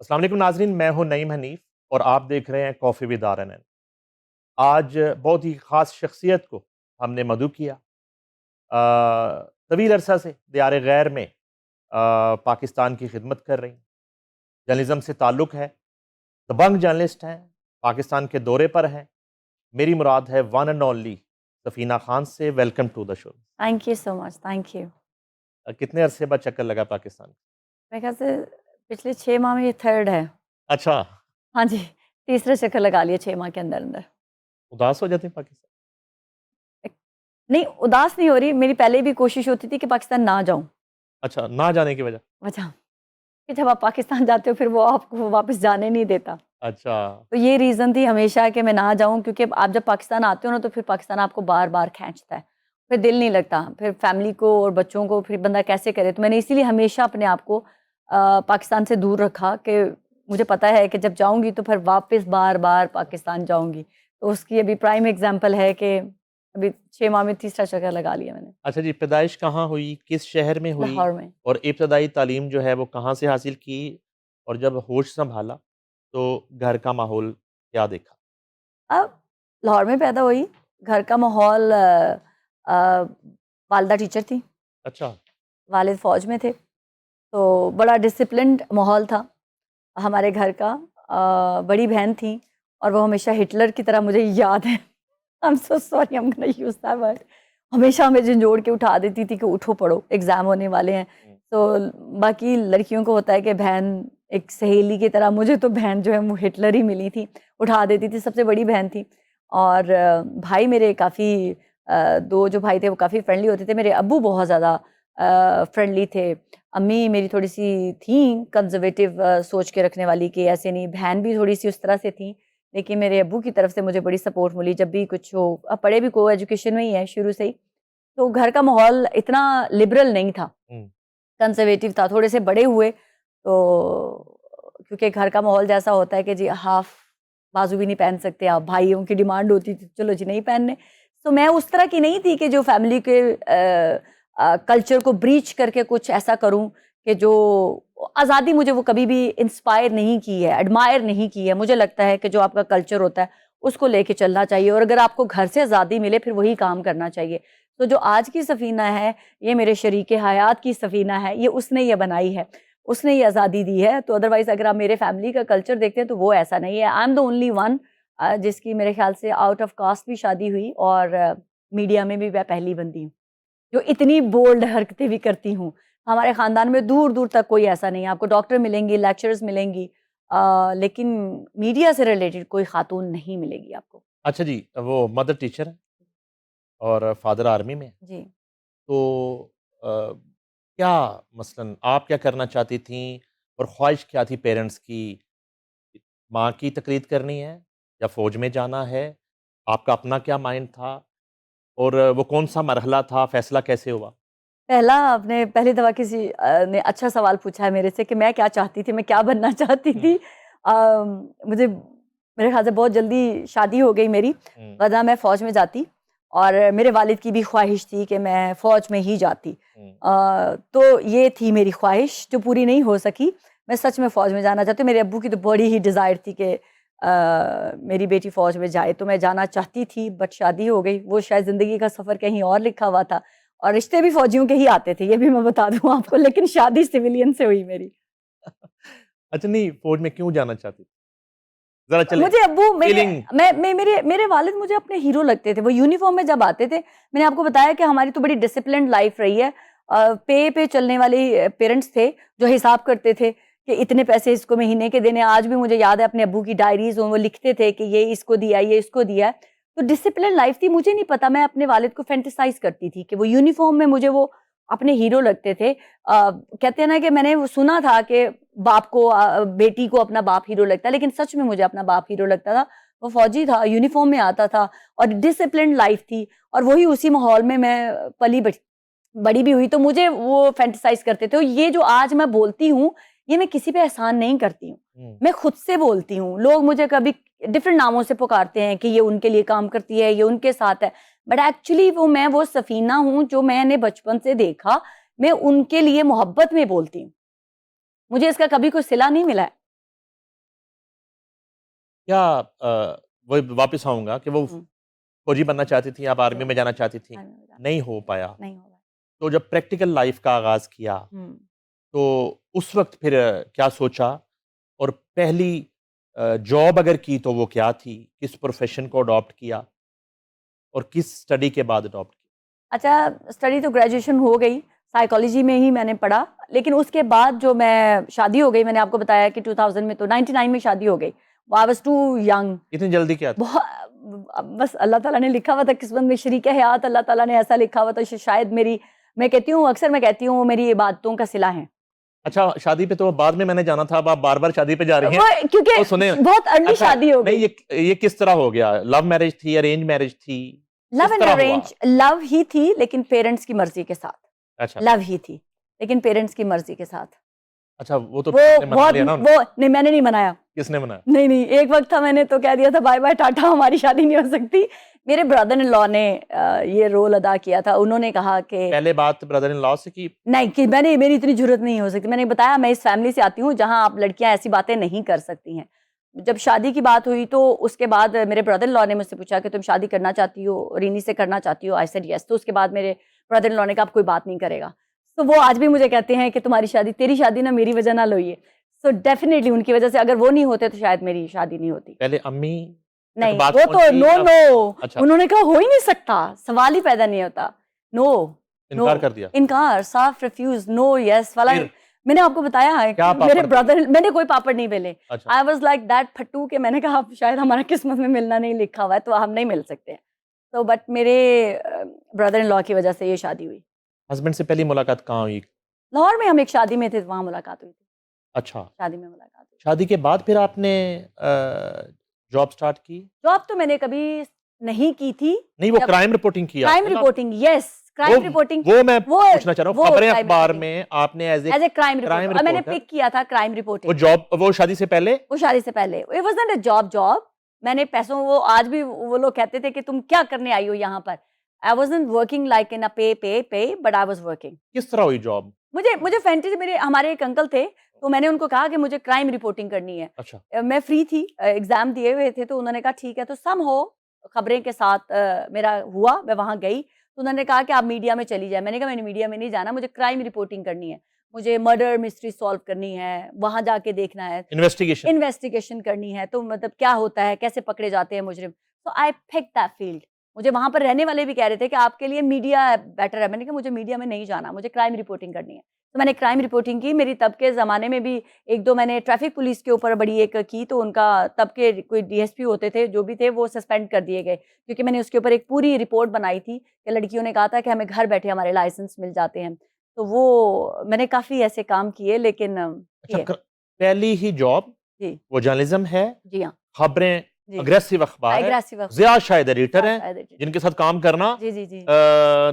अस्सलाम वालेकुम नाज़रीन, मैं हूं नईम हनीफ और आप देख रहे हैं कॉफ़ी विद आर.एन.एन। आज बहुत ही ख़ास शख्सियत को हमने मदऊ किया। तवील अरसा से दियार गैर में पाकिस्तान की खिदमत कर रही, जर्नलिज़्म से ताल्लुक़ है, दबंग जर्नलिस्ट हैं, पाकिस्तान के दौरे पर हैं। मेरी मुराद है one and only Safina Khan से। Welcome to the show. Thank you so much, thank you. कितने अरसे बाद चक्कर लगा पाकिस्तान? मेरे ख़्याल से पिछले 6 माह में ये थर्ड है। अच्छा। हाँ जी, तीसरा चक्कर लगा लिया 6 माह के अंदर-अंदर। उदास हो जाते हैं पाकिस्तान? एक नहीं, उदास नहीं हो रही, मेरी पहले भी कोशिश होती थी कि पाकिस्तान ना जाऊँ। अच्छा, ना जाने की वजह? वजह कि जब आप पाकिस्तान जाते हो फिर वो आपको वापस जाने नहीं देता। अच्छा। तो ये रीज़न थी हमेशा कि मैं ना जाऊँ, क्योंकि आप जब पाकिस्तान आते हो ना तो फिर पाकिस्तान आपको बार-बार खींचता है। फिर दिल नहीं लगता, फिर फैमिली को और बच्चों को फिर बंदा कैसे करे? तो मैंने इसीलिए हमेशा अपने आप को पाकिस्तान से दूर रखा कि मुझे पता है कि जब जाऊँगी तो फिर वापस बार-बार पाकिस्तान जाऊँगी। तो उसकी अभी प्राइम एग्ज़ाम्पल है कि अभी 6 माह में तीसरा चक्कर लगा लिया मैंने, अच्छा जी, पैदाइश कहाँ हुई? किस शहर में हुई? लाहौर में। और इब्तदाई तालीम जो है वो कहाँ से हासिल की? और जब होश सँभाला तो घर का माहौल क्या देखा? अब लाहौर में पैदा हुई, घर का माहौल अ, वालिदा टीचर थी, अच्छा। वालिद फ़ौज में थे, तो बड़ा डिसिप्लिन्ड माहौल था हमारे घर का। बड़ी बहन थी और वो हमेशा हिटलर की तरह, मुझे याद है, I am so sorry, I am gonna use that word, हमेशा हमें झंझोड़ के उठा देती थी कि उठो पढ़ो, एग्ज़ाम होने वाले हैं। हुँ। तो बाकी लड़कियों को होता है कि बहन एक सहेली की तरह, मुझे तो बहन जो है वो हिटलर ही मिली थी, उठा देती थी, सबसे बड़ी बहन थी। और भाई मेरे काफ़ी 2 जो भाई थे वो काफ़ी फ्रेंडली होते थे। मेरे अब्बू बहुत ज़्यादा फ्रेंडली थे। अम्मी मेरी थोड़ी-सी थीं कंज़र्वेटिव सोच के रखने वाली, कि ऐसे नहीं। बहन भी थोड़ी-सी उस तरह से थी, लेकिन मेरे अब्बू की तरफ से मुझे बड़ी सपोर्ट मिली जब भी कुछ हो। अब पढ़े भी को एजुकेशन में ही हैं शुरू से ही, तो घर का माहौल इतना लिबरल नहीं था, हुँ। कंज़र्वेटिव था। थोड़े से बड़े हुए तो, क्योंकि घर का माहौल जैसा होता है कि जी हाफ़ बाजू भी नहीं पहन सकते आप, भाइयों की डिमांड होती थी, चलो जी नहीं पहनने। तो मैं उस तरह की नहीं थी कि जो फैमिली के कल्चर को ब्रीच करके कुछ ऐसा करूँ कि जो आज़ादी, मुझे वो कभी भी इंस्पायर नहीं की है, एडमायर नहीं की है। मुझे लगता है कि जो आपका कल्चर होता है उसको लेके चलना चाहिए, और अगर आपको घर से आज़ादी मिले फिर वही काम करना चाहिए। तो जो आज की सफ़ीना है, ये मेरे शरीके हयात की सफ़ीना है, ये उसने ये बनाई है, उसने ये आज़ादी दी है। तो अदरवाइज़ अगर आप मेरे फैमिली का कल्चर देखते हैं तो वो ऐसा नहीं है। I am the only one जिसकी मेरे ख़्याल से आउट ऑफ कास्ट भी शादी हुई, और मीडिया में भी मैं पहली बंदी हूँ, जो इतनी बोल्ड हरकतें भी करती हूँ। हमारे ख़ानदान में दूर-दूर तक कोई ऐसा नहीं है। आपको डॉक्टर मिलेंगी, लेक्चरर्स मिलेंगी, लेकिन मीडिया से रिलेटेड कोई ख़ातून नहीं मिलेगी आपको। अच्छा जी, वो मदर टीचर हैं और फादर आर्मी में हैं। जी। तो क्या मसलन आप क्या करना चाहती थीं और ख़्वाहिश क्या थी पेरेंट्स की? माँ की तक़लीद करनी है या फ़ौज में जाना है? आपका अपना क्या माइंड था? और वो कौन-सा मरहला था? फ़ैसला कैसे हुआ? पहला आपने पहली दफ़ा किसी ने अच्छा सवाल पूछा है मेरे से कि मैं क्या चाहती थी, मैं क्या बनना चाहती हुँ। थी। मुझे मेरे ख़्याल से बहुत जल्दी शादी हो गई मेरी, हुँ। वरना मैं फ़ौज में जाती, और मेरे वालिद की भी ख़्वाहिश थी कि मैं फ़ौज में ही जाती। हुँ। तो ये थी मेरी ख़्वाहिश जो पूरी नहीं हो सकी। मैं सच में फ़ौज में जाना चाहती हूँ। मेरे अब्बू की तो बड़ी ही डिज़ायर थी कि मेरी बेटी फ़ौज में जाए, तो मैं जाना चाहती थी, बट शादी हो गई। वो शायद ज़िंदगी का सफ़र कहीं और लिखा हुआ था, और रिश्ते भी फ़ौजियों के ही आते थे, ये भी मैं बता दूँ आपको, लेकिन शादी सिविलियन से हुई मेरी। अच्छा नहीं, फ़ौज में क्यों जाना चाहती थी? ज़रा चलें मुझे अब्बू मेरे फीलिंग। मैं मेरे मेरे वालिद मुझे अपने हीरो लगते थे। वो यूनिफ़ॉर्म में जब आते थे, मैंने आपको बताया कि हमारी तो बड़ी डिसिप्लिन्ड लाइफ़ रही है। पे चलने वाले पेरेंट्स थे, जो हिसाब करते थे कि इतने पैसे इसको महीने के देने। आज भी मुझे याद है अपने अब्बू की डायरीज़, वो लिखते थे कि ये इसको दिया, ये इसको दिया है। तो डिसिप्लिन लाइफ़ थी। मुझे नहीं पता, मैं अपने वालिद को फैंटेसाइज़ करती थी कि वो यूनिफ़ॉर्म में मुझे वो अपने हीरो लगते थे। कहते हैं ना कि मैंने वो सुना था कि बाप को बेटी को अपना बाप हीरो लगता है, लेकिन सच में मुझे अपना बाप हीरो लगता था। वो फ़ौजी था, यूनिफ़ॉर्म में आता था, और डिसिप्लिन्ड लाइफ़ थी, और वही उसी माहौल में मैं पली बड़ी बड़ी भी हुई, तो मुझे वो फैंटेसाइज़ करते थे। और ये जो आज मैं बोलती हूँ, ये मैं किसी पे एहसान नहीं करती हूँ। हुँ। मैं खुद से बोलती हूँ। लोग मुझे कभी डिफरेंट नामों से पुकारते हैं कि ये उनके लिए काम करती है, ये उनके साथ है। बट एक्चुअली मैं वो सफ़ीना हूँ जो मैंने बचपन से देखा, मैं उनके लिए मोहब्बत में बोलती हूँ। मुझे इसका कभी कोई सिला नहीं मिला है। क्या वो वापस आऊँगा कि वो हुँ, फौजी बनना चाहती थी, आप आर्मी जी, में जाना चाहती थी, आर्मी में जाना नहीं हो पाया। नहीं हो रहा। तो जब प्रैक्टिकल लाइफ़ का आगाज़ किया, हुँ। तो उस वक़्त फिर क्या सोचा? और पहली जॉब अगर की तो वो क्या थी? किस प्रोफ़ेशन को अडॉप्ट किया? और किस स्टडी के बाद अडॉप्ट किया? अच्छा, स्टडी तो ग्रेजुएशन हो गई, साइकोलॉजी में ही मैंने पढ़ा, लेकिन उसके बाद जो मैं शादी हो गई, मैंने आपको बताया कि 2000 में तो 99 में शादी हो गई। I was too young. इतनी जल्दी क्या था? बहु बस अल्लाह ताला ने लिखा हुआ था किस्मत में, शरीके हयात अल्लाह ताला ने ऐसा लिखा हुआ था, शायद मेरी, मैं कहती हूँ, अक्सर मैं कहती हूँ, मेरी इबादतों का सिला है। अच्छा, शादी पे तो बाद में मैंने जाना था, अब आप बार-बार शादी पे जा रही हैं। वो क्योंकि तो सुने बहुत अर्ली अच्छा, शादी हो नहीं गई। ये किस तरह हो गया? लव मैरिज थी, अरेंज मैरिज थी? लव किस एंड तरह हुआ? अरेंज, लव ही थी लेकिन पेरेंट्स की मर्ज़ी के साथ। अच्छा, लव ही थी, लेकिन पेरेंट्स की मर्ज़ी के साथ। अच्छा वो तो वो आपने मना बहुत लिया ना वो उनको, नहीं, मैंने नहीं मनाया। किसने मनाया? नहीं, नहीं, एक वक़्त था, मैंने तो कह दिया था बाय बाय टाटा, हमारी शादी नहीं हो सकती। मेरे ब्रदर इन लॉ ने ये रोल अदा किया था। उन्होंने कहा कि पहले बात ब्रदर इन लॉ से की? नहीं, कि मेरी इतनी ज़रूरत नहीं हो सकती। मैंने बताया मैं इस फैमिली से आती हूँ जहाँ आप लड़कियाँ ऐसी बातें नहीं कर सकती हैं। जब शादी की बात हुई तो उसके बाद मेरे ब्रदर इन लॉ ने मुझसे पूछा कि तुम शादी करना चाहती हो, रीनी से करना चाहती हो? I said yes. तो उसके बाद मेरे ब्रदर इन लॉ ने कहा अब कोई बात नहीं करेगा। तो वो आज भी मुझे कहते हैं कि तुम्हारी शादी, तेरी शादी ना मेरी वजह ना लोइए। सो डेफिनिटली उनकी वजह से, अगर वो नहीं होते तो शायद मेरी शादी नहीं होती। पहले अम्मी तक नहीं, बात वो तो पहुँची नो, या नो, अच्छा, उन्होंने कहा हो ही नहीं सकता, सवाल ही पैदा नहीं होता। नो, नो, इनकार कर दिया? इनकार, साफ रिफ्यूज़, नो, यस वाला। फिर मैंने आपको बताया है क्या कि मेरे पापड़ दिए? ब्रदर, मैंने कोई पापड़ नहीं बेले। अच्छा, आई वाज़ लाइक दैट फट्टू के मैंने कहा अब शायद हमारा किस्मत में मिलना नहीं लिखा हुआ है, तो हम नहीं मिल सकते हैं। तो बट मेरे ब्रदर इन लॉ की वजह से ये शादी हुई। हस्बैंड से पहली मुलाकात कहाँ हुई? लाहौर में हम एक शादी में थे, वहाँ मुलाकात हुई थी। अच्छा, शादी में मुलाकात हुई। शादी के बाद फिर आपने जॉब स्टार्ट की? जॉब तो मैंने कभी नहीं की थी। नहीं वो जब क्राइम रिपोर्टिंग की क्राइम आपने ना? रिपोर्टिंग, यस, क्राइम रिपोर्टिंग, वो मैं वो पूछना चाह रहा हूँ, वो खबरें क्राइम अखबार रिपोर्टिंग में आपने as a as a crime crime reporter, और मैंने रिपोर्टर पिक किया था क्राइम वो रिपोर्टिंग। जॉब वो शादी से पहले? वो शादी से पहले, it was not a job. मैंने पैसों, वो आज भी वो लोग कहते थे कि तुम क्या करने आई हो यहाँ पर? I wasn't working like in a pay, but I was working. किस तरह हुई जॉब? मुझे मुझे फैंटेसी, मेरे हमारे एक अंकल थे, तो मैंने उनको कहा कि मुझे क्राइम रिपोर्टिंग करनी है। अच्छा, मैं फ्री थी, एग्ज़ाम दिए हुए थे, तो उन्होंने कहा ठीक है, तो समहाउ खबरें के साथ मेरा हुआ, मैं वहाँ गई, तो उन्होंने कहा कि आप मीडिया में चली जाएँ। मैंने कहा मैंने मीडिया में नहीं जाना, मुझे क्राइम रिपोर्टिंग करनी है। मुझे मर्डर मिस्ट्री सॉल्व करनी है, वहाँ जाके देखना है, इन्वेस्टिगेशन। इन्वेस्टिगेशन करनी है, तो मतलब क्या होता है, कैसे पकड़े जाते हैं मुजरिम। तो आई पिक्ड दैट फील्ड। मुझे वहाँ पर रहने वाले भी कह रहे थे कि आपके लिए मीडिया बेटर है। मैंने कहा मुझे मीडिया में नहीं जाना, मुझे क्राइम रिपोर्टिंग करनी है। तो मैंने क्राइम रिपोर्टिंग की। मेरी तब के ज़माने में भी 1-2 मैंने ट्रैफिक पुलिस के ऊपर बड़ी एक की, तो उनका तब के कोई डीएसपी होते थे, जो भी थे, वो सस्पेंड कर दिए गए। क्योंकि मैंने उसके ऊपर एक पूरी रिपोर्ट बनाई थी कि लड़कियों ने कहा था कि हमें घर बैठे हमारे लाइसेंस मिल जाते हैं। तो वो मैंने काफ़ी ऐसे काम किए, लेकिन अच्छा किए। पहली ही जॉब जी, वो जर्नलिज्म है, जी हाँ, खबरें, जी। अग्रेसिव अखबार है, एग्रेसिव अफ़ ज़िया शायद एडिटर हाँ, हैं, शायद एडिटर। जिनके साथ काम करना जी, जी, जी।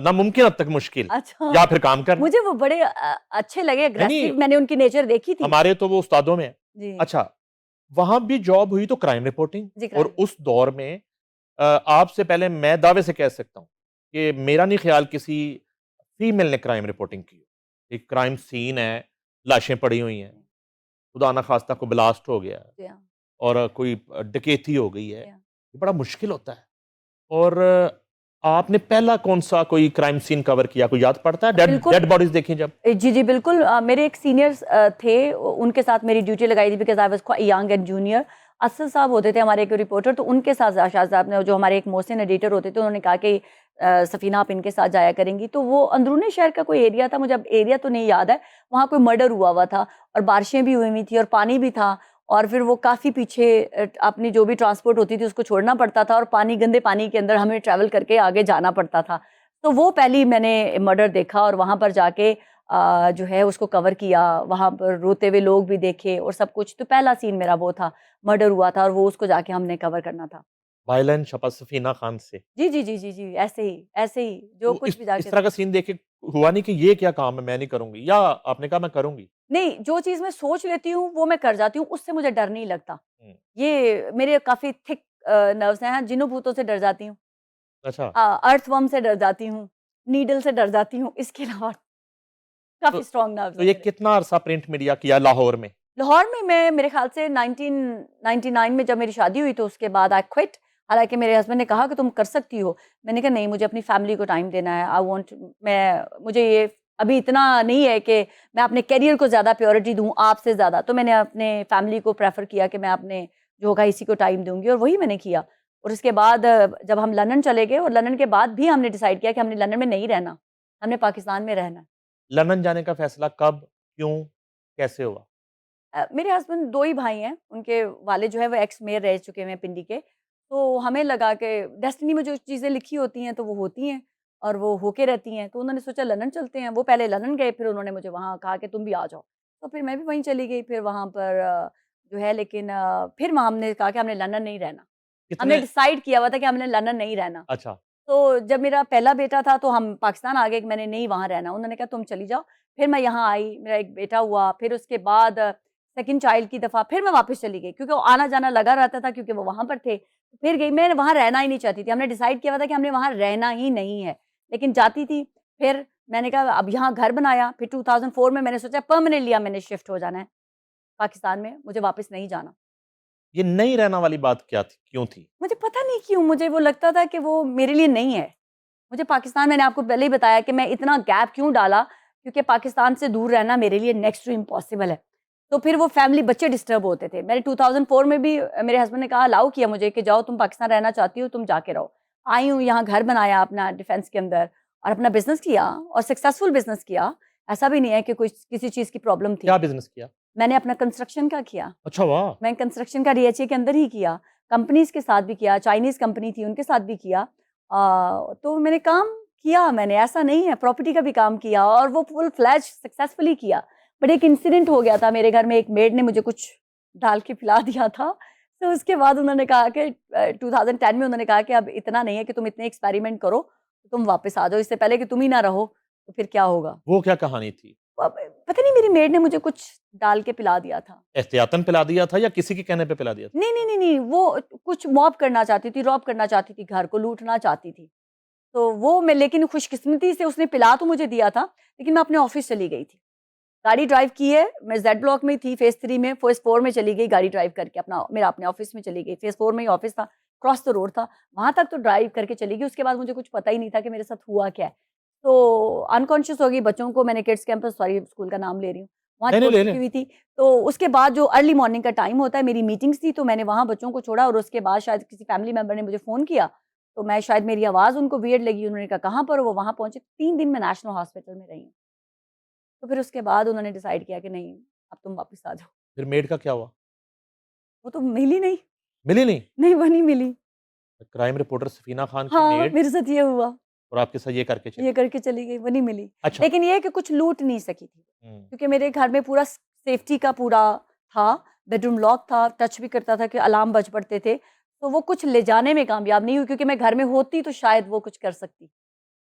नामुमकिन हद तक मुश्किल अच्छा, या फिर काम करना। मुझे वो बड़े अच्छे लगे, नहीं, नहीं, एग्रेसिव, मैंने उनकी नेचर देखी थी। हमारे तो वो उस्तादों में है। जी, अच्छा, वहाँ भी जॉब हुई तो क्राइम रिपोर्टिंग जी, और क्राइम। उस दौर में आपसे पहले मैं दावे से कह सकता हूँ कि मेरा नहीं ख्याल किसी फीमेल ने क्राइम रिपोर्टिंग की हो। एक क्राइम सीन है, लाशें पड़ी हुई हैं, खुदा ना खास्ता कोई ब्लास्ट हो गया है जी हाँ, और कोई डकैती हो गई है, जी हाँ। ये बड़ा मुश्किल होता है। और आपने पहला कौन-सा कोई क्राइम सीन कवर किया, कोई याद पड़ता है? डेड बिल्कुल। डेड बॉडीज़ देखी जब? जी, जी, बिल्कुल। मेरे एक सीनियर्स थे, उनके साथ मेरी ड्यूटी लगाई थी, because I was quite young and junior. Asad साहब होते थे हमारे एक रिपोर्टर, तो उनके साथ शाह साहब ने, जो हमारे एक मोहसिन एडिटर होते थे, उन्होंने कहा कि सफ़ीना आप इनके साथ जाया करेंगी। तो वो अंदरूनी शहर का कोई एरिया था, मुझे अब एरिया तो नहीं याद है, वहाँ कोई मर्डर हुआ हुआ था और बारिशें भी हुई हुई थी और पानी भी था, और फिर वो काफ़ी पीछे अपनी जो भी ट्रांसपोर्ट होती थी उसको छोड़ना पड़ता था, और पानी, गंदे पानी के अंदर हमें ट्रैवल करके आगे जाना पड़ता था। तो वो पहली मैंने मर्डर देखा, और वहाँ पर जाके जो है उसको कवर किया, वहाँ पर रोते हुए लोग भी देखे और सब कुछ। तो पहला सीन मेरा वो था, मर्डर हुआ था और वो उसको जाके हमने कवर करना था। वायलेंस छपा सफीना खान से। जी, जी, जी, जी, जी, ऐसे ही जो तो कुछ भी इस जाके। तरह का सीन देख के हुआ नहीं कि ये क्या काम है, मैं नहीं करूँगी, या आपने कहा मैं करूँगी? नहीं, जो चीज़ मैं सोच लेती हूँ वो मैं कर जाती हूँ, उससे मुझे डर नहीं लगता। हुँ, ये मेरे काफ़ी थिक नर्व्स हैं, हाँ, जिन्नों-भूतों से डर जाती हूँ, अच्छा। अर्थवर्म से डर जाती हूँ, नीडल से डर जाती हूँ, इसके अलावा तो काफ़ी स्ट्रॉन्ग नर्व्स तो हैं ये मेरे। कितना अरसा प्रिंट मीडिया किया लाहौर में? लाहौर में मैं मेरे ख्याल से 1999 में जब मेरी शादी हुई तो उसके बाद आई क्विट। हालांकि मेरे हस्बैंड ने कहा कि तुम कर सकती हो, मैंने कहा नहीं, मुझे अपनी फैमिली को टाइम देना है। आई वांट, मुझे ये अभी इतना नहीं है कि मैं अपने करियर को ज़्यादा प्रायोरिटी दूं आपसे ज़्यादा, तो मैंने अपने फैमिली को प्रेफर किया कि मैं अपने जो होगा इसी को टाइम दूंगी, और वही मैंने किया। और उसके बाद जब हम लंदन चले गए, और लंदन के बाद भी हमने डिसाइड किया कि हमने लंदन में नहीं रहना, हमने पाकिस्तान में रहना है। लंदन जाने का फैसला कब, क्यों, कैसे हुआ? मेरे हस्बैंड 2 ही भाई हैं, उनके वालिद जो है वो एक्स मेयर रह चुके हैं पिंडी के। तो हमें लगा कि डेस्टिनी में जो चीज़ें लिखी होती हैं तो वो होती हैं और वो होके रहती हैं। तो उन्होंने सोचा लंदन चलते हैं। वो पहले लंदन गए, फिर उन्होंने मुझे वहाँ कहा कि तुम भी आ जाओ। तो फिर मैं भी वहीं चली गई फिर वहाँ पर जो है, लेकिन फिर वहाँ हमने कहा कि हमने लंदन नहीं रहना। हमने कितने? डिसाइड किया हुआ था कि हमने लंदन नहीं रहना। अच्छा। तो जब मेरा पहला बेटा था तो हम पाकिस्तान आ गए कि मैंने नहीं वहाँ रहना। उन्होंने कहा तुम चली जाओ। फिर मैं यहाँ आई, मेरा एक बेटा हुआ। फिर उसके बाद सेकंड चाइल्ड की दफ़ा फिर मैं वापस चली गई, क्योंकि वो आना-जाना लगा रहता था, क्योंकि वो वहाँ पर थे। फिर गई, मैं वहाँ रहना ही नहीं चाहती थी। हमने डिसाइड किया हुआ था कि हमने वहाँ रहना ही नहीं है, लेकिन जाती थी। फिर मैंने कहा अब यहाँ घर बनाया। फिर 2004 में मैंने सोचा परमानेंटली अब मैंने शिफ्ट हो जाना है पाकिस्तान में, मुझे वापस नहीं जाना। ये नहीं रहना वाली बात क्या थी? क्यों थी? मुझे पता नहीं क्यों, मुझे वो लगता था कि वो मेरे लिए नहीं है। मुझे पाकिस्तान, मैंने आपको पहले ही बताया कि मैं इतना गैप क्यों डाला, क्योंकि पाकिस्तान से दूर रहना मेरे लिए नेक्स्ट टू इम्पॉसिबल है। तो फिर वो फैमिली, बच्चे डिस्टर्ब होते थे। मैंने 2004 में भी मेरे हस्बैंड ने कहा, अलाउ किया मुझे कि जाओ तुम पाकिस्तान रहना चाहती हो, तुम जाके रहो। आई हूँ यहाँ, घर बनाया अपना डिफेंस के अंदर और अपना बिज़नेस किया और सक्सेसफुल बिज़नेस किया। ऐसा भी नहीं है कि कोई किसी चीज़ की प्रॉब्लम थी। क्या बिज़नेस किया? मैंने अपना कंस्ट्रक्शन का किया। अच्छा, वाह! मैं कंस्ट्रक्शन का डीएचए के अंदर ही किया, कंपनीज़ के साथ भी किया, चाइनीज़ कंपनी थी उनके साथ भी किया। तो मैंने काम किया, मैंने ऐसा नहीं है, प्रॉपर्टी का भी काम किया और वो फुल फ्लैज सक्सेसफुली किया। बट एक इंसिडेंट हो गया था मेरे घर में, एक मेड ने मुझे कुछ डाल के पिला दिया था। तो उसके बाद उन्होंने कहा कि 2010 में उन्होंने कहा कि अब इतना नहीं है कि तुम इतने एक्सपेरिमेंट करो, तो तुम वापस आ जाओ, इससे पहले कि तुम ही ना रहो, तो फिर क्या होगा? वो क्या कहानी थी? अब पता नहीं, मेरी मेड ने मुझे कुछ डाल के पिला दिया था। एहतियातन पिला दिया था या किसी के कहने पे पिला दिया था? नहीं, नहीं, नहीं, नहीं, वो कुछ मॉब करना चाहती थी, रॉब करना चाहती थी, घर को लूटना चाहती थी। तो वो मैं, लेकिन खुशकिस्मती से उसने पिला तो मुझे दिया था, लेकिन मैं अपने ऑफ़िस चली गई थी। गाड़ी ड्राइव की है, मैं ज़ेड ब्लॉक में थी, फ़ेज़ 3 में, फ़ेज़ 4 में चली गई गाड़ी ड्राइव करके, मेरा अपने ऑफ़िस में चली गई। फ़ेज़ 4 में ही ऑफ़िस था, क्रॉस द रोड था, वहाँ तक तो ड्राइव करके चली गई। उसके बाद मुझे कुछ पता ही नहीं था कि मेरे साथ हुआ क्या है। तो अनकॉन्शियस हो गई, बच्चों को मैंने किड्स कैंपस, सॉरी स्कूल का नाम ले रही हूँ, वहाँ नहीं, नहीं, छोड़ ले चुकी लें। हुई थी। तो उसके बाद जो अर्ली मॉर्निंग का टाइम होता है, मेरी मीटिंग्स थी, तो मैंने वहाँ बच्चों को छोड़ा और उसके बाद शायद किसी फैमिली मेंबर ने मुझे फ़ोन किया, तो मैं, शायद मेरी आवाज़ उनको वियर्ड लगी, उन्होंने कहा कहाँ पर हो? वो वहाँ पहुँचे, 3 दिन मैं नेशनल हॉस्पिटल में रही हूँ। तो फिर उसके बाद उन्होंने डिसाइड किया कि नहीं, अब तुम वापस आ जाओ। फिर मेड का क्या हुआ? वो तो मिली नहीं, मिली नहीं? नहीं वो नहीं मिली। क्राइम रिपोर्टर सफीना खान की हाँ, मेड मेरे साथ ये हुआ, और आपके साथ ये करके चली ये गई। करके चली गई, वो नहीं मिली। अच्छा। लेकिन ये है कि कुछ लूट नहीं सकी थी, हुँ। क्योंकि मेरे घर में पूरा सेफ्टी का पूरा था, बेडरूम लॉक था, टच भी करता था कि अलार्म बज पड़ते थे। तो वो कुछ ले जाने में कामयाब नहीं हुई, क्योंकि मैं घर में होती तो शायद वो कुछ कर सकती।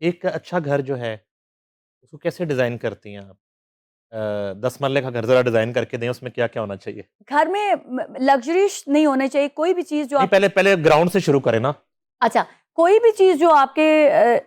एक अच्छा घर जो है, उसको कैसे डिज़ाइन करती हैं आप? 10 मरले का घर ज़रा डिज़ाइन करके दें, उसमें क्या-क्या होना चाहिए? घर में लग्जरीज नहीं होने चाहिए, कोई भी चीज़ जो नहीं, आप, पहले पहले ग्राउंड से शुरू करें ना। अच्छा, कोई भी चीज़ जो आपके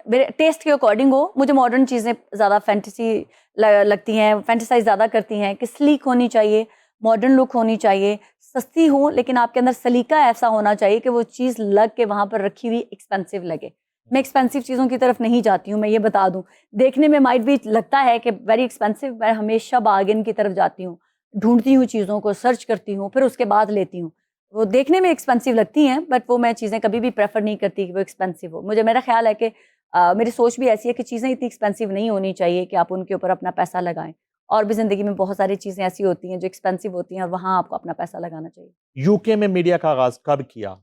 मेरे टेस्ट के अकॉर्डिंग हो। मुझे मॉडर्न चीज़ें ज़्यादा फैंटेसी लगती हैं, फैंटेसाइज़ ज़्यादा करती हैं कि स्लीक होनी चाहिए, मॉडर्न लुक होनी चाहिए, सस्ती हो, लेकिन आपके अंदर सलीका ऐसा होना चाहिए कि वो चीज़ लग के वहाँ पर रखी हुई एक्सपेंसिव लगे। मैं एक्सपेंसिव चीज़ों की तरफ नहीं जाती हूँ, मैं ये बता दूँ। देखने में माइट भी लगता है कि वेरी एक्सपेंसिव, मैं हमेशा बार्गेन की तरफ जाती हूँ, ढूँढती हूँ चीज़ों को, सर्च करती हूँ, फिर उसके बाद लेती हूँ। वो देखने में एक्सपेंसिव लगती हैं, बट वो मैं चीज़ें कभी भी प्रेफ़र नहीं करती कि वो एक्सपेंसिव हो। मेरा ख़्याल है कि मेरी सोच भी ऐसी है कि चीज़ें इतनी एक्सपेंसिव नहीं होनी चाहिए कि आप उनके ऊपर अपना पैसा लगाएँ। और भी ज़िंदगी में बहुत सारी चीज़ें ऐसी होती हैं जो एक्सपेंसिव होती हैं और वहाँ आपको अपना पैसा लगाना चाहिए। यूके में मीडिया का आगाज़ कब किया?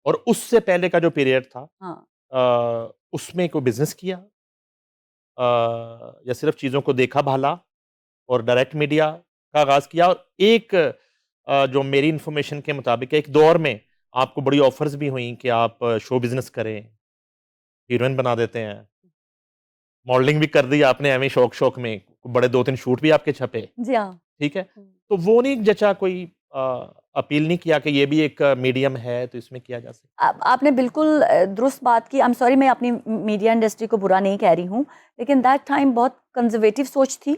और उससे पहले का जो पीरियड था हाँ। उसमें कोई बिज़नेस किया? या सिर्फ़ चीज़ों को देखा-भाला और डायरेक्ट मीडिया का आगाज़ किया? और एक जो मेरी इन्फॉर्मेशन के मुताबिक एक दौर में आपको बड़ी ऑफ़र्स भी हुई कि आप शो बिज़नेस करें, हीरोइन बना देते हैं। मॉडलिंग भी कर दी आपने ऐवें शौक-शौक में, बड़े 2-3 शूट भी आपके छपे, जी हाँ। ठीक है? हुँ। तो वो नहीं जचा कोई अपील नहीं किया कि ये भी एक मीडियम है, तो इसमें किया जा सकता है? आपने बिल्कुल दुरुस्त बात की। आई एम सॉरी, मैं अपनी मीडिया इंडस्ट्री को बुरा नहीं कह रही हूँ, लेकिन दैट टाइम बहुत कंज़र्वेटिव सोच थी।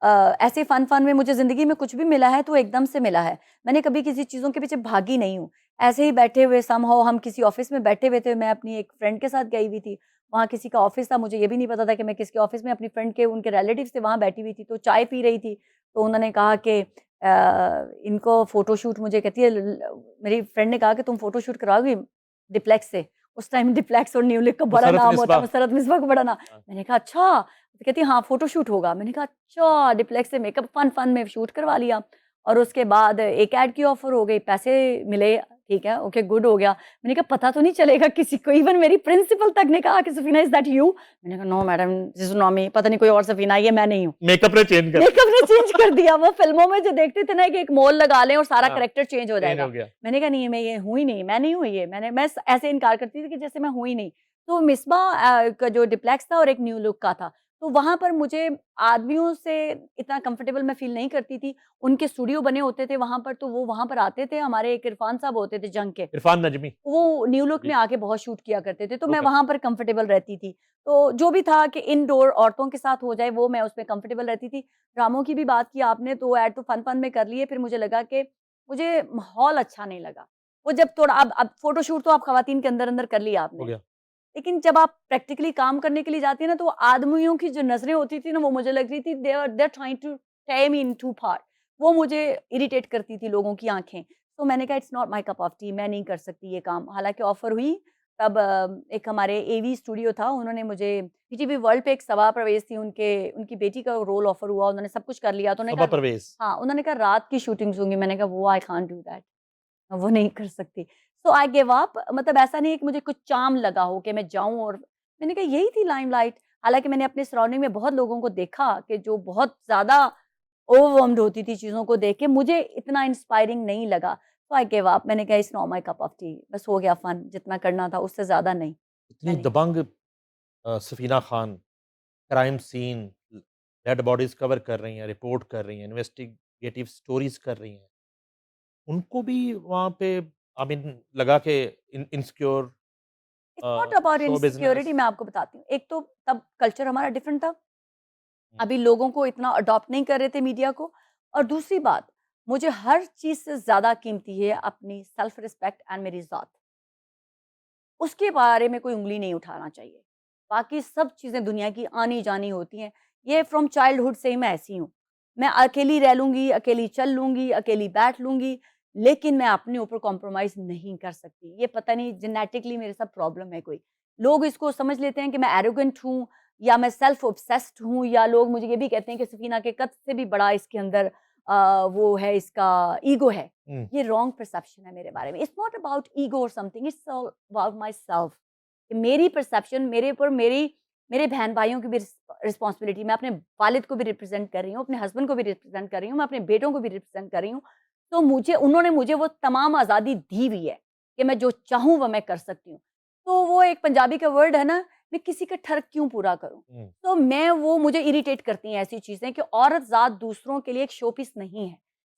ऐसे फन में मुझे ज़िंदगी में कुछ भी मिला है तो एकदम से मिला है। मैंने कभी किसी चीज़ों के पीछे भागी नहीं हूँ। ऐसे ही बैठे हुए समहाउ हम किसी ऑफ़िस में बैठे हुए थे, मैं अपनी एक फ्रेंड के साथ गई हुई थी। वहाँ किसी का ऑफ़िस था, मुझे ये भी नहीं पता था कि मैं किसके ऑफ़िस में अपनी फ्रेंड के उनके रिलेटिव्स थे वहाँ बैठी हुई थी, तो चाय पी रही थी। तो उन्होंने कहा कि इनको फ़ोटोशूट मुझे कहती है ल मेरी फ्रेंड ने कहा कि तुम फ़ोटोशूट करवाओगी डिप्लेक्स से। उस टाइम डिप्लेक्स और न्यू लुक का बड़ा मुशर्रफ नाम होता है, मिसबाह। मुशर्रत मिसबा का बड़ा नाम। हाँ। मैंने कहा अच्छा, तो कहती है हाँ, फ़ोटोशूट होगा। मैंने कहा अच्छा, डिप्लेक्स से मेकअप फन में शूट करवा लिया और उसके बाद एक ऐड की ऑफ़र हो गई, पैसे मिले, ठीक है, ओके गुड हो गया। मैंने कहा पता तो नहीं चलेगा किसी को, इवन मेरी प्रिंसिपल तक ने कहा कि सफीना इज़ दैट यू? मैंने कहा no madam, this is not me, पता नहीं कोई और सफीना है, ये मैं नहीं हूँ। मेकअप ने चेंज कर मेकअप ने चेंज कर दिया। वो फ़िल्मों में जो देखते थे ना कि एक मॉल लगा लें और सारा हाँ, कैरेक्टर चेंज हो चेंज जाएगा। हो गया। मैंने कहा नहीं, मैं ये हूँ ही नहीं, मैं नहीं हूँ ये। मैं ऐसे इनकार करती थी कि जैसे मैं हूँ ही नहीं। तो मिसबा का जो डिप्लेक्स था और एक न्यू लुक का था। तो वहाँ पर मुझे आदमियों से इतना कंफर्टेबल मैं फ़ील नहीं करती थी। उनके स्टूडियो बने होते थे वहाँ पर, तो वो वहाँ पर आते थे। हमारे एक इरफान साहब होते थे जंग के। इरफान नजमी। वो न्यू लुक में जी। आके बहुत शूट किया करते थे, तो मैं ओके। वहाँ पर कंफर्टेबल रहती थी। तो जो भी था कि इनडोर औरतों के साथ हो जाए, वो मैं उसमें कंफर्टेबल रहती थी। ड्रामों की भी बात की आपने, तो ऐड तो फन में कर लिए, फिर मुझे लगा कि मुझे माहौल अच्छा नहीं लगा। वो जब थोड़ा अब फ़ोटोशूट तो आप ख़वातीन के अंदर-अंदर कर लिया हो आपने। गया। लेकिन जब आप प्रैक्टिकली काम करने के लिए जाती हैं ना, तो वो आदमियों की जो नज़रें होती थी ना, वो मुझे लग रही थी they are trying to tear me in two part. वो मुझे इरिटेट करती थी लोगों की आँखें। तो मैंने कहा it's not my cup of T, मैं नहीं कर सकती ये काम। हालाँकि ऑफ़र हुई तब एक हमारे एवी स्टूडियो था, उन्होंने मुझे पीटीवी वर्ल्ड पे एक सभा प्रवेश थी उनकी बेटी का रोल ऑफ़र हुआ, उन्होंने सब कुछ कर लिया। तो उन्होंने सबा कहा परवेज़। हाँ, उन्होंने कहा रात की शूटिंग्स होंगी। मैंने कहा वो आई कांट डू दैट। वो नहीं कर सकती। सो आई गिव अप, मतलब ऐसा नहीं है कि मुझे कुछ चार्म लगा हो कि मैं जाऊँ और मैंने कहा यही थी लाइमलाइट। हालाँकि मैंने अपने सराउंडिंग में बहुत लोगों को देखा कि जो बहुत ज़्यादा ओवरवेल्म्ड होती थी चीज़ों को देख के, मुझे इतना इंस्पायरिंग नहीं लगा। सो आई गिव अप, मैंने कहा it's not my cup of T, बस हो गया फन जितना करना था उससे ज़्यादा नहीं, मैं इतनी नहीं कर दबंग Safina Khan, crime scene, dead bodies cover कर रही हैं, रिपोर्ट कर रही हैं, इन्वेस्टिगेटिव स्टोरीज़ कर रही हैं। उनको भी वहाँ पे आई मीन लगा कि insecure it's not about show business. Insecurity, मैं आपको बताती हूँ। एक तो तब कल्चर हमारा डिफरेंट था। हुँ। अभी लोगों को इतना अडॉप्ट नहीं कर रहे थे मीडिया को। और दूसरी बात, मुझे हर चीज़ से ज़्यादा कीमती है अपनी सेल्फ रिस्पेक्ट एंड मेरी ज़ात। उसके बारे में कोई उँगली नहीं उठाना चाहिए। बाकी सब चीज़ें दुनिया की आनी-जानी होती हैं। ये फ्रॉम चाइल्डहुड से ही मैं ऐसी हूँ। मैं अकेली रह लूँगी, अकेली चल लूँगी, अकेली बैठ लूँगी, लेकिन मैं अपने ऊपर कॉम्प्रोमाइज़ नहीं कर सकती। ये पता नहीं जेनेटिकली मेरे साथ प्रॉब्लम है कोई। लोग इसको समझ लेते हैं कि मैं एरोगेंट हूँ या मैं सेल्फ ऑब्सेस्ड हूँ, या लोग मुझे ये भी कहते हैं कि सफ़ीना के कद से भी बड़ा इसके अंदर वो है, इसका ईगो है। हुँ। ये रॉन्ग परसेप्शन है मेरे बारे में। इट्स नॉट अबाउट ईगो और something, it's all about my self. कि मेरी परसेप्शन, मेरे ऊपर मेरे बहन-भाइयों की भी रिस्पॉन्सिबिलिटी, मैं अपने वालिद को भी रिप्रेज़ेंट कर रही हूँ, अपने हस्बैंड को भी रिप्रेज़ेंट कर रही हूँ, मैं अपने बेटों को भी रिप्रेज़ेंट कर रही हूँ। तो मुझे उन्होंने मुझे वो तमाम आज़ादी दी हुई है कि मैं जो चाहूँ वो मैं कर सकती हूँ। तो वो एक पंजाबी का वर्ड है ना, मैं किसी का ठर्क क्यों पूरा करूँ? हुँ। तो मैं वो मुझे इरिटेट करती हैं ऐसी चीज़ें कि औरत ज़ात दूसरों के लिए एक शो पीस नहीं है।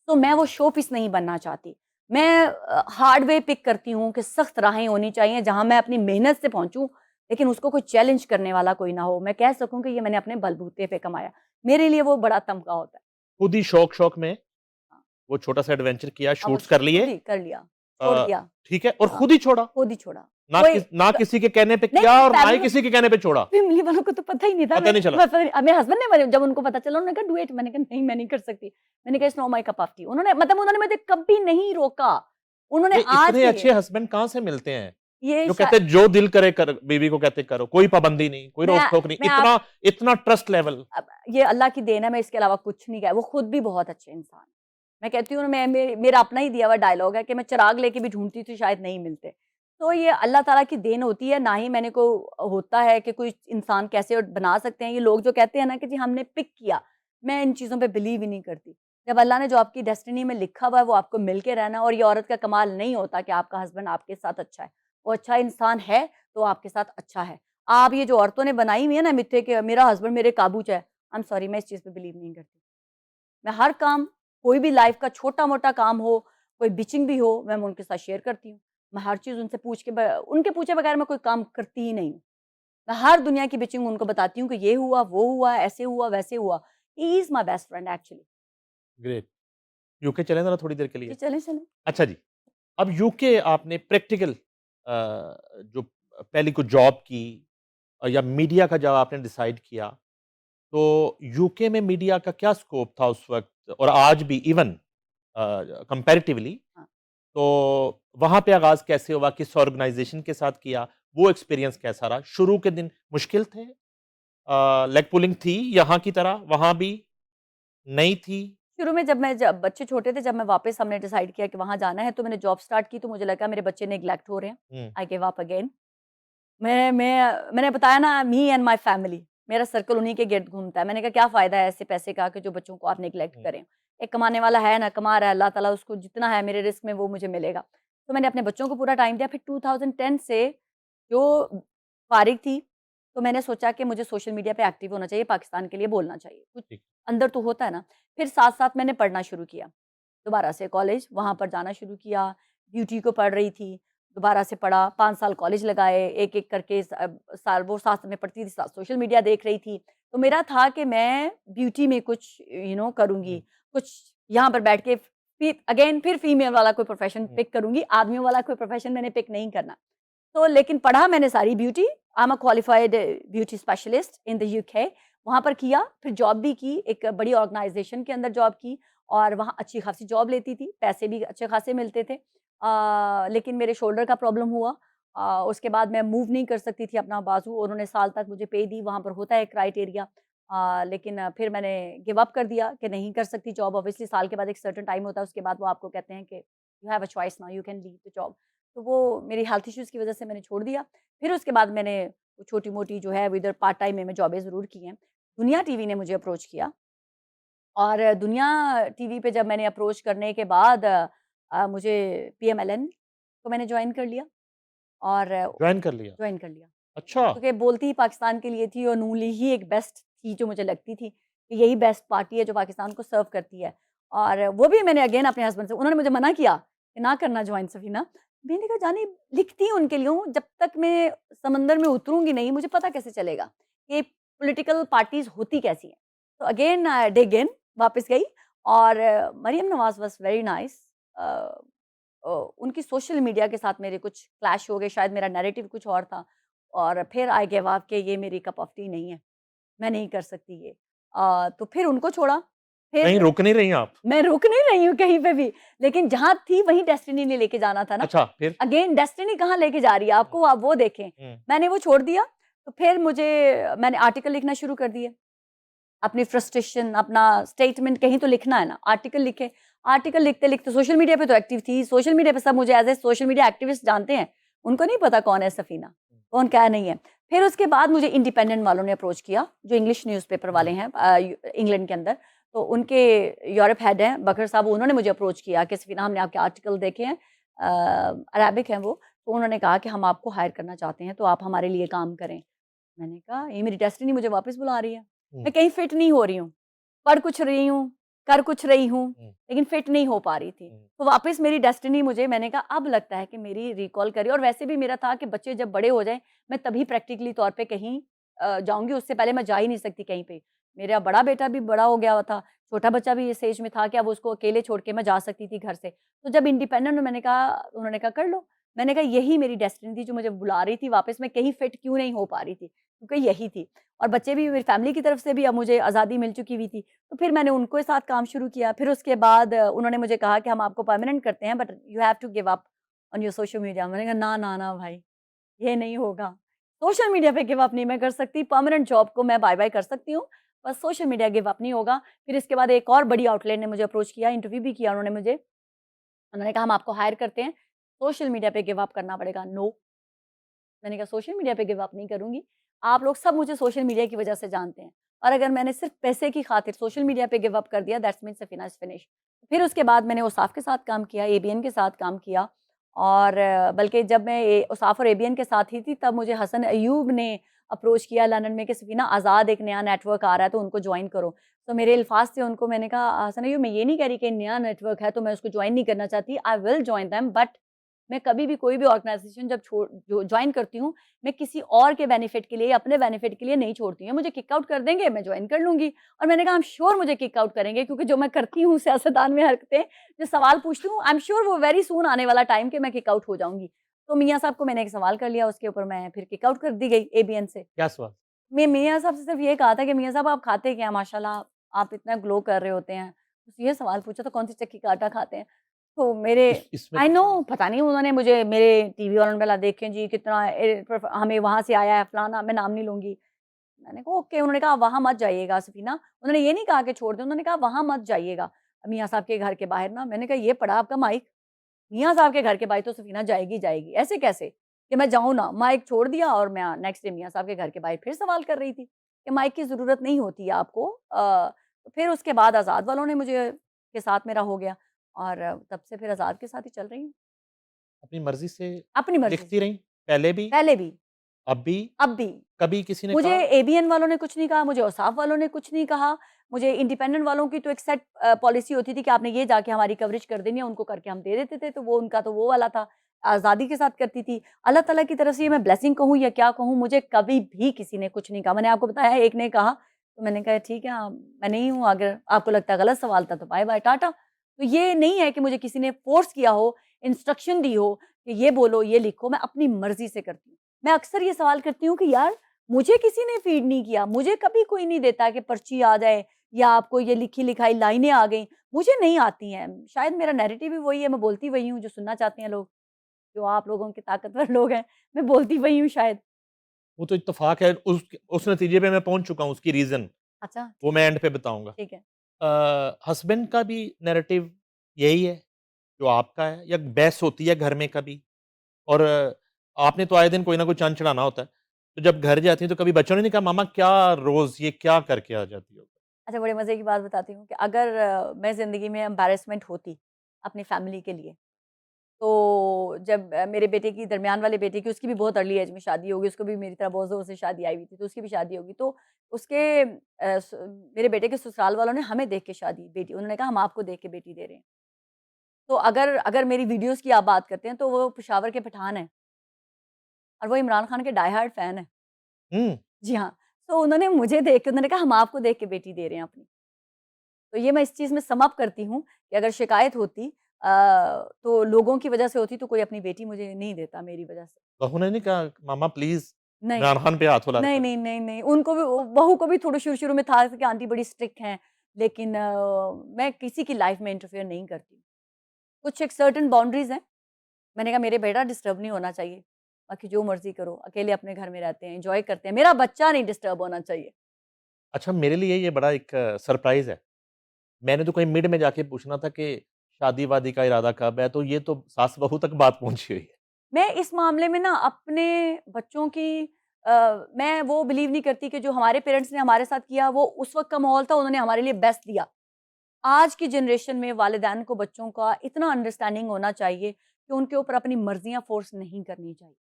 तो मैं वो शो पीस नहीं बनना चाहती। मैं हार्ड वे पिक करती हूँ कि सख्त राहें होनी चाहिए जहाँ मैं अपनी मेहनत से पहुँचूँ, लेकिन उसको कोई चैलेंज करने वाला कोई ना हो। मैं कह सकूँ कि ये मैंने अपने बलबूते पे कमाया। मेरे लिए वो बड़ा तमगा होता है। खुद ही शौक-शौक में हाँ, वो छोटा-सा एडवेंचर किया, अब वो शूट्स कर लिए। खुद ही कर लिया, छोड़ अ, दिया। ठीक है और हाँ, खुद ही छोड़ा। खुद ही छोड़ा। ना कोई ना क किसी के कहने पे नहीं, किया और ना ही फैमिली किसी के कहने पे छोड़ा। फैमिली वालों को तो पता ही नहीं था। पता नहीं चला। मेरे हस्बैंड ने जब उनको पता चला, उन्होंने कहा डू इट, मैंने कहा नहीं, मैं नहीं कर सकती। मैंने कहा it's not my cup of T. उन्होंने मुझे कभी नहीं रोका। उन्होंने ये आज इतने भी अच्छे हस्बैंड कहाँ से मिलते हैं? ये जो शा कहते हैं जो दिल करे कर, बीवी को कहते करो, कोई पाबंदी नहीं, कोई मैं रोक-टोक नहीं, मैं आप इतना इतना ट्रस्ट लेवल। अब ये अल्लाह की देन है, मैं इसके अलावा कुछ नहीं कहा। वो खुद भी बहुत अच्छे इंसान हैं। मैं कहती हूँ ना, मेरा अपना ही दिया हुआ डायलॉग है कि मैं चिराग लेके भी ढूँढती थी, शायद नहीं मिलते। तो ये अल्लाह ताला की देन होती है, ना ही मैंने को होता है कि कोई इंसान कैसे बना सकते हैं। ये लोग जो कहते हैं ना कि जी हमने पिक किया, मैं इन चीज़ों पे बिलीव ही नहीं करती। जब अल्लाह ने जो आपकी डेस्टिनी में लिखा हुआ है, वो आपको मिल के रहना है। और ये औरत का कमाल नहीं होता कि आपका हस्बैंड आपके साथ अच्छा है। वो अच्छा इंसान है, तो आपके साथ अच्छा है। आप ये जो औरतों ने बनाई हुई है ना मिथ्ये कि मेरा हस्बैंड मेरे काबू च है, आई एम सॉरी, मैं इस चीज़ पे बिलीव नहीं करती। मैं हर काम, कोई भी लाइफ़ का छोटा-मोटा काम हो, कोई बिचिंग भी हो, मैं उनके साथ शेयर करती हूँ। मैं हर चीज़ उनसे पूछ के ब उनके पूछे बगैर मैं कोई काम करती ही नहीं हूँ। मैं हर दुनिया की बिचिंग उनको बताती हूँ कि ये हुआ, वो हुआ, ऐसे हुआ, वैसे हुआ। He is my best friend actually. Great. UK चलें ज़रा थोड़ी देर के जी लिए। चले चले। अच्छा जी, अब यूके आपने प्रैक्टिकल जो पहली कुछ जॉब की या मीडिया का जब आपने डिसाइड किया, तो यूके में मीडिया का क्या स्कोप था उस वक़्त और आज भी इवन कंपैरेटिवली? हाँ। तो वहाँ पे आगाज़ कैसे हुआ? किस ऑर्गेनाइज़ेशन के साथ किया? वो एक्सपीरियंस कैसा रहा? शुरू के दिन मुश्किल थे? लेग पुलिंग थी यहाँ की तरह, वहाँ भी नई थी? शुरू में जब बच्चे छोटे थे, जब मैं वापस हमने डिसाइड किया कि वहाँ जाना है, तो मैंने जॉब स्टार्ट की, तो मुझे लगा मेरे बच्चे नेग्लेक्ट हो रहे हैं। हुँ, आई गिव अप अगेन। मैंने बताया ना, मी एंड माय फैमिली, मेरा सर्कल उन्हीं के गिर्द घूमता है। मैंने कहा क्या फ़ायदा है ऐसे पैसे का कि जो बच्चों को आप नेग्लेक्ट हुँ, करें। एक कमाने वाला है ना, कमा रहा है, अल्लाह ताला उसको जितना है मेरे रिस्क में वो मुझे मिलेगा। तो मैंने अपने बच्चों को पूरा टाइम दिया। फिर 2010 से जो फ़ारिग थी, तो मैंने सोचा कि मुझे सोशल मीडिया पे एक्टिव होना चाहिए, पाकिस्तान के लिए बोलना चाहिए। कुछ ठीक। अंदर तो होता है ना। फिर साथ-साथ मैंने पढ़ना शुरू किया। दोबारा से कॉलेज, वहाँ पर जाना शुरू किया। ब्यूटी को पढ़ रही थी, दोबारा से पढ़ा, 5 साल कॉलेज लगाए, एक-एक करके साल वो साथ में पढ़ती थी, साथ सोशल मीडिया देख रही थी। तो मेरा था कि मैं ब्यूटी में कुछ करूँगी, हुँ, कुछ यहाँ पर बैठ के फिर फीमेल वाला कोई प्रोफ़ेशन हुँ, पिक करूँगी, आदमियों वाला कोई प्रोफ़ेशन मैंने पिक नहीं करना। तो लेकिन पढ़ा मैंने सारी beauty, I am a qualified beauty specialist in the UK. वहाँ पर किया, फिर जॉब भी की, एक बड़ी ऑर्गेनाइज़ेशन के अंदर जॉब की और वहाँ अच्छी खासी जॉब लेती थी, पैसे भी अच्छे खासे मिलते थे। लेकिन मेरे शोल्डर का प्रॉब्लम हुआ। उसके बाद मैं मूव नहीं कर सकती थी अपना बाजू, उन्होंने साल तक मुझे पे दी, वहाँ पर होता है क्राइटेरिया। लेकिन फिर मैंने गिव अप कर दिया कि नहीं कर सकती जॉब। ऑब्वियसली साल के बाद एक सर्टेन टाइम होता है, उसके बाद वो आपको कहते हैं कि you have a choice now, you can leave the job. तो वो मेरी हेल्थ इश्यूज़ की वज़ह से मैंने छोड़ दिया। फिर उसके बाद मैंने छोटी-मोटी जो है वो इधर पार्ट टाइम में जॉबें ज़रूर की हैं। दुनिया टीवी ने मुझे अप्रोच किया और दुनिया टीवी पे जब मैंने अप्रोच करने के बाद मुझे पीएमएलएन को मैंने जॉइन कर लिया और जॉइन कर लिया। जॉइन कर लिया। अच्छा, क्योंकि बोलती ही पाकिस्तान के लिए थी और नून लीग ही एक बेस्ट थी जो मुझे लगती थी कि यही बेस्ट पार्टी है जो पाकिस्तान को सर्व करती है। और वो भी मैंने अगेन अपने हस्बैंड से, उन्होंने मुझे मना किया कि ना करना जॉइन सफीना। मैंने कहा जाने लिखती हूँ उनके लिए हूँ, जब तक मैं समंदर में उतरूँगी नहीं मुझे पता कैसे चलेगा कि पॉलिटिकल पार्टीज़ होती कैसी हैं। तो अगेन डिग इन, वापस गई और मरियम नवाज़ वाज़ वेरी नाइस। उनकी सोशल मीडिया के साथ मेरे कुछ क्लैश हो गए, शायद मेरा नैरेटिव कुछ और था और फिर आई गिव अप कि ये मेरी कप ऑफ टी नहीं है, मैं नहीं कर सकती ये। तो फिर उनको छोड़ा, कहीं फिर रुक नहीं रही आप? मैं रुक नहीं रही हूँ कहीं पे भी, लेकिन जहाँ थी वहीं डेस्टिनी ने लेके जाना था ना। अच्छा, फिर? अगेन डेस्टिनी कहाँ लेके जा रही है हुँ, आपको, आप वो देखें। हुँ, मैंने वो छोड़ दिया, तो फिर मैंने आर्टिकल लिखना शुरू कर दिए। अपनी फ्रस्ट्रेशन, अपना स्टेटमेंट कहीं तो लिखना है ना, आर्टिकल लिखे। आर्टिकल लिखते-लिखते सोशल मीडिया पे तो एक्टिव थी, सोशल मीडिया पे सब मुझे as a social media activist जानते हैं। उनको नहीं पता कौन है सफ़ीना, कौन क्या नहीं है। फिर उसके बाद मुझे इंडिपेंडेंट वालों ने अप्रोच किया, जो इंग्लिश न्यूज़पेपर वाले हुँ, हैं इंग्लैंड के अंदर। तो उनके यूरोप हेड हैं बकर साहब, उन्होंने मुझे अप्रोच किया कि सफ़ीना हमने आपके आर्टिकल देखे हैं, अरेबिक हैं वो, तो उन्होंने कहा कि हम आपको हायर करना चाहते हैं, तो आप हमारे लिए काम करें। मैंने कहा ये मेरी डेस्टिनी मुझे वापस बुला रही है। हुँ, मैं कहीं फिट नहीं हो रही हूँ, पढ़ कुछ रही हूँ, कर कुछ रही हूँ, हुँ, लेकिन फिट नहीं हो पा रही थी। हुँ, तो वापस मेरी डेस्टिनी मुझे, मैंने कहा अब लगता है कि मेरी रिकॉल करी, और वैसे भी मेरा था कि बच्चे जब बड़े हो जाएँ, मैं तभी प्रैक्टिकली तौर पे कहीं जाऊँगी, उससे पहले मैं जा ही नहीं सकती कहीं पे। मेरा बड़ा बेटा भी बड़ा हो गया हुआ था, छोटा बच्चा भी इस एज में था कि अब उसको अकेले छोड़ के मैं जा सकती थी घर से। तो जब इंडिपेंडेंट मैंने कहा, उन्होंने कहा कर लो। मैंने कहा यही मेरी डेस्टिनी थी जो मुझे बुला रही थी वापस, मैं कहीं फिट क्यों नहीं हो पा रही थी, क्योंकि यही थी। और बच्चे भी मेरी फैमिली की तरफ से भी अब मुझे आज़ादी मिल चुकी हुई थी। तो फिर मैंने उनके साथ काम शुरू किया। फिर उसके बाद उन्होंने मुझे कहा कि हम आपको परमानेंट करते हैं, but you have to give up on your social media. मैंने कहा ना, ना, ना भाई, ये नहीं होगा। सोशल मीडिया पे गिव अप नहीं मैं कर सकती, परमानेंट जॉब को मैं बाय-बाय कर सकती हूँ, बस सोशल मीडिया गिव अप नहीं होगा। फिर इसके बाद एक और बड़ी आउटलेट ने मुझे अप्रोच किया, इंटरव्यू भी किया उन्होंने मुझे। उन्होंने कहा हम आपको हायर करते हैं, सोशल मीडिया पे गिव अप करना पड़ेगा। नो, मैंने कहा सोशल मीडिया पे गिव अप नहीं करूँगी। आप लोग सब मुझे सोशल मीडिया की वजह से जानते हैं, और अगर मैंने सिर्फ़ पैसे की खातिर सोशल मीडिया पे गिव अप कर दिया, that's means Safina is finish. फिर उसके बाद मैंने औसाफ के साथ काम किया, एबीएन के साथ काम किया, और बल्कि जब मैं औसाफ और एबीएन के साथ ही थी, तब मुझे हसन अय्यूब ने अप्रोच किया लंदन में कि सफीना आज़ाद एक नया नेटवर्क आ रहा है तो उनको जॉइन करो। तो मेरे अल्फाज़ थे उनको, मैंने कहा हसन अय्यूब मैं ये नहीं कह रही कि नया नेटवर्क है तो मैं उसको जॉइन नहीं करना चाहती, I will join them, but मैं कभी भी कोई भी ऑर्गेनाइजेशन जब जो ज्वाइन करती हूँ, मैं किसी और के बेनिफिट के लिए या अपने बेनिफिट के लिए नहीं छोड़ती हूँ। मुझे किक आउट कर देंगे, मैं ज्वाइन कर लूँगी। और मैंने कहा आई एम श्योर मुझे किक आउट करेंगे, क्योंकि जो मैं करती हूँ सियासतदान में हरकतें, जो सवाल पूछती हूँ, आई एम श्योर वो वेरी सून आने वाला टाइम कि मैं किक आउट हो जाऊँगी। तो मियाँ साहब को मैंने एक सवाल कर लिया, उसके ऊपर मैं फिर किक आउट कर दी गई एबीएन से। क्या सवाल? मैं मियाँ साहब से सिर्फ़ ये कहा था कि मियाँ साहब आप खाते क्या हैं? माशाल्लाह आप इतना ग्लो कर रहे होते हैं। बस ये सवाल पूछा था, कौन सी चक्की का आटा खाते हैं? तो मेरे इसमें आई क्या नो है? पता नहीं उन्होंने मुझे मेरे टीवी वालों ने बोला देखें जी कितना हमें वहाँ से आया है फलाना, मैं नाम नहीं लूँगी। मैंने कहा ओके, उन्होंने कहा वहाँ मत जाइएगा सफ़ीना। उन्होंने ये नहीं कहा कि छोड़ दें, उन्होंने कहा वहाँ मत जाइएगा, मियाँ साहब के घर के बाहर ना। मैंने कहा ये पड़ा आपका माइक? मियाँ साहब के घर के बाहर तो सफ़ीना जाएगी जाएगी, ऐसे कैसे? कि मैं जाऊँ ना, माइक छोड़ दिया और मैं नेक्स्ट डे मियाँ साहब के घर के बाहर फिर सवाल कर रही थी कि माइक की ज़रूरत नहीं होती है आपको। फिर उसके बाद आज़ाद वालों ने मुझे के साथ मेरा हो गया और तब से फिर आज़ाद के साथ ही चल रही हूँ, अपनी मर्ज़ी से अपनी मर्ज़ी से। लिखती रहीं? पहले भी, पहले भी, अब भी? अब भी। कभी किसी ने मुझे कहा? एबीएन वालों ने कुछ नहीं कहा, मुझे औसाफ वालों ने कुछ नहीं कहा, मुझे इंडिपेंडेंट वालों की तो एक सेट पॉलिसी होती थी कि आपने ये जाके हमारी कवरेज कर देनी है, उनको करके हम दे देते थे, तो वो उनका तो वो वाला था, आज़ादी के साथ करती थी। अल्लाह ताला की तरफ से ये मैं ब्लेसिंग कहूँ या क्या कहूँ, मुझे कभी भी किसी ने कुछ नहीं कहा। मैंने आपको बताया एक ने कहा, तो मैंने कहा ठीक है मैं नहीं हूँ, अगर आपको लगता है गलत सवाल था तो बाय-बाय टाटा। तो ये नहीं है कि मुझे किसी ने फ़ोर्स किया हो, इंस्ट्रक्शन दी हो कि ये बोलो, ये लिखो, मैं अपनी मर्ज़ी से करती हूँ। मैं अक्सर ये सवाल करती हूँ कि यार मुझे किसी ने फ़ीड नहीं किया, मुझे कभी कोई नहीं देता कि पर्ची आ जाए या आपको ये लिखी-लिखाई लाइनें आ गईं, मुझे नहीं आती हैं। शायद मेरा नैरेटिव ही वही है, मैं बोलती वही हूँ जो सुनना चाहते हैं लोग, जो आप लोगों के ताकतवर लोग हैं, मैं बोलती वही हूँ शायद। वो तो इत्तेफ़ाक है, उस नतीजे पे मैं पहुँच चुका हूँ, उसकी रीज़न, अच्छा, वो मैं एंड पे बताऊँगा। ठीक है। हस्बैंड का भी नैरेटिव यही है, जो आपका है या बहस होती है घर में कभी? और आपने तो आए दिन कोई ना कोई चाँद चढ़ाना होता है, तो जब घर जाती हैं तो कभी बच्चों ने नहीं कहा मामा क्या रोज़ ये क्या करके आ जाती हो? अच्छा बड़े मज़े की बात बताती हूँ कि अगर मैं ज़िंदगी में एम्बैरेसमेंट होती अपनी फ़ैमिली के लिए, तो जब मेरे बेटे की दरमियान वाले बेटे की उसकी भी बहुत अर्ली एज में शादी होगी, उसको भी मेरी तरह बहुत ज़ोर से शादी आई हुई थी, तो उसकी भी शादी होगी। तो उसके मेरे बेटे के ससुराल वालों ने हमें देख के शादी बेटी उन्होंने कहा हम आपको देख के बेटी दे रहे हैं। तो अगर अगर मेरी वीडियोज़ की आप बात करते हैं तो वो पेशावर के पठान हैं और वो इमरान खान के डाई हार्ड फ़ैन हैं। हुँ, जी हाँ, तो उन्होंने मुझे देख के उन्होंने कहा हम आपको देख के बेटी दे रहे हैं अपनी। तो ये मैं इस चीज़ में सम अप करती हूँ कि अगर शिकायत होती तो लोगों की वजह से होती तो कोई अपनी बेटी मुझे नहीं देता मेरी वजह से। बहू ने नहीं कहा मामा प्लीज़ नहीं, इमरान खान पे हाथ उला नहीं, कर? नहीं, नहीं, नहीं, उनको भी बहू को भी थोड़ा शुरू-शुरू में था कि आंटी बड़ी स्ट्रिक्ट हैं, लेकिन मैं किसी की लाइफ़ में इंटरफेयर नहीं करती। कुछ एक सर्टेन बाउंड्रीज़ हैं, मैंने कहा मेरे बेटा डिस्टर्ब नहीं होना चाहिए, बाकी जो मर्ज़ी करो, अकेले अपने घर में रहते हैं, एन्जॉय करते हैं, मेरा बच्चा नहीं डिस्टर्ब होना चाहिए। अच्छा मेरे लिए ये बड़ा एक सरप्राइज़ है। मैंने तो कहीं मिड में जाके पूछना था कि शादी-वादी का इरादा कब है? तो ये तो सास-बहू तक बात पहुँची हुई है। मैं इस मामले में ना अपने बच्चों की मैं वो बिलीव नहीं करती कि जो हमारे पेरेंट्स ने हमारे साथ किया वो उस वक़्त का माहौल था, उन्होंने हमारे लिए बेस्ट दिया। आज की जनरेशन में वालिदैन को बच्चों का इतना अंडरस्टैंडिंग होना चाहिए कि उनके ऊपर अपनी मर्ज़ियाँ फ़ोर्स नहीं करनी चाहिए।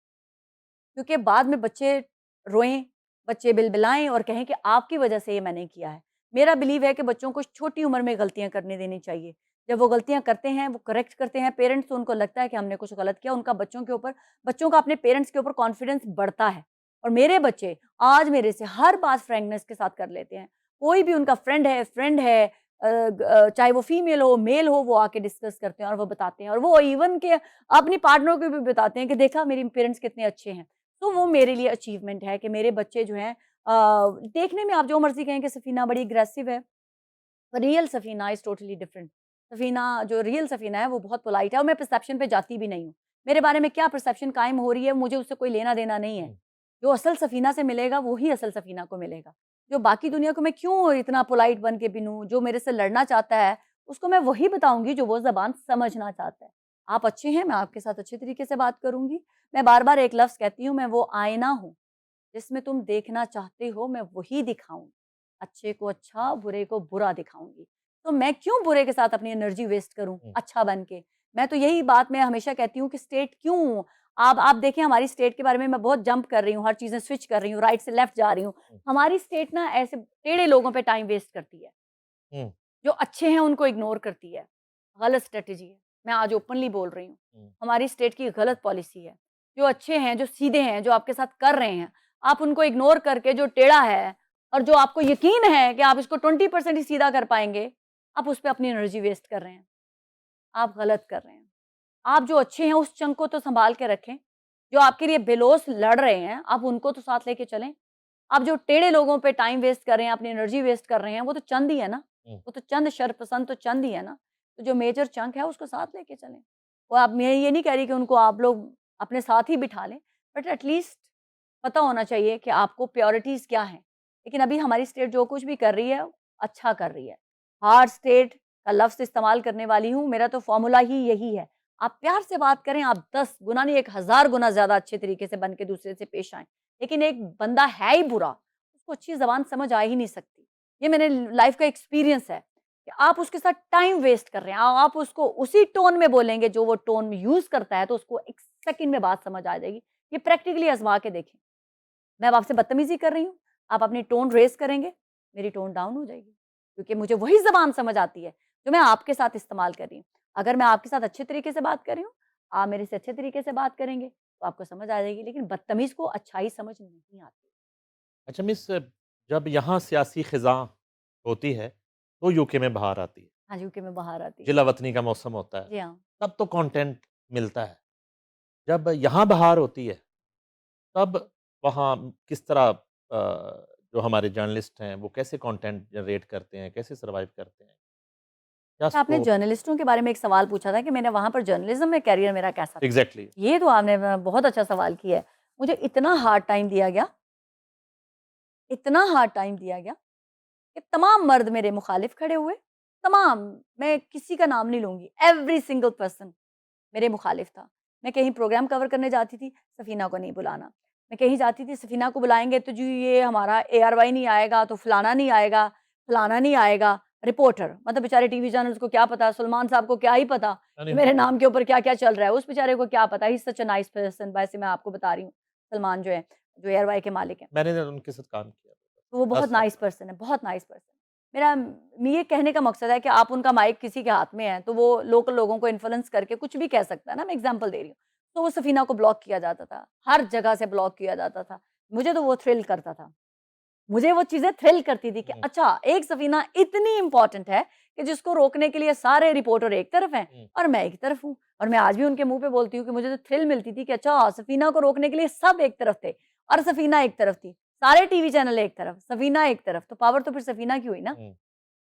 क्योंकि बाद में बच्चे रोएँ, बच्चे बिलबिलाएँ और कहें कि आपकी वजह से ये मैंने किया है। मेरा बिलीव है कि बच्चों को छोटी उम्र में गलतियाँ करने देनी चाहिए। जब वो गलतियाँ करते हैं, वो करेक्ट करते हैं पेरेंट्स तो उनको लगता है कि हमने कुछ गलत किया, उनका बच्चों का अपने पेरेंट्स के ऊपर कॉन्फिडेंस बढ़ता है। और मेरे बच्चे आज मेरे से हर बात फ्रैंकनेस के साथ कर लेते हैं। कोई भी उनका फ्रेंड है चाहे वो फीमेल हो, मेल हो, वो आके डिस्कस करते हैं और वो बताते हैं और वो इवन के अपनी पार्टनर को भी बताते हैं कि देखा मेरे पेरेंट्स कितने अच्छे हैं। तो वो मेरे लिए अचीवमेंट है कि मेरे बच्चे जो हैं देखने में आप जो मर्ज़ी कहें कि सफ़ीना बड़ी अग्रेसिव है, real Safina is totally different. Safina जो रियल सफ़ीना है वो बहुत पोलाइट है और मैं परसेप्शन पे जाती भी नहीं हूँ। मेरे बारे में क्या परसेप्शन कायम हो रही है मुझे उससे कोई लेना-देना नहीं है। हुँ। जो असल सफ़ीना से मिलेगा वो ही असल सफ़ीना को मिलेगा। जो बाकी दुनिया को मैं क्यों इतना पोलाइट बन के बिनूँ, जो मेरे से लड़ना चाहता है, उसको मैं वही बताऊँगी जो वो ज़बान समझना चाहता है। आप अच्छे हैं, मैं आपके साथ अच्छे तरीके से बात करूँगी। मैं बार-बार एक लफ्ज़ कहती हूँ, मैं वो आईना हूँ, जिसमें तुम देखना चाहते हो मैं वही दिखाऊँगी। अच्छे को अच्छा, बुरे को बुरा दिखाऊँगी। तो मैं क्यों बुरे के साथ अपनी एनर्जी वेस्ट करूँ, हुँ, अच्छा बन के? मैं तो यही बात मैं हमेशा कहती हूँ कि स्टेट क्यों आप देखें हमारी स्टेट के बारे में मैं बहुत जंप कर रही हूँ, हर चीज़ें स्विच कर रही हूँ, राइट से लेफ्ट जा रही हूँ। हुँ, हमारी स्टेट ना ऐसे टेढ़े लोगों पे टाइम वेस्ट करती है। हुँ। जो अच्छे हैं उनको इग्नोर करती है। गलत स्ट्रैटेजी है। मैं आज ओपनली बोल रही हूँ, हुँ। हमारी स्टेट की गलत पॉलिसी है। जो अच्छे हैं, जो सीधे हैं, जो आपके साथ कर रहे हैं, आप उनको इग्नोर करके जो टेढ़ा है और जो आपको यकीन है कि आप इसको 20% ही सीधा कर पाएँगे, आप उस पे अपनी एनर्जी वेस्ट कर रहे हैं। आप गलत कर रहे हैं। आप जो अच्छे हैं उस चंक को तो सँभाल के रखें, जो आपके लिए बेलौस लड़ रहे हैं, आप उनको तो साथ लेके चलें। आप जो टेढ़े लोगों पे टाइम वेस्ट कर रहे हैं, अपनी एनर्जी वेस्ट कर रहे हैं, वो तो चंद ही है ना, हुँ। वो तो चंद शरपसंद तो चंद ही है ना। तो जो मेजर चंक है उसको साथ लेके चलें। और अब मैं ये नहीं कह रही कि उनको आप लोग अपने साथ ही बिठा लें, बट एट लीस्ट पता होना चाहिए कि आपको प्रायोरिटीज़ क्या हैं। लेकिन अभी हमारी स्टेट जो कुछ भी कर रही है, अच्छा कर रही है। हर स्टेट का लफ्ज़ इस्तेमाल करने वाली हूँ, मेरा तो फ़ॉर्मूला ही यही है। आप प्यार से बात करें, आप 10 गुना नहीं 1000 गुना ज़्यादा अच्छे तरीके से बन के दूसरे से पेश आएँ। लेकिन एक बंदा है ही बुरा, उसको अच्छी ज़बान समझ आ ही नहीं सकती। ये मेरे लाइफ़ का एक्सपीरियंस है कि आप उसके साथ टाइम वेस्ट कर रहे हैं। आप उसको उसी टोन में बोलेंगे जो वो टोन यूज़ करता है, तो उसको 1 सेकंड में बात समझ आ जाएगी। ये प्रैक्टिकली आज़मा के देखें। मैं अब आपसे बदतमीज़ी कर रही हूँ, आप अपनी टोन रेज़ करेंगे, मेरी टोन डाउन हो जाएगी। क्योंकि मुझे वही ज़बान समझ आती है, जो मैं आपके साथ इस्तेमाल कर रही हूँ। अगर मैं आपके साथ अच्छे तरीके से बात कर रही हूँ, आप मेरे से अच्छे तरीके से बात करेंगे, तो आपको समझ आ जाएगी। लेकिन बदतमीज़ को अच्छाई समझ नहीं आती। अच्छा मिस, जब यहाँ सियासी ख़िज़ां होती है, तो यूके में बाहर आती है। हाँ जी, यूके में बाहर आती है। जिला वतनी का मौसम होता है, जी हाँ। तब तो कंटेंट मिलता है। जब यहाँ बहार होती है, तब वहाँ किस तरह जो हमारे जर्नलिस्ट हैं, वो कैसे कंटेंट जनरेट करते हैं, कैसे सर्वाइव करते हैं? क्या आपने स्कोप है? जर्नलिस्टों के बारे में एक सवाल पूछा था कि मैंने वहाँ पर जर्नलिज़्म में करियर मेरा कैसा था? एग्ज़ैक्टली। ये तो आपने बहुत अच्छा सवाल किया है। मुझे इतना हार्ड टाइम दिया गया, इतना हार्ड टाइम दिया गया कि तमाम मर्द मेरे मुखालिफ खड़े हुए, तमाम, मैं किसी का नाम नहीं लूँगी, एवरी सिंगल पर्सन मेरे मुखालिफ था। मैं कहीं प्रोग्राम कवर करने जाती थी, सफ़ीना को नहीं बुलाना। मैं कहीं जाती थी, सफ़ीना को बुलाएँगे तो जी ये हमारा एआरवाई नहीं आएगा, तो फलाना नहीं आएगा, फलाना नहीं आएगा। रिपोर्टर मतलब बेचारे टीवी चैनल्स को क्या पता, सलमान साहब को क्या ही पता यानी कि मेरे नाम के ऊपर क्या-क्या चल रहा है, उस बेचारे को क्या पता। He is such a nice person, वैसे मैं आपको बता रही हूँ, सलमान जो है, जो एआरवाई के मालिक हैं। मैंने उनके साथ काम किया। तो वो बहुत 10 साल। नाइस पर्सन है, बहुत नाइस पर्सन। मेरा ये कहने का मकसद है कि आप उनका माइक किसी के हाथ में है, तो वो लोकल लोगों को इन्फ्लुएंस करके कुछ भी कह सकता है ना, मैं एग्ज़ाम्पल दे रही हूँ। तो वो सफ़ीना को ब्लॉक किया जाता था, हर जगह से ब्लॉक किया जाता था। मुझे तो वो थ्रिल करता था। मुझे वो चीज़ें थ्रिल करती थी कि हुँ, अच्छा, एक सफ़ीना इतनी इम्पोर्टेंट है कि जिसको रोकने के लिए सारे रिपोर्टर एक तरफ हैं हुँ। और मैं एक तरफ हूँ। और मैं आज भी उनके मुँह पे बोलती हूँ कि मुझे तो थ्रिल मिलती थी कि अच्छा, सफ़ीना को रोकने के लिए सब एक तरफ थे और सफ़ीना एक तरफ थी। सारे टीवी चैनल एक तरफ, सफ़ीना एक तरफ, तो पावर तो फिर सफ़ीना की हुई ना। हुँ।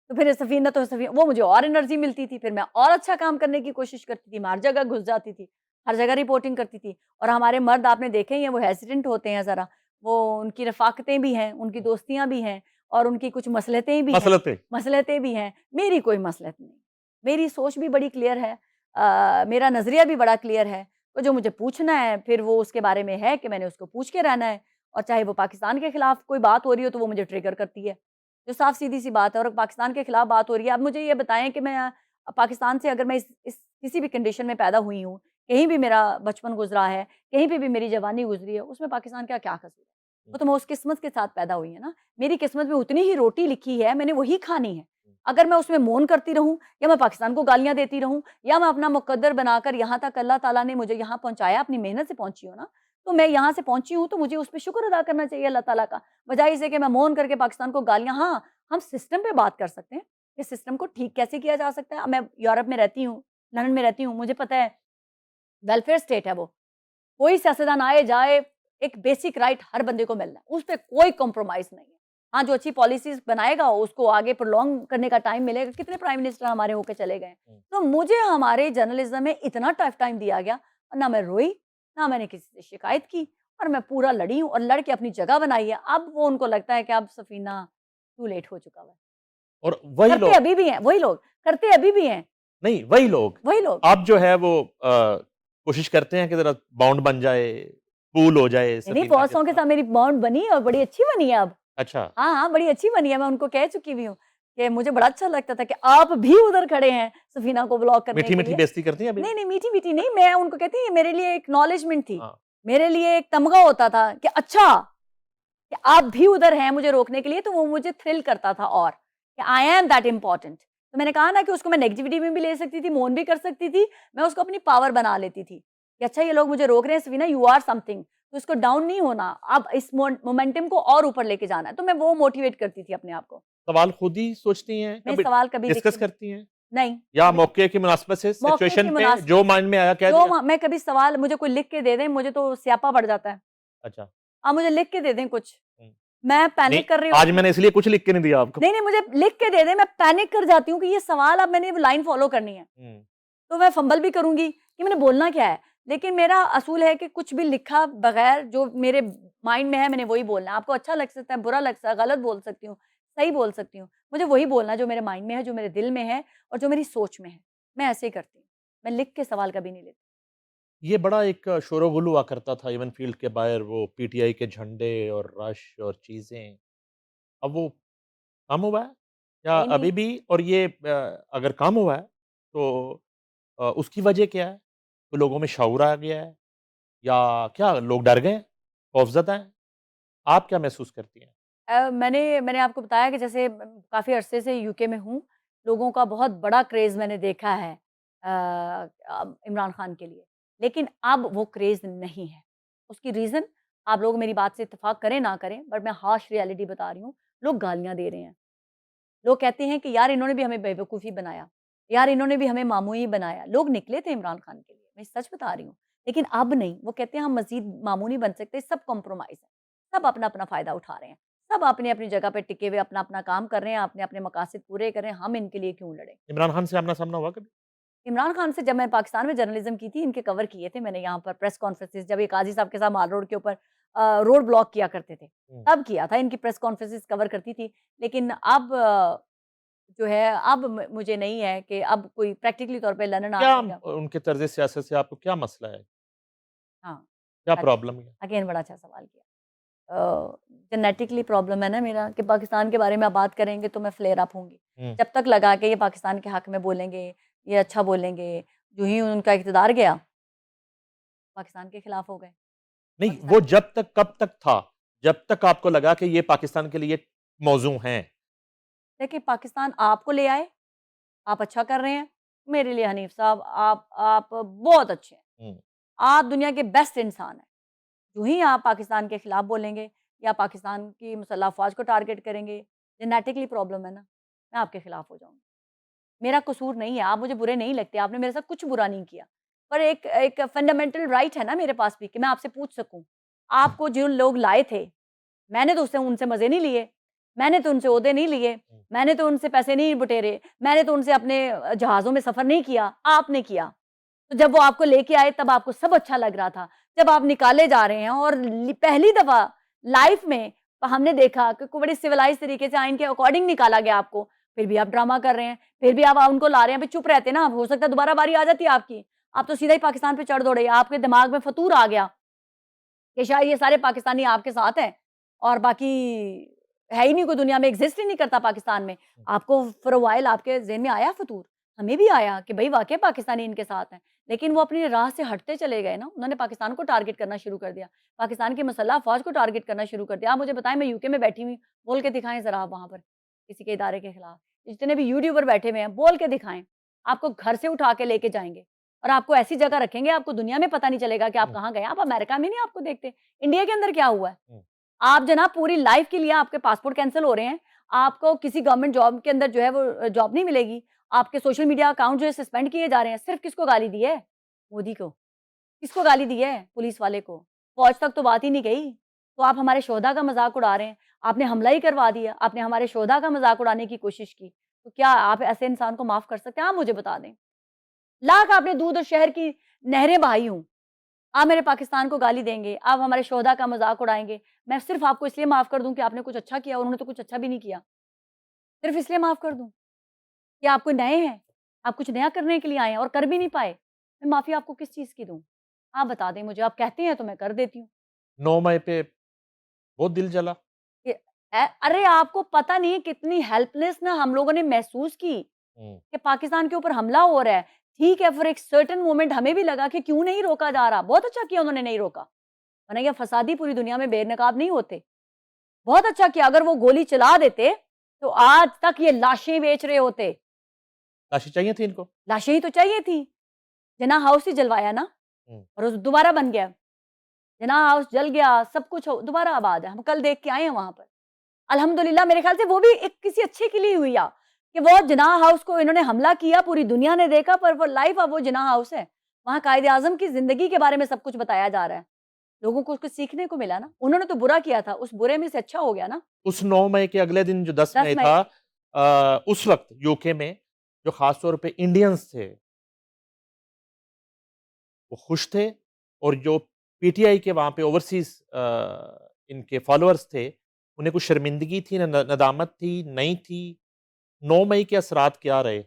तो फिर सफ़ीना तो सफ़ी वो मुझे और एनर्जी मिलती थी, फिर मैं और अच्छा काम करने की कोशिश करती थी, मैं हर जगह घुस जाती थी, हर जगह रिपोर्टिंग करती थी। और हमारे मर्द आपने देखे ही हैं, वो हेसिडेंट होते हैं ज़रा, वो उनकी रफ़ाक़तें भी हैं, उनकी दोस्तियाँ भी हैं और उनकी कुछ मसलहतें भी हैं, मसलतें। मसलहतें भी हैं। मेरी कोई मसलहत नहीं, मेरी सोच भी बड़ी क्लियर है, मेरा नज़रिया भी बड़ा क्लियर है। तो जो मुझे पूछना है, फिर वो उसके बारे में है कि मैंने उसको पूछ के रहना है और चाहे वो पाकिस्तान के खिलाफ कोई बात हो रही हो, तो वो मुझे ट्रिगर करती है। जो साफ सीधी-सी बात है और पाकिस्तान के खिलाफ बात हो रही है। अब मुझे ये बताएँ कि मैं पाकिस्तान से अगर मैं इस किसी भी कंडीशन में पैदा हुई हूँ, कहीं भी मेरा बचपन गुज़रा है, कहीं पे भी मेरी जवानी गुज़री है, उसमें पाकिस्तान का क्या कसूर है? वो हुँ, तो मैं उस किस्मत के साथ पैदा हुई है ना। मेरी किस्मत में उतनी ही रोटी लिखी है, मैंने वही खानी है। हुँ। अगर मैं उसमें मौन करती रहूँ या मैं पाकिस्तान को गालियाँ देती रहूँ या मैं अपना मुकद्दर बनाकर यहाँ तक अल्लाह ताला ने मुझे यहाँ पहुँचाया, अपनी मेहनत से पहुँची हूँ ना, तो मैं यहाँ से पहुँची हूँ, तो मुझे उस पे शुक्र अदा करना चाहिए अल्लाह ताला का। बजाए इसे कि मैं मौन करके पाकिस्तान को गालियाँ, हाँ, हम सिस्टम पे बात कर सकते हैं कि सिस्टम को ठीक कैसे किया जा सकता है। अब मैं यूरोप में रहती हूँ, लंदन में रहती हूँ, मुझे पता है वेलफेयर स्टेट है वो। कोई सियासतदान आए जाए, एक बेसिक राइट हर बंदे को मिलना है, उस पे कोई कॉम्प्रोमाइज़ नहीं है। हाँ, जो अच्छी पॉलिसीज़ बनाएगा उसको आगे प्रोलॉन्ग करने का टाइम मिलेगा। कितने प्राइम मिनिस्टर हमारे होके चले गए हैं। हुँ। तो मुझे हमारे जर्नलिज़्म में इतना टफ टाइम दिया गया और ना मैं रोई, ना मैंने किसी से शिकायत की और मैं पूरा लड़ी हूँ और लड़ के अपनी जगह बनाई है। अब वो उनको लगता है कि अब सफ़ीना टू लेट हो चुका हुआ है। और वही करते लोग अभी भी हैं, वही लोग, करते अभी भी हैं, नहीं, वही लोग वही लोग। अब जो है वो कोशिश करते हैं कि ज़रा बॉन्ड बन जाए, कूल हो जाए नहीं, नहीं, सफ़ीना के फौज के साथ। साथ मेरी बॉन्ड बनी और बड़ी अच्छी बनी है अब। अच्छा। हाँ, हाँ, बड़ी अच्छी बनी है, मैं उनको कह चुकी भी हूँ कि मुझे बड़ा अच्छा लगता था कि आप भी उधर खड़े हैं सफ़ीना को ब्लॉक करने के मीठी-मीठी लिए। बेइज़्ज़ती करती हैं अभी भी? नहीं, नहीं, मीठी-मीठी नहीं, मैं उनको कहती ये मेरे लिए एक एक्नॉलेजमेंट थी। हाँ। मेरे लिए एक तमगा होता था कि अच्छा, कि आप भी उधर हैं मुझे रोकने के लिए, तो वो मुझे थ्रिल करता था और कि आई एम दैट इम्पोर्टेंट तो मैंने कहा ना कि उसको मैं नेगेटिविटी में भी ले सकती थी, मौन भी कर सकती थी, मैं उसको अपनी पावर बना लेती थी कि अच्छा ये लोग मुझे रोक रहे हैं सवीना, यू आर समथिंग, तो इसको डाउन नहीं होना, अब इस मोमेंटम को और ऊपर लेके जाना है। तो मैं वो मोटिवेट करती थी अपने आप को। सवाल खुद ही सोचती हैं, मैं कभी सवाल कभी डिस्कस देखिए करती हैं नहीं, या कभी मौके की मुनासिबत से मौके सिचुएशन की पे जो माइंड में आया कह दिया? मैं कभी सवाल मुझे कोई लिख के दे दें, मुझे तो स्यापा पड़ जाता है। अच्छा। आप मुझे लिख के दे दें कुछ, हुँ। मैं नहीं, पैनिक कर रही आज होती हूँ। मैंने इसलिए कुछ लिख के नहीं दिया आपको। नहीं, मुझे लिख के दे दें, मैं पैनिक कर जाती हूँ कि ये सवाल अब मैंने लाइन फ़ॉलो करनी है। हुँ। तो मैं फंबल भी करूँगी कि मैंने बोलना क्या है। लेकिन मेरा असूल है कि कुछ भी लिखा बगैर जो मेरे माइंड में है मैंने वही बोलना है। आपको अच्छा लग सकता है, बुरा लग सकता है, गलत बोल सकती हूँ, सही बोल सकती हूँ। मुझे वही बोलना है जो मेरे माइंड में है, जो मेरे दिल में है और जो मेरी सोच में है। मैं ऐसे ही करती हूँ। मैं लिख के सवाल कभी नहीं लेती। ये बड़ा एक शोर-गुल हुआ करता था इवन फील्ड के बाहर, वो पीटीआई के झंडे और रश और चीज़ें। अब वो कम हुआ है या सही नहीं अभी भी? और ये अगर कम हुआ है तो उसकी वजह क्या है? तो लोगों में शऊर आ गया है या क्या लोग डर गए हैं, खौफ़ज़दा हैं? आप क्या महसूस करती हैं? मैंने आपको बताया कि जैसे काफ़ी अरसे से यूके में हूँ, लोगों का बहुत बड़ा क्रेज़ मैंने देखा है इमरान खान के लिए। लेकिन अब वो क्रेज़ नहीं है। उसकी रीज़न आप लोग मेरी बात से इत्तेफ़ाक करें ना करें, बट मैं हार्श रियलिटी बता रही हूँ, लोग गालियाँ दे रहे हैं। लोग कहते हैं कि यार इन्होंने भी हमें बेवकूफ़ बनाया, यार इन्होंने भी हमें मामूली ही बनाया। लोग निकले थे इमरान खान के लिए, मैं सच बता रही हूँ। लेकिन अब नहीं, वो कहते हैं हम मज़ीद मामूली नहीं बन सकते, सब कॉम्प्रोमाइज़ है। सब अपना-अपना फ़ायदा उठा रहे हैं। सब अपनी-अपनी जगह पे टिके हुए अपना-अपना काम कर रहे हैं, अपने-अपने मकासद पूरे कर रहे हैं, हम इनके लिए क्यों लड़ें? इमरान खान से आमना-सामना हुआ कभी? इमरान खान से जब मैं पाकिस्तान में जर्नलिज़्म की थी, इनके कवर किए थे मैंने यहाँ पर प्रेस कॉन्फ्रेंसेज़ जब ये काज़ी साहब के साथ माल रोड के ऊपर रोड ब्लॉक किया करते थे, हुँ। तब किया था, इनकी प्रेस कॉन्फ्रेंसेज़ कवर करती थी। लेकिन अब जो है अब मुझे नहीं है कि अब कोई प्रैक्टिकली तौर पे लंदन आ क्या जाएगा। उनके तर्ज़ सियासत से आपको क्या मसला है? हाँ, क्या अग प्रॉब्लम है? अगेन बड़ा अच्छा सवाल किया। जेनेटिकली प्रॉब्लम है ना मेरा कि पाकिस्तान के बारे में आप बात करेंगे तो मैं फ्लेयर अप होंगी। हुँ। जब तक लगा कि ये पाकिस्तान के हक में बोलेंगे, ये अच्छा बोलेंगे, जो ही उनका इक़्तिदार गया, पाकिस्तान के खिलाफ हो गए। नहीं, पाकिस्तान वो जब तक कब तक था? जब तक आपको लगा कि ये पाकिस्तान के लिए मौज़ू हैं? देखिए पाकिस्तान आपको ले आए, आप अच्छा कर रहे हैं। मेरे लिए हनीफ साहब आप बहुत अच्छे हैं। हुँ। आप दुनिया के बेस्ट इंसान हैं। यूँ ही आप पाकिस्तान के खिलाफ बोलेंगे या पाकिस्तान की मुसल्लह अफ़वाज को टारगेट करेंगे, जेनेटिकली प्रॉब्लम है ना, मैं आपके खिलाफ हो जाऊँगी। मेरा कसूर नहीं है, आप मुझे बुरे नहीं लगते, आपने मेरे साथ कुछ बुरा नहीं किया। पर एक एक फंडामेंटल राइट है ना मेरे पास भी कि मैं आपसे पूछ सकूँ। आपको जो लोग लाए थे, मैंने तो उससे उनसे मज़े नहीं लिए, मैंने तो उनसे ओहदे नहीं लिए, हुँ। मैंने तो उनसे पैसे नहीं बटेरे, मैंने तो उनसे अपने जहाज़ों में सफ़र नहीं किया, आपने किया। तो जब वो आपको लेके आए तब आपको सब अच्छा लग रहा था। जब आप निकाले जा रहे हैं और पहली दफ़ा लाइफ़ में हमने देखा कि बड़ी सिविलाइज़ तरीके से आइन के अकॉर्डिंग निकाला गया आपको, फिर भी आप ड्रामा कर रहे हैं, फिर भी आप उनको ला रहे हैं, अभी चुप रहते ना, हो सकता है दोबारा बारी आ जाती है आपकी। आप तो सीधा ही पाकिस्तान पे चढ़ दौड़े, आपके दिमाग में फ़तूर आ गया कि शायद ये सारे पाकिस्तानी आपके साथ हैं और बाकी है ही नहीं, कोई दुनिया में एग्ज़िस्ट ही नहीं करता पाकिस्तान में। आपको फ़ॉर अ व्हाइल आपके ज़हन में आया फ़तूर, हमें भी आया कि भई वाक़ई पाकिस्तानी इनके साथ हैं। लेकिन वो अपनी राह से हटते चले गए ना, उन्होंने पाकिस्तान को टारगेट करना शुरू कर दिया। पाकिस्तान की मसल्लह अफ़वाज को टारगेट करना शुरू कर दिया। आप मुझे बताएँ मैं यूके में बैठी हुई, बोल के दिखाएँ ज़रा आप वहाँ पर, किसी के इदारे के खिलाफ। जितने भी यूट्यूबर बैठे हुए हैं, बोल के दिखाएँ। आपको घर से उठा के लेके जाएँगे और आपको ऐसी जगह रखेंगे, आपको दुनिया में पता नहीं चलेगा कि आप हुँ। कहाँ गए हैं। आप अमेरिका में नहीं आपको देखते, इंडिया के अंदर क्या हुआ है? हुँ। आप जनाब पूरी लाइफ के लिए आपके पासपोर्ट कैंसल हो रहे हैं। आपको किसी गवर्नमेंट जॉब के अंदर जो है वो जॉब नहीं मिलेगी। आपके सोशल मीडिया अकाउंट जो है सस्पेंड किए जा रहे हैं। सिर्फ़ किसको गाली दी है? मोदी को। किसको गाली दी है? पुलिस वाले को। फ़ौज तक तो बात ही नहीं गई। तो आप हमारे शोहदा का मज़ाक उड़ा रहे हैं। आपने हमला ही करवा दिया। आपने हमारे शोहदा का मज़ाक उड़ाने की कोशिश की। तो क्या आप ऐसे इंसान को माफ़ कर सकते हैं? आप मुझे बता दें। लाख आपने दूध और शहर की नहरें बहाई हों। आप मेरे पाकिस्तान को गाली देंगे, आप हमारे शोहदा का मज़ाक उड़ाएँगे, मैं सिर्फ़ आपको इसलिए माफ़ कर दूँ कि आपने कुछ अच्छा किया, उन्होंने तो कुछ अच्छा भी नहीं किया। सिर्फ़ इसलिए माफ़ कर दूँ कि आप कोई नए हैं, आप कुछ नया करने के लिए आए हैं और कर भी नहीं पाए। मैं माफ़ी आपको किस चीज़ की दूँ? आप बता दें मुझे, आप कहते हैं तो मैं कर देती हूँ। 9 मई पे बहुत दिल जला। कि अरे आपको पता नहीं है कितनी हेल्पलेस ना हम लोगों ने महसूस की हुँ। कि पाकिस्तान के ऊपर हमला हो रहा है। ठीक है, फॉर एक सर्टेन मोमेंट हमें भी लगा कि क्यों नहीं रोका जा रहा? बहुत अच्छा किया उन्होंने नहीं रोका, वरना ये फसादी पूरी दुनिया में बेनकाब नहीं होते। बहुत अच्छा किया, अगर वो गोली चला देते, तो आज तक ये लाशें बेच रहे होते। लाशें चाहिए थी इनको? लाशें ही तो चाहिए थी। जिन्ना हाउस ही जलवाया ना, और उस दोबारा बन गया। जिन्ना हाउस जल गया, सब कुछ दोबारा आबाद है। हम कल देख के आए हैं वहां पर। अल्हम्दुलिल्लाह मेरे ख्याल से वो भी एक किसी अच्छे के लिए हुई कि वो जिनाह हाउस को इन्होंने हमला किया, पूरी दुनिया ने देखा, पर वो लाइफ अब वो जिनाह हाउस है। वहाँ कायदे आज़म की ज़िंदगी के बारे में सब कुछ बताया जा रहा है। लोगों को कुछ सीखने को मिला ना। उन्होंने तो बुरा किया था, उस बुरे में से अच्छा हो गया ना। उस 9 मई के अगले दिन जो 10 10 मई मई था, उस वक़्त यूके में जो ख़ास तौर पे इंडियंस थे, वो खुश थे, और जो पीटीआई के वहाँ पे ओवरसीज़ इनके फॉलोअर्स थे, उन्हें कुछ शर्मिंदगी थी, नदामत थी, नहीं थी? 9 मई के असरात क्या रहे?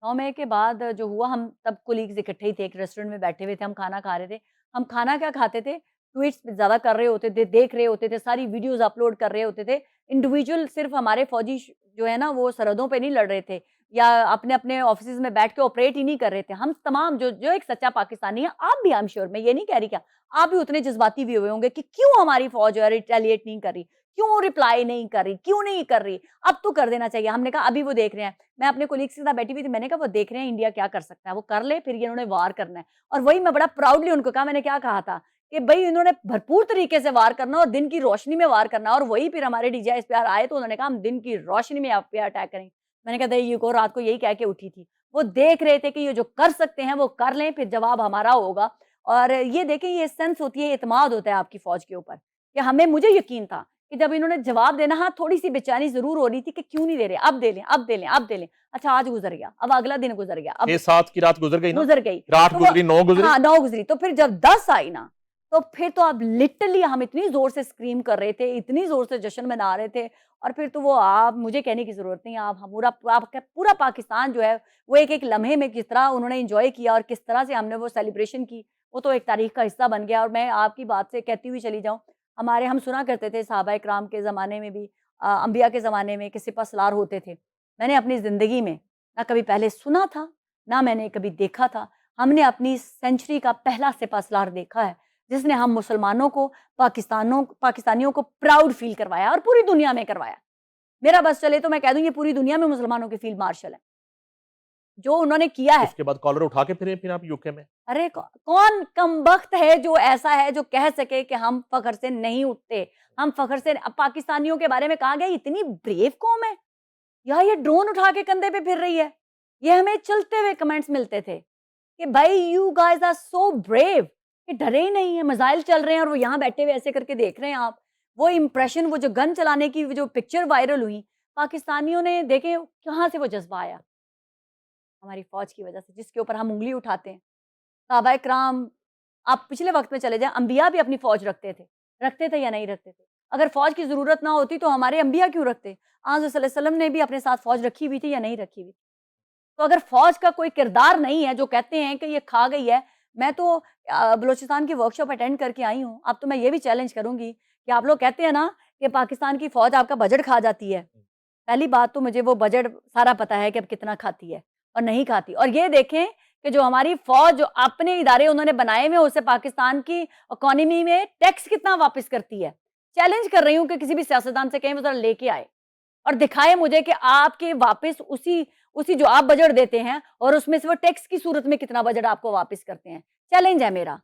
9 मई के बाद जो हुआ, हम तब कोलीग्स इकट्ठे ही थे, एक रेस्टोरेंट में बैठे हुए थे, हम खाना खा रहे थे। हम खाना क्या खाते थे, ट्वीट्स ज़्यादा कर रहे होते थे, देख रहे होते थे, सारी वीडियोज़ अपलोड कर रहे होते थे। इंडिविजुअल सिर्फ़ हमारे फ़ौजी जो है ना, वो सरहदों पे नहीं लड़ रहे थे या अपने-अपने ऑफ़िसेज़ में बैठ के ऑपरेट ही नहीं कर रहे थे। हम तमाम जो जो एक सच्चा पाकिस्तानी है, आप भी, आई एम श्योर, मैं ये नहीं कह रही क्या, आप भी उतने जज़्बाती भी हुए होंगे कि क्यों हमारी फ़ौज जो है रिटेलिएट नहीं कर रही, क्यों रिप्लाई नहीं कर रही, क्यों नहीं कर रही? अब तो कर देना चाहिए। हमने कहा अभी वो देख रहे हैं। मैं अपने कोलीग्स के साथ बैठी हुई थी, मैंने कहा वो देख रहे हैं इंडिया क्या कर सकता है, वो कर ले, फिर ये इन्होंने वार करना है। और वही मैं बड़ा प्राउडली उनको कहा, मैंने क्या कहा था कि भई इन्होंने भरपूर तरीके से वार करना और दिन की रोशनी में वार करना। और वही फिर हमारे डीजीएसपीआर आए तो उन्होंने कहा हम दिन की रोशनी में आप पे अटैक करेंगे। मैंने कहा देयर यू गो, रात को यही कह के उठी थी। वो देख रहे थे कि ये जो कर सकते हैं वो कर लें, फिर जवाब हमारा होगा। और ये देखें, ये सेंस होती है, एतमाद होता है आपकी फ़ौज के ऊपर कि हमें, मुझे यकीन था कि जब इन्होंने जवाब देना, हाँ, थोड़ी-सी बेचैनी ज़रूर हो रही थी कि क्यों नहीं दे रहे, अब दे लें, अब दे लें, अब दे लें। अच्छा, आज गुज़र गया, अब अगला दिन गुज़र गया, अब 6-7 की रात गुज़र गई ना? गुज़र गई। 8 तो वो, गुज़री, 9 गुज़री? हाँ, 9 गुज़री। तो फिर जब 10 आई ना, तो फिर तो अब लिटरली हम इतनी ज़ोर से स्क्रीम कर रहे थे, इतनी ज़ोर से जश्न मना रहे थे। और फिर तो वो, आप मुझे कहने की ज़रूरत नहीं है, आप पूरा आपका पूरा पाकिस्तान जो है, वो एक-एक लम्हे में किस तरह उन्होंने एन्जॉय किया और किस तरह से हमने वो सेलिब्रेशन की, वो तो एक तारीख़ का हिस्सा बन गया। और मैं आपकी बात से कहती हुई चली जाऊँ, हम सुना करते थे सहाबा-ए-किराम के ज़माने में भी, अंबिया के ज़माने में कि सिपहसालार होते थे। मैंने अपनी ज़िंदगी में ना कभी पहले सुना था, ना मैंने कभी देखा था। हमने अपनी सेंचुरी का पहला सिपहसालार देखा है, जिसने हम मुसलमानों को, पाकिस्तानियों को प्राउड फ़ील करवाया और पूरी दुनिया में करवाया। मेरा बस चले तो मैं कह दूँ, ये पूरी दुनिया में मुसलमानों के फ़ील्ड मार्शल हैं। जो उन्होंने किया है, उसके बाद कॉलर उठा के फिरे फिर आप यूके में? अरे कौन कमबख्त है जो ऐसा है जो कह सके कि हम फ़ख्र से नहीं उठते, हम फ़ख्र से। अब पाकिस्तानियों के बारे में कहा गया इतनी ब्रेव कौम है, या ये ड्रोन उठा के कंधे पे फिर रही है। ये हमें चलते हुए कमेंट्स मिलते थे कि भाई you guys are so brave, कि डरे ही नहीं है, मिसाइल चल रहे हैं और वो यहाँ बैठे हुए ऐसे करके देख रहे हैं आप। वो इम्प्रेशन, वो जो गन चलाने की जो पिक्चर वायरल हुई, पाकिस्तानियों ने देखे कहाँ से वो जज्बा आया, हमारी फौज की वजह से, जिसके ऊपर हम उंगली उठाते हैं। सहाबाए किराम, आप पिछले वक्त में चले जाएं, अंबिया भी अपनी फौज रखते थे या नहीं रखते थे? अगर फौज की जरूरत ना होती तो हमारे अंबिया क्यों रखते? आज सल्लल्लाहु अलैहि वसल्लम ने भी अपने साथ फौज रखी हुई थी या नहीं रखी हुई? तो अगर फौज का कोई किरदार नहीं है, जो कहते हैं कि ये खा गई है। मैं तो बलूचिस्तान की वर्कशॉप अटेंड करके आई हूँ। अब तो मैं ये भी चैलेंज करूंगी कि आप लोग कहते हैं ना कि पाकिस्तान की फौज आपका बजट खा जाती है। पहली बात तो मुझे वो बजट सारा पता है कि अब कितना खाती है और नहीं खाती। और ये देखें कि जो हमारी फौज, जो अपने इदारे उन्होंने बनाए हुए, उससे पाकिस्तान की इकोनॉमी में टैक्स कितना वापस करती है। चैलेंज कर रही हूँ कि किसी भी सियासतदान से कहें वो जरा लेके आए और दिखाए मुझे कि आपके वापस उसी उसी जो आप बजट देते हैं और उसमें से वो टैक्स की सूरत में कितना बजट आपको वापस करते हैं। चैलेंज है मेरा,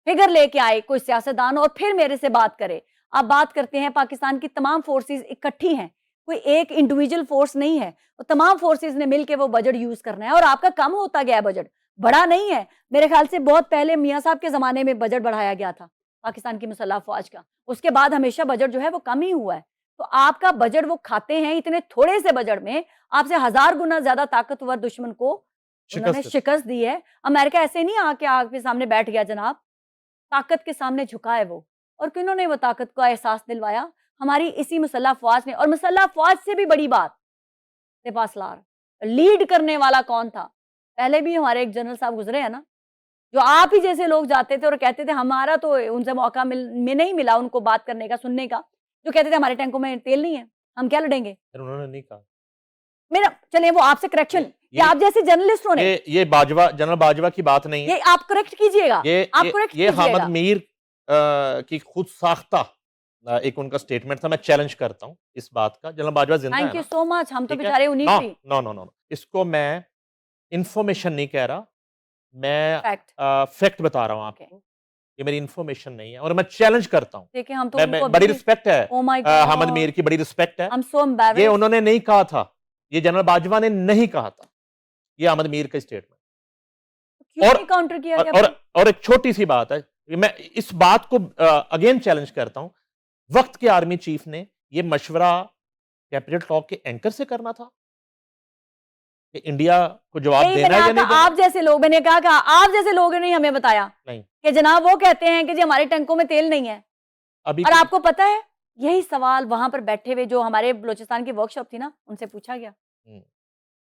फिगर लेके आए कोई सियासतदान और फिर मेरे से बात करे। आप बात करते हैं पाकिस्तान की तमाम फोर्सेस इकट्ठी हैं, कोई एक इंडिविजुअल फोर्स नहीं है, वो तमाम फोर्सेस ने मिलकर वो बजट यूज करना है और आपका कम होता गया है बजट, बड़ा नहीं है। मेरे ख्याल से बहुत पहले मियां साहब के जमाने में बजट बढ़ाया गया था पाकिस्तान की मुसल्लह फौज का, उसके बाद हमेशा बजट जो है वो कम ही हुआ है। तो आपका बजट वो खाते हैं, इतने थोड़े से बजट में आपसे 1000 गुना ज्यादा ताकतवर दुश्मन को उन्होंने शिकस्त दी है। अमेरिका ऐसे नहीं आके आपके सामने बैठ गया जनाब, ताकत के सामने झुका है वो। और किन्होंने वो ताकत का एहसास दिलवाया? हमारी इसी मुसल्लह फौज ने। और मुसल्लह फौज से भी बड़ी बात, सिपहसालार लीड करने वाला कौन था? पहले भी हमारे एक जनरल साहब गुजरे हैं ना, जो आप ही जैसे लोग जाते थे और कहते थे, हमारा तो उनसे मौका में नहीं मिला उनको बात करने का, सुनने का, जो कहते थे हमारे टैंकों में तेल नहीं है, हम क्या लड़ेंगे। फिर उन्होंने नहीं कहा। मेरा चलिए वो आपसे करेक्शन, ये आप जैसे जर्नलिस्टों ने, ये बाजवा, जनरल बाजवा की बात नहीं है, ये आप करेक्ट कीजिएगा, आप करेक्ट ये कीजिएगा। हामिद मीर की खुद साख्ता एक उनका स्टेटमेंट था। मैं चैलेंज करता हूं इस बात का। जनरल बाजवा जिंदा है थैंक ना? यू सो मच, हम तो ठीक है? बेचारे उन्हीं नो की। नो नो नो, इसको मैं इंफॉर्मेशन नहीं कह रहा, मैं फैक्ट फैक्ट बता रहा हूँ ओके आपको। ये मेरी इंफॉर्मेशन नहीं है और मैं चैलेंज करता हूँ। देखिए हम तो मैं उनको बड़ी अभी रिस्पेक्ट है oh my Ahmad Mir god की, बड़ी रिस्पेक्ट है। आई एम सो ये एम्बैरेस्ड उन्होंने नहीं कहा था, ये जनरल बाजवा ने नहीं कहा था, ये अहमद मीर का स्टेटमेंट। क्यों और नहीं काउंटर किया और गया और, फिर? और एक छोटी सी बात है, मैं इस बात को अगेन चैलेंज करता हूं, वक्त के आर्मी चीफ ने ये मशवरा कैपिटल टॉक के एंकर से करना था कि इंडिया को जवाब यही देना मैंने है या आपका नहीं देना। आप जैसे लोग मैंने कहा कि आप जैसे लोगों ने हमें बताया नहीं, कि जनाब वो कहते हैं कि जी हमारे टैंकों में तेल नहीं है। अभी और तो आपको पता है यही सवाल वहां पर बैठे हुए जो हमारे बलूचिस्तान की वर्कशॉप थी ना उनसे पूछा गया हम्म,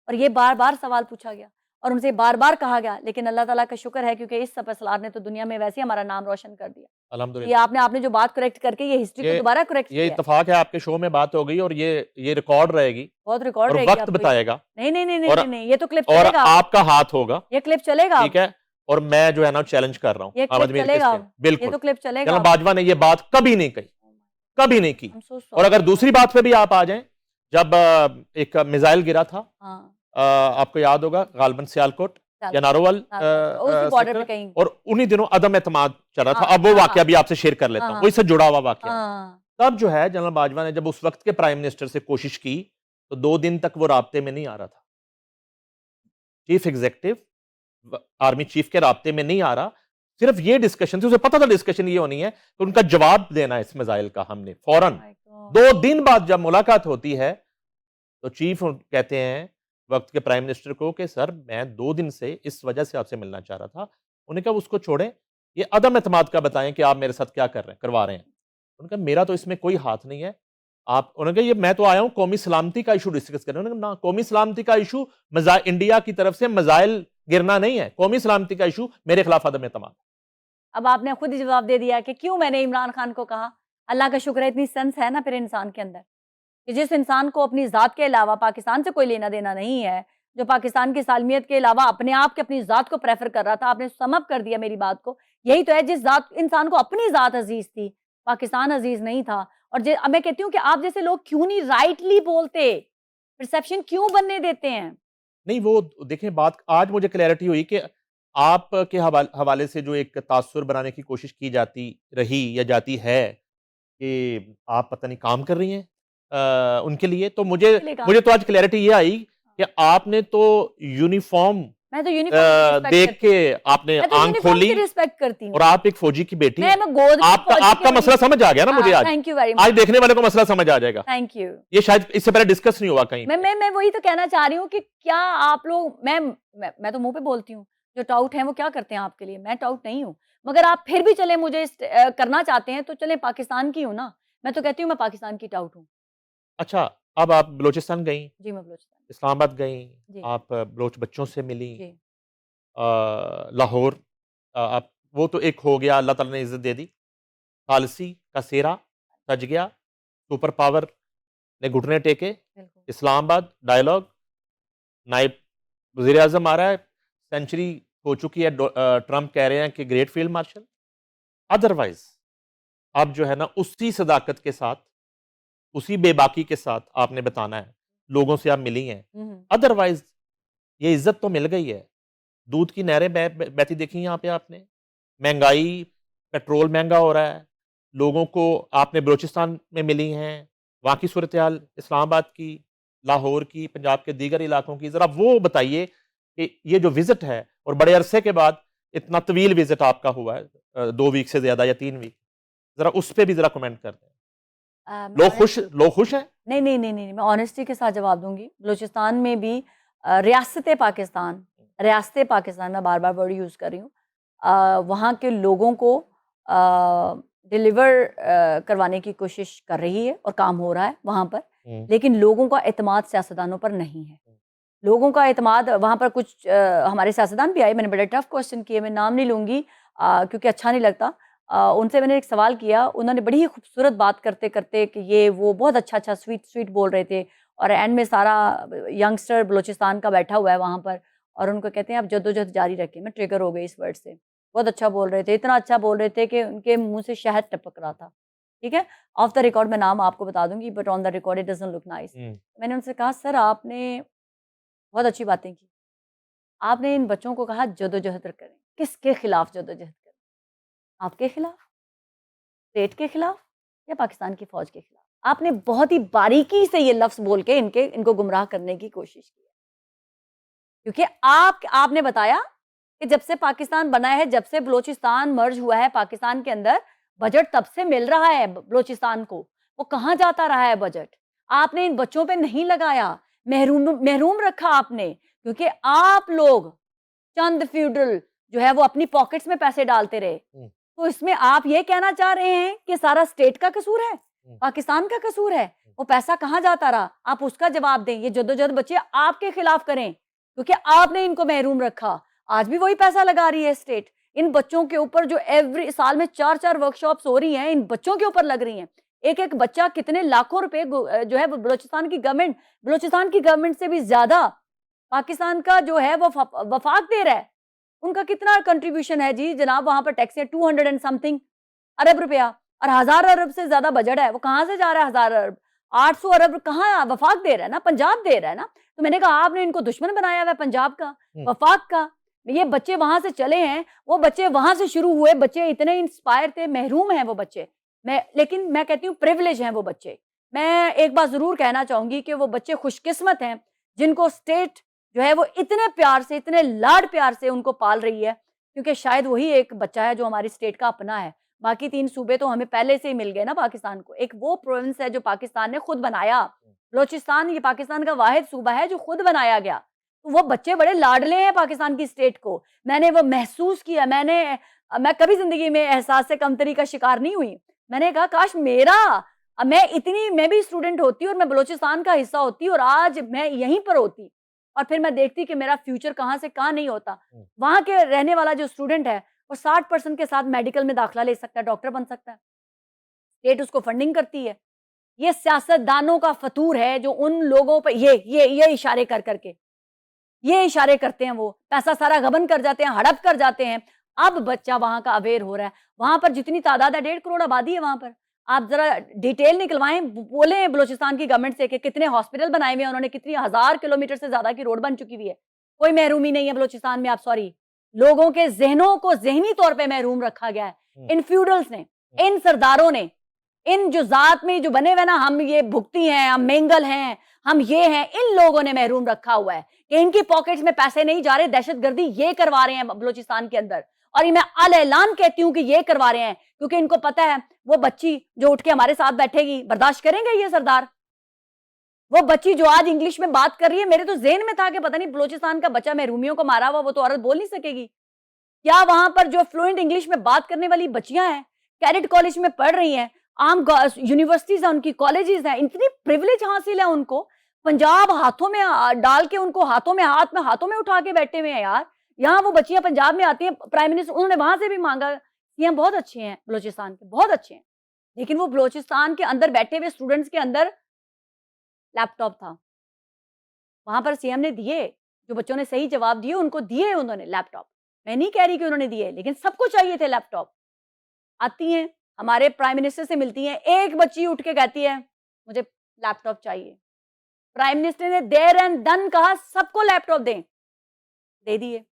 और ये बार बार सवाल पूछा गया और उनसे बार बार कहा गया, लेकिन अल्लाह ताला का शुक्र है क्योंकि इस सलार ने तो दुनिया में वैसे ही हमारा नाम रोशन कर दिया। ये अल्हम्दुलिल्लाह। आपने आपने जो बात करेक्ट करके ये हिस्ट्री को ये दोबारा करेक्ट ये किया है। इत्तेफाक है, आपके शो में बात हो गई और ये रिकॉर्ड रहेगी बहुत रिकॉर्ड और रहेगी वक्त आपको ये। बताएगा नहीं नहीं नहीं नहीं और नहीं नहीं, ये तो क्लिप और चलेगा, आपका हाथ होगा, ये क्लिप चलेगा ठीक है। और मैं जो है ना चैलेंज कर रहा हूं ये अहमद क्लिप मीर के चलेगा, स्टेटमेंट, ये बिल्कुल तो क्लिप चलेगा। जनरल बाजवा ने ये बात कभी नहीं कही, कभी नहीं की। I'm so और अगर sorry। दूसरी बात पे भी आप आ जाएं, जब एक मिसाइल गिरा था, हाँ आपको याद होगा, गालबन सियालकोट या नारोवाल उसी बॉर्डर पे सेक्टर, कहीं। और उन्हीं दिनों अदम एतमाद चल रहा था। हाँ अब वो हाँ वाकया भी आपसे शेयर कर लेता हूं, हाँ वो इससे जुड़ा हुआ वाकया है। हाँ तब जो है जनरल बाजवा ने जब उस वक्त के प्राइम मिनिस्टर से कोशिश की, तो 2 दिन तक वो राब्ते में नहीं आ रहा था, चीफ एग्जीक्यूटिव आर्मी चीफ के राब्ते में नहीं आ रहा। सिर्फ ये डिस्कशन थी, उसे पता था डिस्कशन ये होनी है तो उनका जवाब देना है इस मिसाइल का। हमने फौरन my God। 2 दिन बाद जब मुलाकात होती है तो चीफ कहते हैं वक्त के प्राइम मिनिस्टर को कि सर मैं 2 दिन से इस वजह से आपसे मिलना चाह रहा था। उन्होंने कहा उसको छोड़ें, ये अदम एतमाद का बताएं कि आप मेरे साथ क्या कर रहे हैं, करवा रहे हैं। उन्होंने कहा मेरा तो इसमें कोई हाथ नहीं है। आप, उन्होंने कहा ये मैं तो आया हूं कौमी सलामती का इशू डिस्कस करने। उन्होंने कहा ना, कौमी सलामती का इशू इंडिया की तरफ से मिसाइल गिरना नहीं है, कौमी सलामती का इशू मेरे खिलाफ अदम एतमाद। अब आपने खुद ही जवाब दे दिया कि क्यों मैंने इमरान खान को कहा। अल्लाह का शुक्र है इतनी सेंस है ना फिर इंसान के अंदर कि जिस इंसान को अपनी ज़ात के अलावा पाकिस्तान से कोई लेना देना नहीं है, जो पाकिस्तान की सालमियत के अलावा अपने आप के अपनी ज़ात को प्रेफर कर रहा था, आपने समअप कर दिया मेरी बात को। यही तो है जिस ज़ात इंसान को अपनी ज़ात अजीज़ थी, पाकिस्तान अजीज़ नहीं था। और अब मैं कहती हूँ कि आप जैसे लोग क्यों नहीं राइटली बोलते, परसेप्शन क्यों बनने देते हैं? नहीं, वो देखें, बात आज मुझे क्लैरिटी हुई कि आपके हवाले से जो एक तासुर बनाने की कोशिश की जाती रही या जाती है कि आप पता नहीं काम कर रही हैं उनके लिए, तो मुझे चलेगा। मुझे तो आज क्लैरिटी ये आई कि आपने तो यूनिफॉर्म मैं तो यूनिफॉर्म देख के आपने मैं तो आंख यूनिफॉर्म खोली की रिस्पेक्ट करती हूँ। और आप एक फौजी की बेटी हैं। मैं गोद में आपका फौजी की आपका बड़ी- मसला समझ आ गया ना मुझे आज। थैंक यू वेरी आज मच, देखने वाले को मसला समझ आ जाएगा। Thank you. ये शायद इससे पहले डिस्कस नहीं हुआ कहीं पे। मैं वही तो कहना चाह रही हूँ कि क्या आप लोग मैं तो मुंह पे बोलती हूँ, जो टाउट हैं वो क्या करते हैं आपके लिए, मैं टाउट नहीं हूँ। मगर आप फिर भी चले मुझे करना चाहते हैं तो चले पाकिस्तान की हूँ ना, मैं तो कहती हूँ मैं पाकिस्तान की टाउट हूँ। अच्छा, अब आप बलूचिस्तान गई, जी मैं बलूचिस्तान। इस्लामाबाद गई, जी आप बलोच बच्चों से मिली, जी लाहौर, आप, वो तो एक हो गया, अल्लाह ताला ने इज्जत दे दी। फालसी का सेहरा सज गया, सुपर पावर ने घुटने टेके, बिल्कुल। इस्लामाबाद डायलॉग, नायब वजीर आजम आ रहा है, सेंचुरी हो चुकी है, ट्रंप कह रहे हैं कि ग्रेट फील्ड मार्शल। अदरवाइज अब जो है ना उसी सदाकत के साथ, उसी बेबाकी के साथ आपने बताना है, लोगों से आप मिली हैं। अदरवाइज ये इज्जत तो मिल गई है, दूध की नहरें बहती देखी यहाँ पे आपने, महंगाई, पेट्रोल महंगा हो रहा है, लोगों को आपने बलूचिस्तान में मिली हैं, वहाँ की सूरत हाल, इस्लामाबाद की, लाहौर की, पंजाब के दीगर इलाकों की, ज़रा वो बताइए कि ये जो विजिट है और बड़े अरसे के बाद इतना तवील विजिट आपका हुआ है, 2 वीक से ज़्यादा या 3 वीक, ज़रा उस पर भी ज़रा कमेंट कर दें। लोग खुश हैं? नहीं नहीं नहीं नहीं, मैं ऑनेस्टी के साथ जवाब दूंगी। बलूचिस्तान में भी रियासत पाकिस्तान मैं बार बार वर्ड यूज़ कर रही हूँ, वहाँ के लोगों को डिलीवर करवाने की कोशिश कर रही है और काम हो रहा है वहाँ पर, लेकिन लोगों का एतमाद सियासतदानों पर नहीं है। लोगों का एतमाद वहाँ पर कुछ हमारे सियासतदान भी आए, मैंने बड़े टफ क्वेश्चन किए, मैं नाम नहीं लूँगी क्योंकि अच्छा नहीं लगता। उनसे मैंने एक सवाल किया, उन्होंने बड़ी ही खूबसूरत बात करते करते कि ये वो बहुत अच्छा स्वीट बोल रहे थे और एंड में सारा यंगस्टर बलूचिस्तान का बैठा हुआ है वहाँ पर और उनको कहते हैं आप जद्दोजहद जारी रखें। मैं ट्रिगर हो गई इस वर्ड से, बहुत अच्छा बोल रहे थे, इतना अच्छा बोल रहे थे कि उनके मुंह से शहद टपक रहा था। ठीक है, ऑफ द रिकॉर्ड मैं नाम आपको बता दूंगी, but on the record it doesn't look nice. मैंने उनसे कहा सर आपने बहुत अच्छी बातें की, आपने इन बच्चों को कहा जदोजहद करें। किसके खिलाफ जदोजहद करें? आपके खिलाफ, स्टेट के खिलाफ या पाकिस्तान की फौज के खिलाफ? आपने बहुत ही बारीकी से ये लफ्ज बोल के इनको गुमराह करने की कोशिश की है। क्योंकि आपने बताया कि जब से पाकिस्तान बना है, जब से बलोचिस्तान मर्ज हुआ है पाकिस्तान के अंदर, बजट तब से मिल रहा है बलोचिस्तान को। वो कहाँ जाता रहा है बजट? आपने इन बच्चों पे नहीं लगाया, महरूम महरूम रखा आपने, क्योंकि आप लोग चंद फ्यूडल जो है वो अपनी पॉकेट्स में पैसे डालते रहे। तो इसमें आप ये कहना चाह रहे हैं कि सारा स्टेट का कसूर है, पाकिस्तान का कसूर है? वो पैसा कहाँ जाता रहा? आप उसका जवाब दें। ये जद्दोजहद बच्चे आपके खिलाफ करें, क्योंकि आपने इनको महरूम रखा। आज भी वही पैसा लगा रही है स्टेट इन बच्चों के ऊपर, जो एवरी साल में 4-4 वर्कशॉप्स हो रही हैं, इन बच्चों के ऊपर लग रही हैं। एक-एक बच्चा कितने लाखों रुपए जो है बलूचिस्तान की गवर्नमेंट से भी ज्यादा पाकिस्तान का जो है वो वफाक दे रहा है। उनका कितना कंट्रीब्यूशन है जी जनाब? वहां पर टैक्स है 200 एंड समथिंग अरब रुपया, और 1000 अरब से ज्यादा बजट है। वो कहां से जा रहा है 1000 अरब? 800 अरब कहाँ वफाक दे रहा है ना, पंजाब दे रहा है ना। तो मैंने कहा आपने इनको दुश्मन बनाया हुआ है पंजाब का, वफाक का। ये बच्चे वहां से चले हैं, वो बच्चे वहां से शुरू हुए, बच्चे इतने इंस्पायर थे, महरूम हैं वो बच्चे। लेकिन मैं कहती हूँ प्रिविलेज हैं वो बच्चे। मैं एक बात जरूर कहना चाहूंगी कि वो बच्चे खुशकिस्मत हैं जिनको स्टेट जो है वो इतने प्यार से, इतने लाड प्यार से उनको पाल रही है, क्योंकि शायद वही एक बच्चा है जो हमारी स्टेट का अपना है। बाकी 3 सूबे तो हमें पहले से ही मिल गए ना पाकिस्तान को। एक वो प्रोविंस है जो पाकिस्तान ने खुद बनाया, बलोचिस्तान ये पाकिस्तान का वाहिद सूबा है जो खुद बनाया गया। तो वो बच्चे बड़े लाडले हैं पाकिस्तान की स्टेट को। मैंने वो महसूस किया। मैं कभी जिंदगी में एहसास से कमतरी का शिकार नहीं हुई। मैंने कहा काश मैं भी स्टूडेंट होती और मैं बलोचिस्तान का हिस्सा होती और आज मैं यहीं पर होती, और फिर मैं देखती कि मेरा फ्यूचर कहाँ से कहाँ नहीं होता। वहां के रहने वाला जो स्टूडेंट है वो 60% के साथ मेडिकल में दाखिला ले सकता है, डॉक्टर बन सकता है। स्टेट उसको फंडिंग करती है। ये सियासतदानों का फतूर है जो उन लोगों पर ये इशारे करके ये इशारे करते हैं, वो पैसा सारा गबन कर जाते हैं, हड़प कर जाते हैं। अब बच्चा वहां का अवेयर हो रहा है। वहां पर जितनी तादाद है 1.5 करोड़ आबादी है वहां पर। आप जरा डिटेल निकलवाएं, बोले बलोचिस्तान की गवर्नमेंट से कि कितने हॉस्पिटल बनाए हुए हैं उन्होंने, कितनी 1000 किलोमीटर से ज्यादा की रोड बन चुकी हुई है। कोई महरूमी नहीं है बलोचिस्तान में। आप सॉरी, लोगों के जहनों को जहनी तौर पर महरूम रखा गया है इन फ्यूडल्स ने, इन सरदारों ने, इन जो जात में जो बने हुए ना, हम ये भुगती हैं, हम मेंगल हैं, हम ये हैं, इन लोगों ने महरूम रखा हुआ है कि इनकी पॉकेट्स में पैसे नहीं जा रहे। दहशतगर्दी ये करवा रहे हैं बलोचिस्तान के अंदर, और ये मैं अल ऐलान कहती हूं कि ये करवा रहे हैं, क्योंकि इनको पता है वो बच्ची जो उठ के हमारे साथ बैठेगी, बर्दाश्त करेंगे ये सरदार? वो बच्ची जो आज इंग्लिश में बात कर रही है, मेरे तो जेहन में था कि पता नहीं बलोचिस्तान का बच्चा महरूमियों को मारा हुआ, वो तो औरत बोल नहीं सकेगी क्या? वहां पर जो फ्लुएंट इंग्लिश में बात करने वाली बच्चियां हैं, कैडेट कॉलेज में पढ़ रही हैं, आम यूनिवर्सिटीज हैं उनकी, कॉलेजेस हैं, इतनी प्रिविलेज हासिल है उनको। पंजाब हाथों में डाल के उनको हाथों में उठा के बैठे हुए हैं यार। यहाँ वो बच्चियां पंजाब में आती हैं, प्राइम मिनिस्टर उन्होंने वहां से भी मांगा। सीएम बहुत अच्छे हैं बलोचिस्तान के, बहुत अच्छे हैं, लेकिन वो बलोचिस्तान के अंदर बैठे हुए स्टूडेंट्स के अंदर लैपटॉप था। वहां पर सीएम ने दिए, जो बच्चों ने सही जवाब दिए उनको दिए उन्होंने लैपटॉप। मैं नहीं कह रही कि उन्होंने दिए, लेकिन सबको चाहिए थे लैपटॉप। आती हैं हमारे प्राइम मिनिस्टर से मिलती हैं, एक बच्ची उठ के कहती है मुझे लैपटॉप चाहिए। प्राइम मिनिस्टर ने देयर एंड डन कहा, सबको लैपटॉप दें, दे दिए।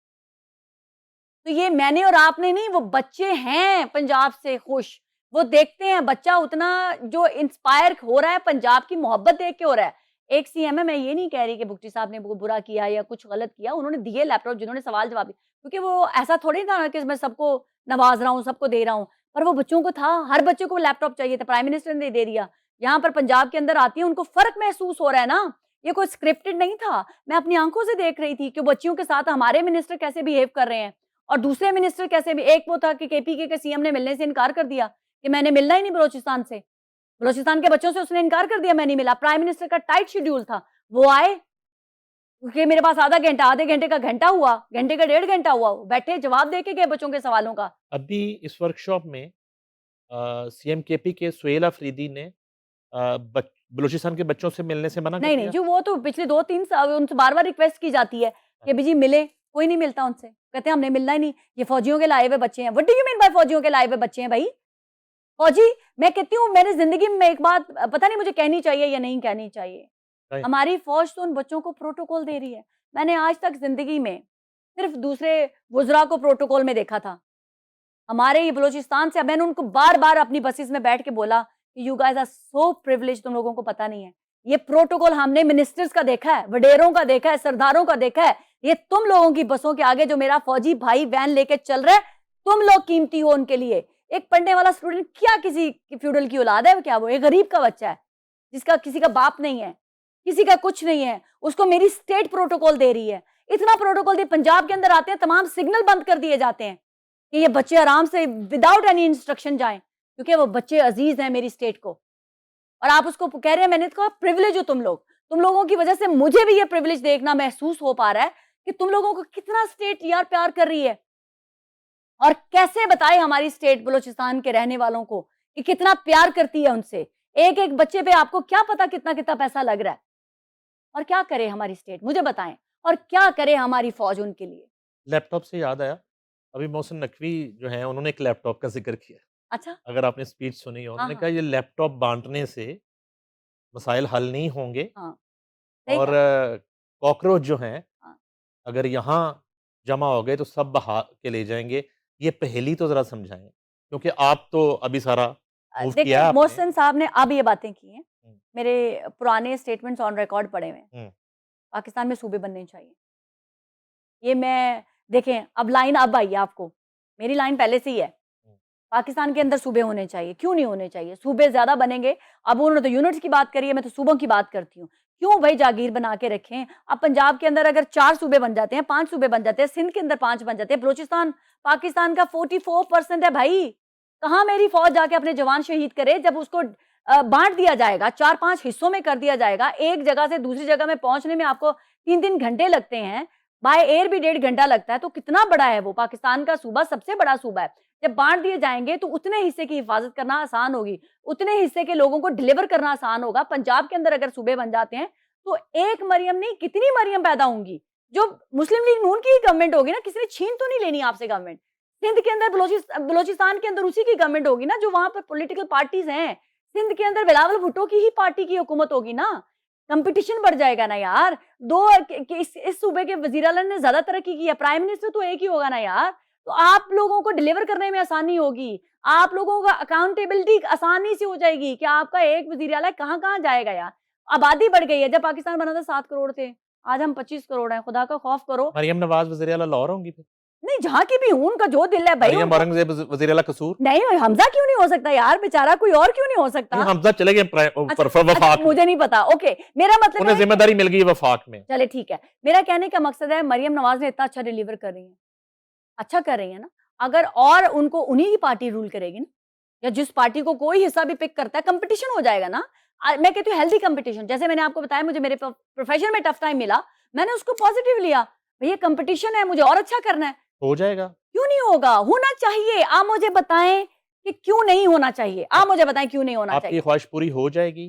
तो ये मैंने और आपने नहीं, वो बच्चे हैं पंजाब से खुश। वो देखते हैं बच्चा उतना जो इंस्पायर हो रहा है, पंजाब की मोहब्बत देख के हो रहा है। एक सीएम है, मैं ये नहीं कह रही कि भुट्टी साहब ने बुरा किया या कुछ गलत किया, उन्होंने दिए लैपटॉप जिन्होंने सवाल जवाब दिए, क्योंकि वो ऐसा थोड़ी था कि मैं सबको नवाज रहा हूँ, सबको दे रहा हूँ, पर वो बच्चों को था, हर बच्चे को लैपटॉप चाहिए था, प्राइम मिनिस्टर ने दे दिया। यहाँ पर पंजाब के अंदर आती है, उनको फर्क महसूस हो रहा है ना, ये कोई स्क्रिप्टेड नहीं था। मैं अपनी आंखों से देख रही थी कि बच्चियों के साथ हमारे मिनिस्टर कैसे बिहेव कर रहे हैं और दूसरे मिनिस्टर कैसे भी। एक वो था कि केपीके के सीएम ने मिलने से इनकार कर दिया कि मैंने मिलना ही नहीं बलोचिस्तान से, बलोचिस्तान के बच्चों से उसने इनकार कर दिया, मैं नहीं मिला। प्राइम मिनिस्टर का टाइट शेड्यूल था, वो आए, क्योंकि मेरे पास आधे घंटे का घंटा हुआ, घंटे का 1.5 घंटा हुआ, बैठे जवाब दे के गए बच्चों के सवालों का। अभी इस वर्कशॉप में सीएम केपी के सुहेल अफरीदी ने बलूचिस्तान के बच्चों से मिलने से मना कर नहीं दिया। नहीं, जो वो तो पिछले 2-3 साल उनसे बार-बार रिक्वेस्ट की जाती है कि जी मिले, कोई नहीं मिलता उनसे। कहते हैं हमने मिलना ही नहीं, ये फौजियों के लाए हुए बच्चे हैं। What do you mean by फौजियों के लाए हुए बच्चे हैं भाई? फौजी, मैं कहती हूँ मेरी जिंदगी में एक बात पता नहीं मुझे कहनी चाहिए या नहीं कहनी चाहिए, राइट। हमारी फौज तो उन बच्चों को प्रोटोकॉल दे रही है। मैंने आज तक जिंदगी में सिर्फ दूसरे वुज़रा को प्रोटोकॉल में देखा था। हमारे ये बलूचिस्तान से, मैंने उनको बार-बार अपनी बसेस में बैठ के बोला कि you guys are so privileged, तुम लोगों को पता नहीं है। ये प्रोटोकॉल हमने मिनिस्टर्स का देखा है, वडेरों का देखा है, सरदारों का देखा है। ये तुम लोगों की बसों के आगे जो मेरा फौजी भाई वैन लेके चल रहा है, तुम लोग कीमती हो उनके लिए। एक पढ़ने वाला स्टूडेंट क्या किसी फ्यूडल की औलाद है क्या? वो एक गरीब का बच्चा है, जिसका किसी का बाप नहीं है, किसी का कुछ नहीं है, उसको मेरी स्टेट प्रोटोकॉल दे रही है। इतना प्रोटोकॉल दे, पंजाब के अंदर आते हैं तमाम सिग्नल बंद कर दिए जाते हैं कि ये बच्चे आराम से विदाउट एनी इंस्ट्रक्शन जाएं, क्योंकि वो बच्चे अजीज हैं मेरी स्टेट को। और आप उसको कह रहे हैं, मैंने तो कहा प्रिविलेज हो तुम लोग, तुम लोगों की वजह से मुझे भी ये प्रिविलेज देखना महसूस हो पा रहा है कि तुम लोगों को कितना स्टेट यार प्यार कर रही है। और कैसे बताए हमारी स्टेट बलूचिस्तान के रहने वालों को कि कितना प्यार करती है उनसे। एक एक बच्चे पे आपको क्या पता कितना कितना पैसा लग रहा है। और क्या करे हमारी स्टेट, मुझे बताएं, और क्या करे हमारी फौज उनके लिए। लैपटॉप से याद आया, अभी मोहसिन नकवी जो हैं उन्होंने एक लैपटॉप का जिक्र किया। अच्छा, अगर आपने स्पीच सुनी हो, हाँ उन्होंने हाँ कहा ये लैपटॉप बांटने से मसाइल हल नहीं होंगे, हाँ, सही और कहा। कॉकरोच जो हैं हाँ। अगर यहाँ जमा हो गए तो सब बहा के ले जाएंगे। ये पहेली तो जरा समझाएं, क्योंकि आप तो अभी सारा मूव देखिए किया है आपने। मोहसिन साहब ने अब ये बातें की हैं, हम्म, मेरे पुराने स्टेटमेंट्स ऑन रिकॉर्ड पड़े हुए हैं। हम्म, पाकिस्तान में सूबे बनने चाहिए, ये मैं, देखें अब लाइन अब आई है आपको, मेरी लाइन पहले से ही है। हम्म, पाकिस्तान के अंदर सूबे होने चाहिए, क्यों नहीं होने चाहिए? सूबे ज्यादा बनेंगे। अब उन्होंने तो यूनिट्स की बात करी है, मैं तो सूबों की बात करती हूँ। क्यों भाई जागीर बना के रखें? अब पंजाब के अंदर अगर 4 सूबे बन जाते हैं, 5 सूबे बन जाते हैं, सिंध के अंदर 5 बन जाते हैं, बलूचिस्तान पाकिस्तान का 44% है भाई। कहाँ मेरी फौज जाके अपने जवान शहीद करे जब उसको बांट दिया जाएगा, 4-5 हिस्सों में कर दिया जाएगा। एक जगह से दूसरी जगह में पहुंचने में आपको 3-3 घंटे लगते हैं, बाय एयर भी 1.5 घंटा लगता है। तो कितना बड़ा है वो, पाकिस्तान का सूबा सबसे बड़ा सूबा है। जब बांट दिए जाएंगे तो उतने हिस्से की हिफाजत करना आसान होगी, उतने हिस्से के लोगों को डिलीवर करना आसान होगा। पंजाब के अंदर अगर सूबे बन जाते हैं तो एक मरियम नहीं, कितनी मरियम पैदा होंगी। जो मुस्लिम लीग नून की ही गवर्नमेंट होगी ना, किसी ने छीन तो नहीं लेनी आपसे गवर्नमेंट। सिंध के अंदर बलोचिस्तान के अंदर उसी की गवर्नमेंट होगी ना, जो वहां पर पॉलिटिकल पार्टीज हैं। सिंध के अंदर बिलावल भुट्टो की ही पार्टी की हुकूमत होगी ना। कंपटीशन बढ़ जाएगा ना यार। इस सूबे के वजीर आला ने ज्यादा तरक्की की है, प्राइम मिनिस्टर तो एक ही होगा ना यार। तो आप लोगों को डिलीवर करने में आसानी होगी, आप लोगों का अकाउंटेबिलिटी आसानी से हो जाएगी कि आपका एक वजीर आला कहाँ कहाँ जाएगा यार। आबादी बढ़ गई है, जब पाकिस्तान बना था 7 करोड़ थे, आज हम 25 करोड़ हैं। खुदा का खौफ करो। मरियम नवाज वज़ीर आला लाहौर होंगी फिर? नहीं, जहाँ की भी हूँ, उनका जो दिल है भाई मरियम उनको। औरंगजेब वज़ीर आला कसूर? नहीं, हमजा क्यों नहीं हो सकता यार, बेचारा कोई और क्यों नहीं हो सकता? नहीं, हमजा चले गए अच्छा, वफाक में, मुझे नहीं पता। ओके, मेरा मतलब उन्हें है, जिम्मेदारी मिल गई वफाक में। चले ठीक है। मेरा कहने का मकसद है, मरियम नवाज ने इतना अच्छा डिलीवर कर रही है, अच्छा कर रही है ना। अगर और उनको उन्हीं की पार्टी रूल करेगी ना, या जिस पार्टी को कोई हिस्सा भी पिक करता है, कंपटीशन हो जाएगा ना। मैं कहती हूँ हेल्दी कंपटीशन। जैसे मैंने आपको बताया, मुझे मेरे प्रोफेशन में टफ टाइम मिला, मैंने उसको पॉजिटिव लिया। भैया कंपटीशन है, मुझे और अच्छा करना है। हो जाएगा। क्यों नहीं होगा? होना चाहिए। आप मुझे बताएं कि क्यों नहीं होना चाहिए। आप मुझे बताएं क्यों नहीं होना आपकी चाहिए। ख्वाहिश पूरी हो जाएगी?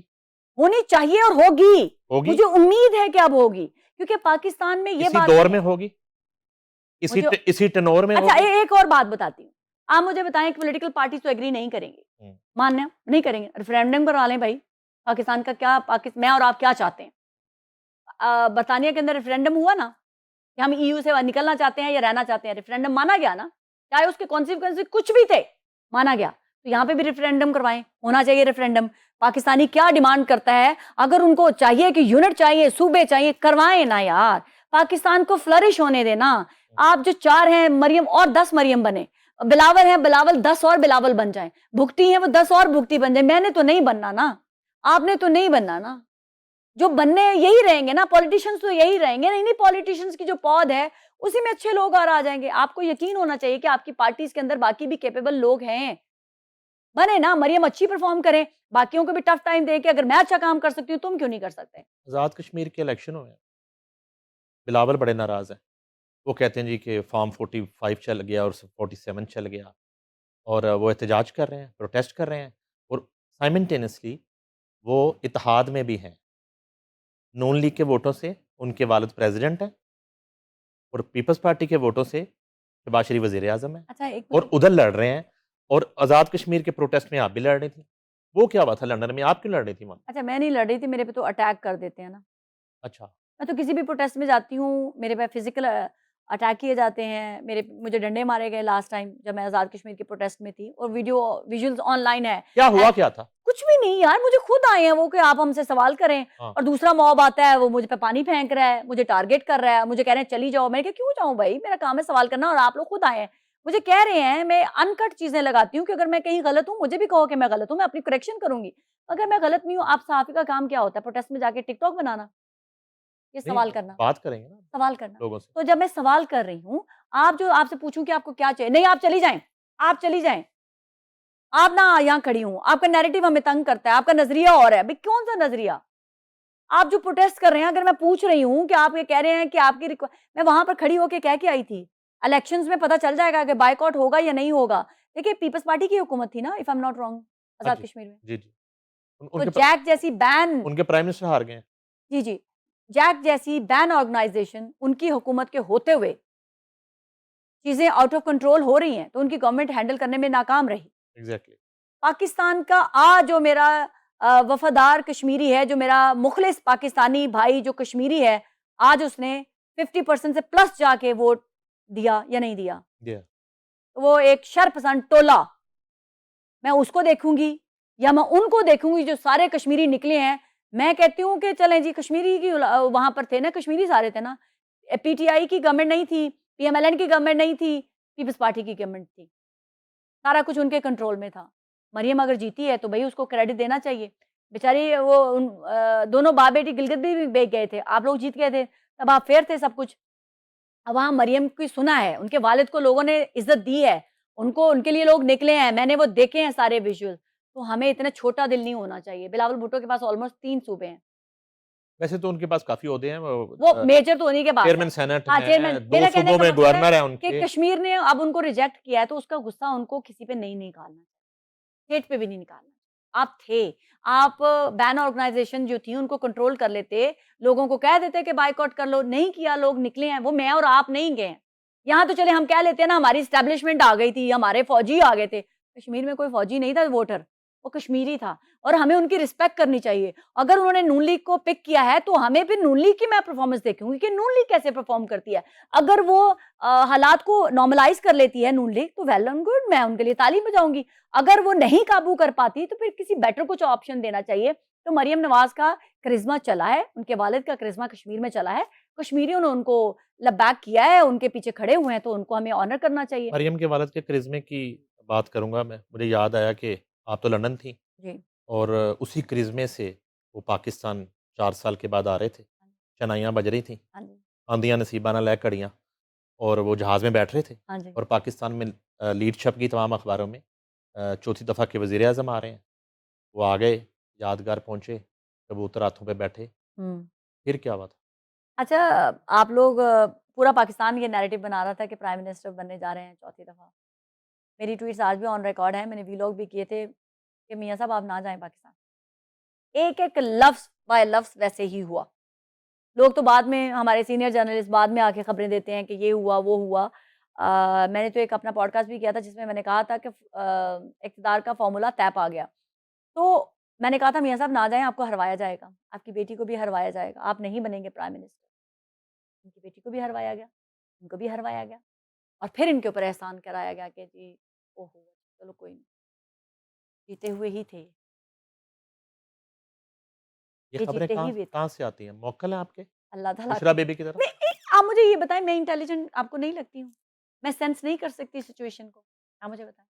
होनी चाहिए और होगी। होगी? मुझे उम्मीद है कि अब होगी, क्योंकि पाकिस्तान में ये इसी बात दौर है। में होगी? इसी मुझे इसी टनोर में अच्छा, होगी? एक और बात बताती हूँ। आप मुझे बताएं कि पॉलिटिकल पार्टीज तो एग्री नहीं करेंगे, हम्म, मान्य नहीं करेंगे, रेफरेंडम करवा लें भाई। पाकिस्तान का क्या, मैं और आप क्या चाहते हैं? बरतानिया के अंदर रेफरेंडम हुआ ना कि हम ईयू से निकलना चाहते हैं या रहना चाहते हैं, रेफरेंडम माना गया ना, चाहे उसके कॉन्सिक्वेंसेस कुछ भी थे, माना गया। तो यहाँ पे भी रेफरेंडम करवाएं, होना चाहिए रेफरेंडम। पाकिस्तानी क्या डिमांड करता है, अगर उनको चाहिए कि यूनिट चाहिए, सूबे चाहिए, करवाएं ना यार। पाकिस्तान को फ्लरिश होने देना। आप जो 4 हैं मरियम, और 10 मरियम बने। बिलावल है बिलावल, 10 और बिलावल बन जाए। भुगती है वो 10 और भुगती बन जाए। मैंने तो नहीं बनना ना, आपने तो नहीं बनना ना। जो बनने यही रहेंगे ना, पॉलिटिशियंस तो यही रहेंगे ना। इन्हीं पॉलिटिशियंस की जो पौध है, उसी में अच्छे लोग और आ जाएंगे। आपको यकीन होना चाहिए कि आपकी पार्टीज के अंदर बाकी भी कैपेबल लोग हैं। बने ना, मरियम अच्छी परफॉर्म करें, बाकियों को भी टफ टाइम दे कि अगर मैं अच्छा काम कर सकती हूँ, तुम क्यों नहीं कर सकते? आज़ाद कश्मीर के इलेक्शन हुए हैं, बिलावल बड़े नाराज हैं। वो कहते हैं जी कि फॉर्म 45 चल गया और 47 चल गया, और वो एहतजाज कर रहे हैं, प्रोटेस्ट कर रहे हैं, और साइमल्टेनियसली वो इत्तेहाद में भी हैं। नून लीग के वोटों से उनके वालिद प्रेसिडेंट हैं, और पीपल्स पार्टी के वोटों से शहबाज शरीफ वज़ीर आज़म हैं, अच्छा, एक और उधर लड़ रहे हैं। और आज़ाद कश्मीर के प्रोटेस्ट में आप भी लड़ रही थी। वो क्या हुआ था लंदन में, आप क्यों लड़ रही थी वहाँ? अच्छा, मैं नहीं लड़ रही थी, मेरे पे तो अटैक कर देते हैं ना। अच्छा। मैं तो किसी भी प्रोटेस्ट में जाती हूँ, मेरे पे फिजिकल अटैक किए जाते हैं, मुझे डंडे मारे गए लास्ट टाइम जब मैं आज़ाद कश्मीर के प्रोटेस्ट में थी, और विजुअल्स ऑनलाइन है। क्या हुआ क्या था? कुछ भी नहीं यार, मुझे खुद आए हैं वो कि आप हमसे सवाल करें, हाँ। और दूसरा मॉब आता है, वो मुझे पे पानी फेंक रहा है, मुझे टारगेट कर रहा है, मुझे कह रहे हैं चली जाओ। मैंने कहा क्यों जाऊं भाई, मेरा काम है सवाल करना, और आप लोग खुद आए हैं मुझे कह रहे हैं। मैं अनकट चीजें लगाती हूँ कि अगर मैं कहीं गलत हूँ मुझे भी कहो कि मैं गलत हूँ, मैं अपनी करेक्शन करूंगी। अगर मैं गलत नहीं हूँ, आप सहाफी का काम क्या होता है? प्रोटेस्ट में जाके टिकटॉक बनाना, ये नहीं, सवाल करना, बात करेंगे ना सवाल करना। लोगों से। तो जब मैं सवाल कर रही हूँ, आप जो आपसे पूछूं कि आपको क्या चाहिए, नहीं आप चली जाएं, आप चली जाएं, आप ना यहाँ खड़ी हूँ, आपका नैरेटिव हमें तंग करता है, आपका नजरिया और है। भाई कौन सा नजरिया? आप जो प्रोटेस्ट कर रहे हैं, अगर मैं पूछ रही हूँ कि आप ये कह रहे हैं कि आपकी मैं वहां पर खड़ी होकर कह के आई थी, इलेक्शंस में पता चल जाएगा कि बायकॉट होगा या नहीं होगा। देखिए पीपल्स पार्टी की हुकूमत थी ना, if I am not wrong, हाँ आजाद जी, कश्मीर में। जी, जी। तो जैक जैसी बैन, उनके प्राइम मिनिस्टर हार गए हैं। जी जी, जैक जैसी बैन ऑर्गेनाइजेशन उनकी हुकूमत के होते हुए चीजें आउट ऑफ कंट्रोल हो रही हैं, तो उनकी गवर्नमेंट हैंडल करने में नाकाम रही। एग्ज़ैक्टली। पाकिस्तान का आज जो मेरा वफादार कश्मीरी है, जो मेरा मुखलिस पाकिस्तानी भाई जो कश्मीरी है, आज उसने 50% से प्लस जाके वोट दिया या नहीं दिया? Yeah. तो वो एक शरपसंद टोला, मैं उसको देखूंगी या मैं उनको देखूंगी जो सारे कश्मीरी निकले हैं? मैं कहती हूँ कि चलें जी, कश्मीरी की वहां पर थे ना, कश्मीरी सारे थे ना। पीटीआई की गवर्नमेंट नहीं थी, पीएमएलएन की गवर्नमेंट नहीं थी, पीपल्स पार्टी की गवर्नमेंट थी, सारा कुछ उनके कंट्रोल में था। मरियम अगर जीती है तो भाई उसको क्रेडिट देना चाहिए। बेचारी वो दोनों बाप बेटी गिलगित भी बेच गए थे, आप लोग जीत गए थे, तब आप फेयर थे सब कुछ। अब वहाँ मरियम की सुना है, उनके वालिद को लोगों ने इज्जत दी है, उनको उनके लिए लोग निकले हैं, मैंने वो देखे हैं सारे विजुअल। तो हमें इतना छोटा दिल नहीं होना चाहिए। बिलावल भुट्टो के पास ऑलमोस्ट 3 सूबे हैं। वैसे तो उनके पास काफ़ी ओहदे हैं, वो मेजर तो उन्हीं के पास है। चेयरमैन सेनेट हाँ, हैं, चेयरमैन। 2 मेरा कहने सूबों का में मकसद गवर्नर हैं है कि उनके। कश्मीर ने अब उनको रिजेक्ट किया है, तो उसका गुस्सा उनको किसी पे नहीं निकालना, स्टेट पे भी नहीं निकालना। आप थे, आप बैन ऑर्गेनाइजेशन जो थी उनको कंट्रोल कर लेते, लोगों को कह देते कि बायकॉट कर लो, नहीं किया, लोग निकले हैं, वो मैं और आप नहीं गए हैं। यहाँ तो चले हम कह लेते हैं ना, हमारी एस्टेब्लिशमेंट आ गई थी, हमारे फौजी आ गए थे। कश्मीर में कोई फौजी नहीं था वोटर, वो कश्मीरी था, और हमें उनकी रिस्पेक्ट करनी चाहिए। अगर उन्होंने नून लीग को पिक किया है तो हमें फिर नून लीग की मैं परफॉर्मेंस देखूंगी कि नून लीग कैसे परफॉर्म करती है। अगर वो हालात को नॉर्मलाइज कर लेती है नून लीग, तो वेल एंड गुड, मैं उनके लिए ताली बजाऊंगी। अगर वो नहीं काबू कर पाती तो फिर किसी बेटर कुछ ऑप्शन देना चाहिए। तो मरियम नवाज का करिश्मा चला है, उनके वालिद का करिश्मा कश्मीर में चला है, कश्मीरियों ने उनको लबैक किया है, उनके पीछे खड़े हुए हैं, तो उनको हमें ऑनर करना चाहिए। मरियम के वालिद के करिश्मे की बात करूँगा मैं, मुझे याद आया कि आप तो लंदन थी जी। और उसी करिश्मे से वो पाकिस्तान 4 साल के बाद आ रहे थे। शनाइयाँ बज रही थीं, हाँ जी। आंधियाँ नसीबाना लै घड़ियाँ, और वो जहाज़ में बैठ रहे थे हाँ जी। और पाकिस्तान में लीड छप गई तमाम अखबारों में, चौथी दफ़ा के वज़ीर-ए-आज़म आ रहे हैं। वो आ गए, यादगार पहुँचे, कबूतर हाथों पे बैठे, हम्म। फिर क्या हुआ था? अच्छा, आप लोग पूरा पाकिस्तान ये नैरेटिव बना रहा था कि प्राइम मिनिस्टर बनने जा रहे हैं चौथी दफा। मेरी ट्वीट्स आज भी ऑन रिकॉर्ड है, मैंने वीलॉग भी किए थे कि मियाँ साहब आप ना जाएं पाकिस्तान। एक एक लफ्ज बाय लफ्ज वैसे ही हुआ। लोग तो बाद में, हमारे सीनियर जर्नलिस्ट बाद में आके खबरें देते हैं कि ये हुआ वो हुआ। मैंने तो एक अपना पॉडकास्ट भी किया था जिसमें मैंने कहा था कि इक़्तिदार का फॉर्मूला तय पा गया। तो मैंने कहा था मियाँ साहब ना जाएं, आपको हरवाया जाएगा, आपकी बेटी को भी हरवाया जाएगा, आप नहीं बनेंगे प्राइम मिनिस्टर। उनकी बेटी को भी हरवाया गया, उनको भी हरवाया गया, और फिर इनके ऊपर एहसान कराया गया कि जी ओहो, चलो कोई नहीं, जीते हुए ही थे, ये ये खबरें जीते कहाँ ही हुए थे। कहाँ से आती हैं? मौक्कल हैं आपके? अल्लाह ताला बुशरा बेबी की तरह? आप मुझे ये बताएं, मैं इंटेलिजेंट आपको नहीं लगती हूँ? मैं सेंस नहीं कर सकती सिचुएशन को? आप मुझे बताएं।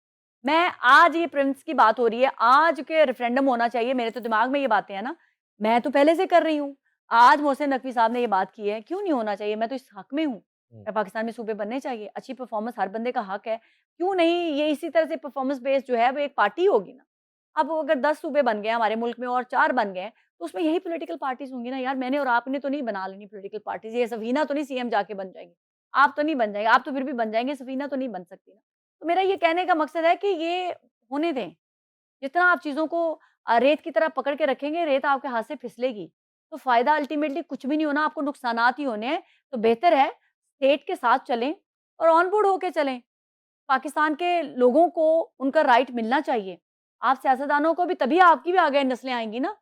मैं आज, ये प्रिंस की बात हो रही है, आज के रेफरेंडम होना चाहिए, मेरे तो दिमाग में ये बातें हैं ना, मैं तो पहले से कर रही हूँ। आज मोहसिन नकवी साहब ने ये बात की है, क्यों नहीं होना चाहिए? मैं तो इस हक में हूँ। हुँ। पाकिस्तान में सूबे बनने चाहिए, अच्छी परफॉर्मेंस हर बंदे का हक है। क्यों नहीं? ये इसी तरह से परफॉर्मेंस बेस्ड जो है वो एक पार्टी होगी ना। अब अगर 10 सूबे बन गए हमारे मुल्क में और 4 बन गए, तो उसमें यही पॉलिटिकल पार्टीज़ होंगी ना यार। मैंने और आपने तो नहीं बना लेनी पॉलिटिकल पार्टीज़, ये सफीना तो नहीं सीएम जाके बन जाएँगे। आप तो नहीं बन जाएँगे, आप तो फिर भी बन जाएँगे, सफीना तो नहीं बन सकती ना। तो मेरा ये कहने का मकसद है कि ये होने दें। जितना आप चीज़ों को रेत की तरह पकड़ के रखेंगे, रेत आपके हाथ से फिसलेगी। तो फ़ायदा अल्टीमेटली कुछ भी नहीं होना, आपको नुकसानात ही होने हैं। तो बेहतर है स्टेट के साथ चलें और ऑन बोर्ड होके चलें। पाकिस्तान के लोगों को उनका राइट मिलना चाहिए। आप सियासतदानों को भी, तभी आपकी भी आगे नस्लें आएँगी ना।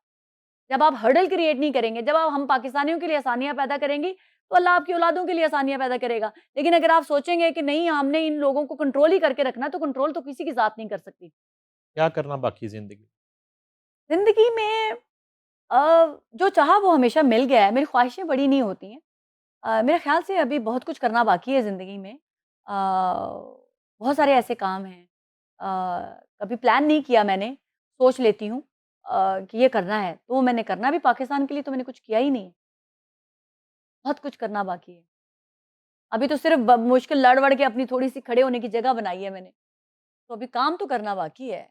जब आप हर्डल क्रिएट नहीं करेंगे, जब आप हम पाकिस्तानियों के लिए आसानियाँ पैदा करेंगी, तो अल्लाह आपकी औलादों के लिए आसानियां पैदा करेगा। लेकिन अगर आप सोचेंगे कि नहीं हमने इन लोगों को कंट्रोल ही करके रखना, तो कंट्रोल तो किसी की ज़ात नहीं कर सकती। क्या करना बाकी ज़िंदगी? ज़िंदगी में जो चाहा वो हमेशा मिल गया है, मेरी ख्वाहिशें बड़ी नहीं होती हैं। मेरे ख़्याल से अभी बहुत कुछ करना बाकी है ज़िंदगी में। बहुत सारे ऐसे काम हैं कभी प्लान नहीं किया मैंने, सोच लेती हूँ कि ये करना है, तो मैंने करना भी पाकिस्तान के लिए तो मैंने कुछ किया ही नहीं है। बहुत कुछ करना बाकी है। अभी तो सिर्फ़ ब मुश्किल लड़-वड़ के अपनी थोड़ी-सी खड़े होने की जगह बनाई है मैंने, तो अभी काम तो करना बाकी है।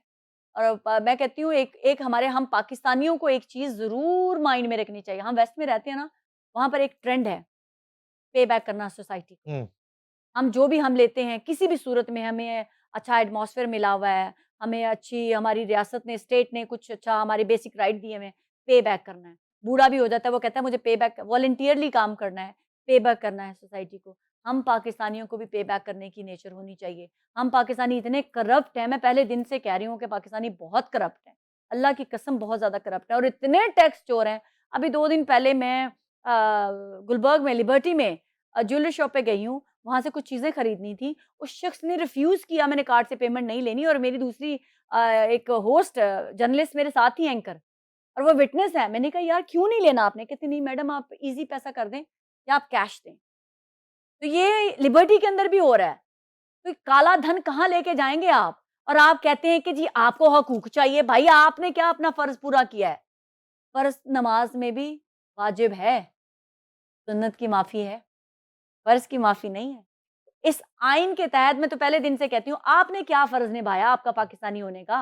और मैं कहती हूँ एक एक हमारे हम पाकिस्तानियों को एक चीज़ ज़रूर माइंड में रखनी चाहिए। हम वेस्ट में रहते हैं ना, वहाँ पर एक ट्रेंड है, पे बैक करना सोसाइटी को। हुँ, हम जो भी हम लेते हैं, किसी भी सूरत में हमें अच्छा एटमॉस्फेयर मिला हुआ है, हमें अच्छी हमारी रियासत ने, स्टेट ने कुछ अच्छा हमारे बेसिक राइट दिए हुए हैं, पे बैक करना है। बूढ़ा भी हो जाता है, वो कहता है मुझे पे बैक वॉलंटियरली काम करना है, पे बैक करना है सोसाइटी को। हम पाकिस्तानियों को भी पे बैक करने की नेचर होनी चाहिए। हम पाकिस्तानी इतने करप्ट हैं, मैं पहले दिन से कह रही हूँ कि पाकिस्तानी बहुत करप्ट हैं। अल्लाह की कसम बहुत ज़्यादा करप्ट है और इतने टैक्स चोर हैं। अभी 2 दिन पहले मैं गुलबर्ग में, लिबर्टी में ज्वेलरी शॉप पे गई हूँ, वहाँ से कुछ चीज़ें खरीदनी थी, उस शख्स ने रिफ्यूज़ किया मैंने कार्ड से पेमेंट नहीं लेनी और मेरी दूसरी एक होस्ट जर्नलिस्ट मेरे साथ थी एंकर और वो विटनेस है। मैंने कहा यार क्यों नहीं लेना आपने? कहती नहीं मैडम आप ईज़ी पैसा कर दें या आप कैश दें। तो ये लिबर्टी के अंदर भी हो रहा है। तो काला धन कहाँ लेके जाएँगे आप? और आप कहते हैं कि जी आपको हकूक चाहिए, भाई आपने क्या अपना फ़र्ज़ पूरा किया है? फ़र्ज़ नमाज़ में भी वाजिब है, सुन्नत की माफ़ी है, फ़र्ज़ की माफ़ी नहीं है। इस आइन के तहत मैं तो पहले दिन से कहती हूँ, आपने क्या फ़र्ज़ निभाया आपका पाकिस्तानी होने का?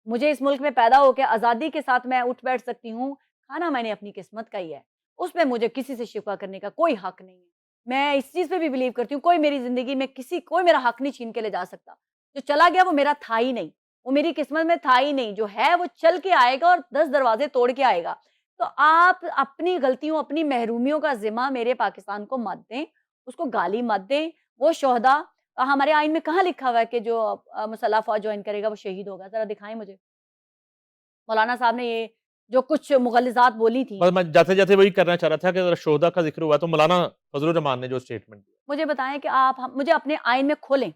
मुझे इस मुल्क में पैदा होके आज़ादी के साथ मैं उठ बैठ सकती हूँ, खाना मैंने अपनी किस्मत का ही है। उसमें मुझे किसी से शिकवा करने का कोई हक नहीं है। मैं इस चीज़ पे भी बिलीव करती हूँ, कोई मेरी ज़िंदगी में कोई मेरा हक नहीं छीन के ले जा सकता। जो चला गया वो मेरा था ही नहीं, वो मेरी किस्मत में था ही नहीं, जो है वो चल के आएगा और 10 दरवाज़े तोड़ के आएगा। तो आप अपनी गलतियों, अपनी महरूमियों का ज़िम्मा मेरे पाकिस्तान को मत दें, उसको गाली मत दें। वो शोहदा हमारे आइन में कहाँ लिखा हुआ है कि जो मुसल्लह फ़ौज जॉइन करेगा वो शहीद होगा? ज़रा दिखाएँ मुझे। मौलाना साहब ने ये जो कुछ मुग़ल्लिज़ात बोली थी, बस मैं जाते-जाते वही करना चाह रहा था कि अगर शोहदा का ज़िक्र हुआ तो मौलाना फज़लुर रहमान ने जो स्टेटमेंट दिया। मुझे बताएँ कि आप हम मुझे अपने आइन में खोलें।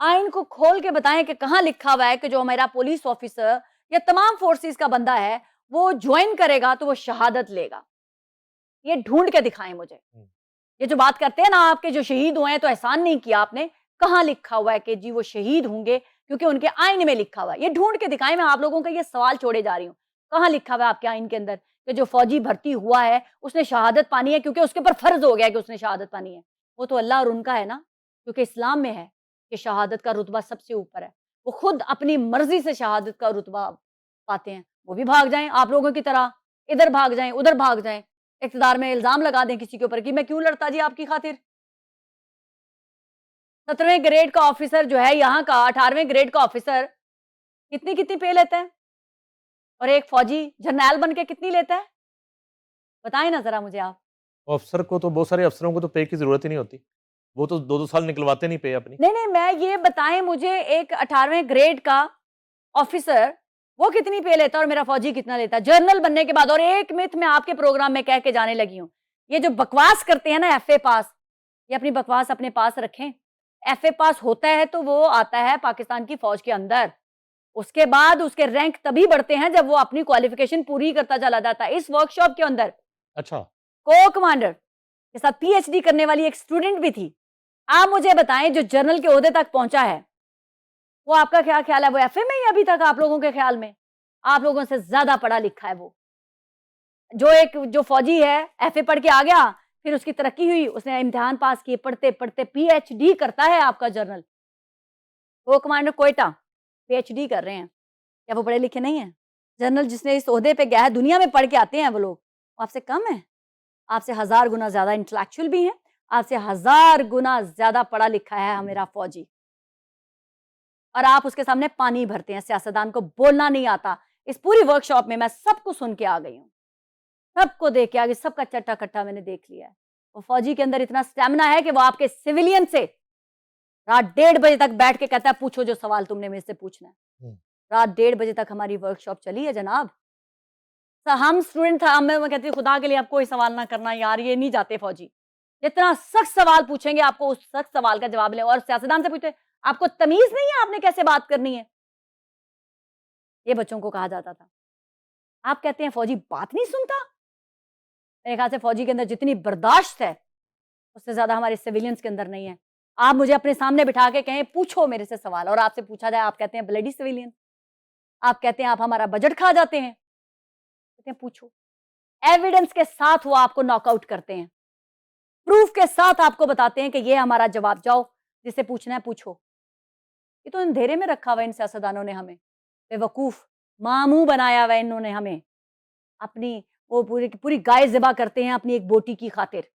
आइन को खोल के बताएँ कि कहाँ लिखा हुआ है कि जो हमारा पुलिस ऑफ़िसर या तमाम फ़ोर्सेस का बंदा है, वो जॉइन करेगा तो वो शहादत लेगा। ये ढूँढ के दिखाएँ मुझे। हुँ, ये जो बात करते हैं ना आपके जो शहीद हुए हैं तो एहसान नहीं किया आपने, कहाँ लिखा हुआ है कि जी वो शहीद होंगे क्योंकि उनके आइन में लिखा हुआ है? ये ढूँढ के दिखाएँ, मैं आप लोगों का ये सवाल छोड़े जा रही हूँ। कहाँ लिखा हुआ है आपके आइन के अंदर कि जो फ़ौजी भर्ती हुआ है, उसने शहादत पानी है क्योंकि उसके ऊपर फ़र्ज़ हो गया है कि उसने शहादत पानी है। वो तो अल्लाह और उनका है ना, क्योंकि इस्लाम में है कि शहादत का रुतबा सबसे ऊपर है। वो खुद अपनी मर्ज़ी से शहादत का रुतबा पाते हैं। वो भी भाग जाएँ आप लोगों की तरह, इधर भाग जाएँ, उधर भाग जाएँ। इक़्तिदार में इल्ज़ाम लगा दें किसी के ऊपर कि मैं क्यों लड़ता जी आपकी खातिर? 17वें ग्रेड का ऑफिसर जो है यहाँ का 18वें ग्रेड का ऑफिसर कितनी-कितनी पे लेता है? और एक फौजी जरनैल बन के कितनी लेता है? बताएँ ना ज़रा मुझे आप। अफ़सर को तो बहुत सारे अफ़सरों को तो पे की ज़रूरत ही नहीं होती। वो तो 2-2 साल निकलवाते नहीं पे अपनी। नहीं, नहीं मैं ये बताएँ मुझे एक 18वें ग्रेड का ऑफिसर वो कितनी पे लेता है और मेरा फौजी कितना लेता है? जनरल बनने के बाद और एक मिथ मैं आपके प्रोग्राम में कह के जाने लगी हूँ। ये जो बकवास करते हैं ना एफए पास, ये अपनी बकवास अपने पास रखें। एफए पास होता है तो वो आता है पाकिस्तान की फौज के अंदर। उसके बाद उसके रैंक तभी बढ़ते हैं जब वो अपनी क्वालिफिकेशन पूरी करता चला जाता है। इस वर्कशॉप के अंदर अच्छा, को कमांडर के साथ पीएचडी करने वाली एक स्टूडेंट भी थी। आप मुझे बताएं जो जनरल के ओहदे तक पहुंचा है, वो आपका क्या ख्याल है? वो एफए में ही अभी तक आप लोगों के ख्याल में? आप लोगों से ज्यादा पढ़ा लिखा है वो। जो फौजी है एफए पढ़ के आ गया, फिर उसकी तरक्की हुई, उसने इम्तिहान पास किए, पढ़ते पढ़ते पीएचडी करता है आपका जनरल। को कमांडर कोयटा पीएचडी कर रहे हैं। क्या वो पढ़े लिखे नहीं है? जनरल जिसने इस ओहदे पे गया है, दुनिया में पढ़ के आते हैं वो लोग, वो आपसे कम है? आपसे 1000 गुना ज़्यादा इंटेलेक्चुअल भी हैं, आपसे 1000 गुना ज़्यादा पढ़ा लिखा है मेरा फौजी। और आप उसके सामने पानी भरते हैं, सियासतदान को बोलना नहीं आता। इस पूरी वर्कशॉप में मैं सब कुछ सुन के आ गई हूँ, सबको देख के आ गई, सबका चट्टा-कट्टा मैंने देख लिया है। वो फौजी के अंदर इतना स्टैमिना है कि वो आपके सिविलियन से रात 1:30 बजे तक बैठ के कहता है, पूछो जो सवाल तुमने मेरे से पूछना है। हुँ, रात 1:30 बजे तक हमारी वर्कशॉप चली है जनाब। हम स्टूडेंट था, मैं कहती हूँ खुदा के लिए आप कोई सवाल ना करना यार, ये नहीं जाते फौजी। जितना सख्त सवाल पूछेंगे आपको उस सख्त सवाल का जवाब ले। और सियासतदान से पूछते आपको तमीज नहीं है, आपने कैसे बात करनी है, ये बच्चों को कहा जाता था। आप कहते हैं फौजी बात नहीं सुनता। मेरे ख्याल से फौजी के अंदर जितनी बर्दाश्त है उससे ज्यादा हमारे सिविलियंस के अंदर नहीं है। आप मुझे अपने सामने बिठा के कहें पूछो मेरे से सवाल, और आपसे पूछा जाए आप कहते हैं ब्लडी सिविलियन, आप कहते हैं आप हमारा बजट खा जाते हैं, कहते हैं पूछो। एविडेंस के साथ वो आपको नॉकआउट करते हैं, प्रूफ के साथ आपको बताते हैं कि ये हमारा जवाब, जाओ जिससे पूछना है पूछो। ये तो अंधेरे में रखा हुआ इन सियासतदानों ने हमें, बेवकूफ मामू बनाया हुआ इन्होंने हमें। अपनी वो पूरी पूरी गाय ज़िबा करते हैं अपनी एक बोटी की खातिर।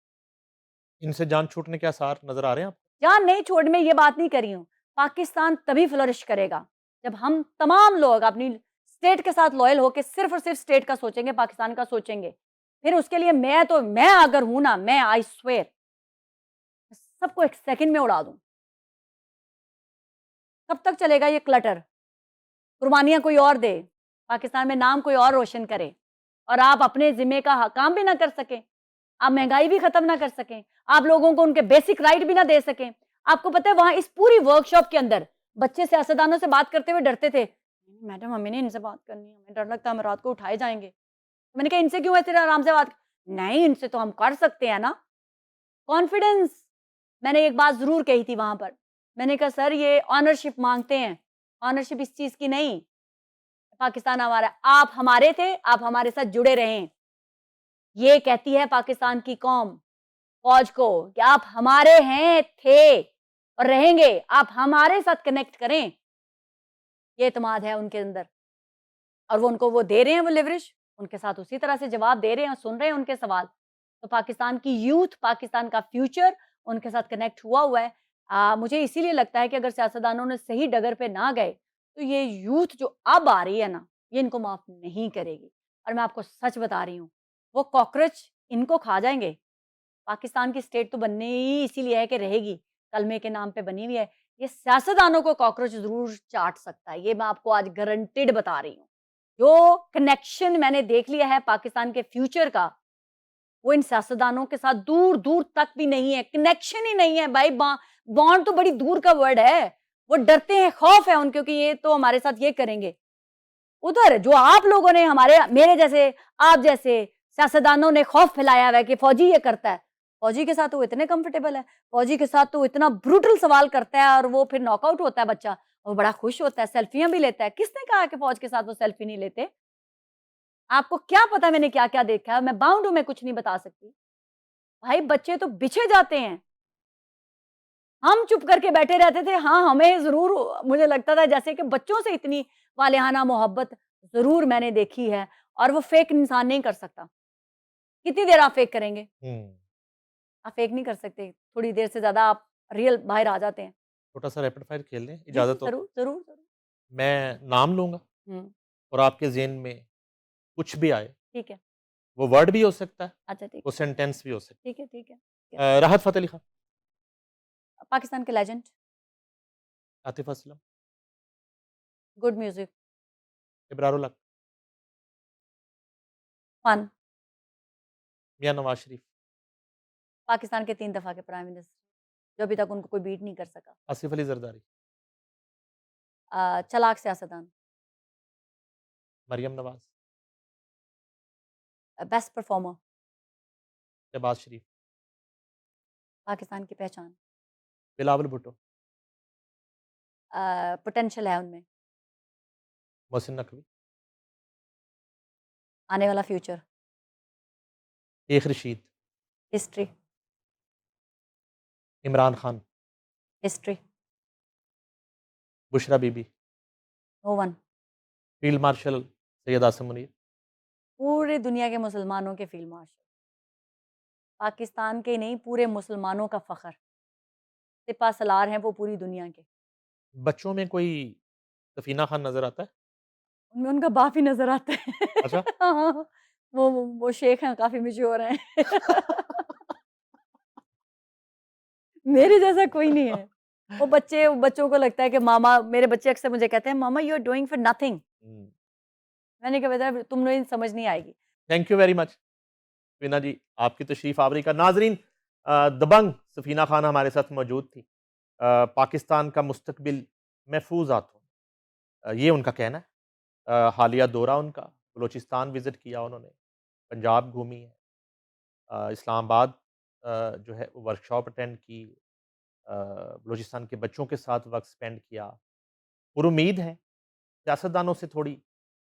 इनसे जान छूटने के आसार नजर आ रहे हैं आपको? जान नहीं छोड़, में ये बात नहीं करी हूँ। पाकिस्तान तभी फ्लरिश करेगा जब हम तमाम लोग अपनी स्टेट के साथ लॉयल होकर सिर्फ और सिर्फ स्टेट का सोचेंगे, पाकिस्तान का सोचेंगे। फिर उसके लिए मैं अगर हूं ना, मैं आई स्वेयर सबको एक सेकंड में उड़ा दूं। कब तक चलेगा ये क्लटर? कुर्बानियां कोई और दे, पाकिस्तान में नाम कोई और रोशन करे, और आप अपने जिम्मे का काम भी ना कर सकें, आप महंगाई भी खत्म ना कर सकें, आप लोगों को उनके बेसिक राइट भी ना दे सकें। आपको पता है वहां इस पूरी वर्कशॉप के अंदर बच्चे सियासतदानों से बात करते हुए डरते थे, मैडम हमें नहीं इनसे बात करनी, हमें डर लगता है हम रात को उठाए जाएंगे। तो मैंने कहा इनसे क्यों ऐसे आराम से बात, नहीं इनसे तो हम कर सकते हैं ना। कॉन्फिडेंस। मैंने एक बात जरूर कही थी वहां पर, मैंने कहा सर ये ऑनरशिप मांगते हैं, ऑनरशिप इस चीज की नहीं, पाकिस्तान हमारा, आप हमारे थे, आप हमारे साथ जुड़े रहें। ये कहती है पाकिस्तान की कौम फौज को कि आप हमारे हैं, थे और रहेंगे, आप हमारे साथ कनेक्ट करें। ये एतमाद है उनके अंदर, और वो उनको वो दे रहे हैं वो लिवरेज, उनके साथ उसी तरह से जवाब दे रहे हैं, सुन रहे हैं उनके सवाल। तो पाकिस्तान की यूथ, पाकिस्तान का फ्यूचर उनके साथ कनेक्ट हुआ है। मुझे इसीलिए लगता है कि अगर सियासतदानों ने सही डगर पे ना गए तो ये यूथ जो अब आ रही है ना, ये इनको माफ नहीं करेगी। और मैं आपको सच बता रही हूँ, वो कॉकरोच इनको खा जाएंगे। पाकिस्तान की स्टेट तो बनने ही इसीलिए है कि रहेगी, कलमे के नाम पे बनी हुई है। ये सियासतदानों को कॉकरोच जरूर चाट सकता है, ये मैं आपको आज गारंटेड बता रही हूँ। जो कनेक्शन मैंने देख लिया है पाकिस्तान के फ्यूचर का, वो इन सियासतदानों के साथ दूर दूर तक भी नहीं है, कनेक्शन ही नहीं है भाई। बॉन्ड तो बड़ी दूर का वर्ड है। वो डरते हैं, खौफ है उनको कि ये तो हमारे साथ ये करेंगे। उधर जो आप लोगों ने, हमारे मेरे जैसे, आप जैसे सियासतदानों ने खौफ फैलाया हुआ है कि फौजी ये करता है, फौजी के साथ तो वो इतने कंफर्टेबल है, फौजी के साथ तो इतना ब्रूटल सवाल करता है, और वो फिर नॉकआउट होता है बच्चा, और बड़ा खुश होता है, सेल्फियां भी लेता है। किसने कहा कि फौज के साथ वो सेल्फी नहीं लेते? आपको क्या पता मैंने क्या क्या देखा है? मैं बाउंड हूं, मैं कुछ नहीं बता सकती। भाई बच्चे तो बिछे जाते हैं, हम चुप करके बैठे रहते थे। हाँ, हमें जरूर मुझे लगता था जैसे कि बच्चों से इतनी वालेहाना मोहब्बत जरूर मैंने देखी है, और वो फेक इंसान नहीं कर सकता। कितनी देर आप फेक करेंगे? आप फेक नहीं कर सकते, थोड़ी देर से ज्यादा आप रियल बाहर आ जाते हैं। छोटा सा रैपिड फायर खेल लें, जी जी, इजाजत हो तो? जरूर जरूर जरूर। मैं नाम लूंगा हम्म, और आपके ज़हन में कुछ भी आए, ठीक है। वो वर्ड भी हो सकता है, अच्छा ठीक वो है, सेंटेंस भी हो सकता ठीक है, ठीक है। है। राहत फ़तेह अली खान, पाकिस्तान के legend, Atif Aslam, good music, Ibrar ul Haq, fun. Mian Nawaz Sharif, Pakistan के 3 दफा के प्राइम मिनिस्टर, जो अभी तक उनको कोई बीट नहीं कर सका। आसिफ अली जरदारी, चलाक सियासतदान, मरियम नवाज, बेस्ट परफॉर्मर, शहबाज शरीफ, पाकिस्तान की पहचान, बिलावल भुट्टो, पोटेंशियल है उनमें, मोहसिन नकवी, आने वाला future, Sheikh Rashid, history, Imran Khan, history, Bushra Bibi, no one. Field marshal Syed Asim Munir, पूरे दुनिया के मुसलमानों के फील्ड मार्शल, पाकिस्तान के नहीं पूरे मुसलमानों का फख्र, सिपा सलार हैं वो पूरी दुनिया के। बच्चों में कोई सफीना खान नजर आता है? उनमें उनका बाप ही नजर आता है। अच्छा। हाँ, वो शेख हैं, काफी मैच्योर हैं। मेरे जैसा कोई नहीं है। वो बच्चों को लगता है कि मामा, मेरे बच्चे अक्सर मुझे कहते हैं मामा you are doing for nothing. मैंने कहा बेटा तुम लोग समझ नहीं आएगी। Thank you very much Safina ji, आपकी तशरीफ आवरी का। नाजरीन, दबंग सफ़ीना खान हमारे साथ मौजूद थी। पाकिस्तान का मुस्तकबिल महफूज़ हाथों में, ये उनका कहना है। हालिया दौरा उनका, बलूचिस्तान विज़िट किया उन्होंने, पंजाब घूमी है, इस्लामाबाद जो है वर्कशॉप अटेंड की, बलूचिस्तान के बच्चों के साथ वक़्त स्पेंड किया। और उम्मीद है सियासतदानों से थोड़ी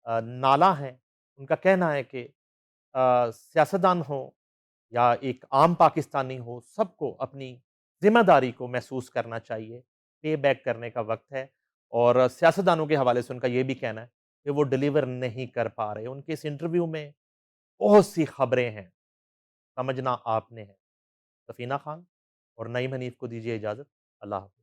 नाला है। उनका कहना है कि सियासतदान हो या एक आम पाकिस्तानी हो, सबको अपनी ज़िम्मेदारी को महसूस करना चाहिए। पे बैक करने का वक़्त है और सियासतदानों के हवाले से उनका ये भी कहना है कि वो डिलीवर नहीं कर पा रहे। उनके इस इंटरव्यू में बहुत सी खबरें हैं, समझना आपने है। सफ़ीना खान और नईम हनीफ़ को दीजिए इजाज़त। अल्लाह हाफ़िज़।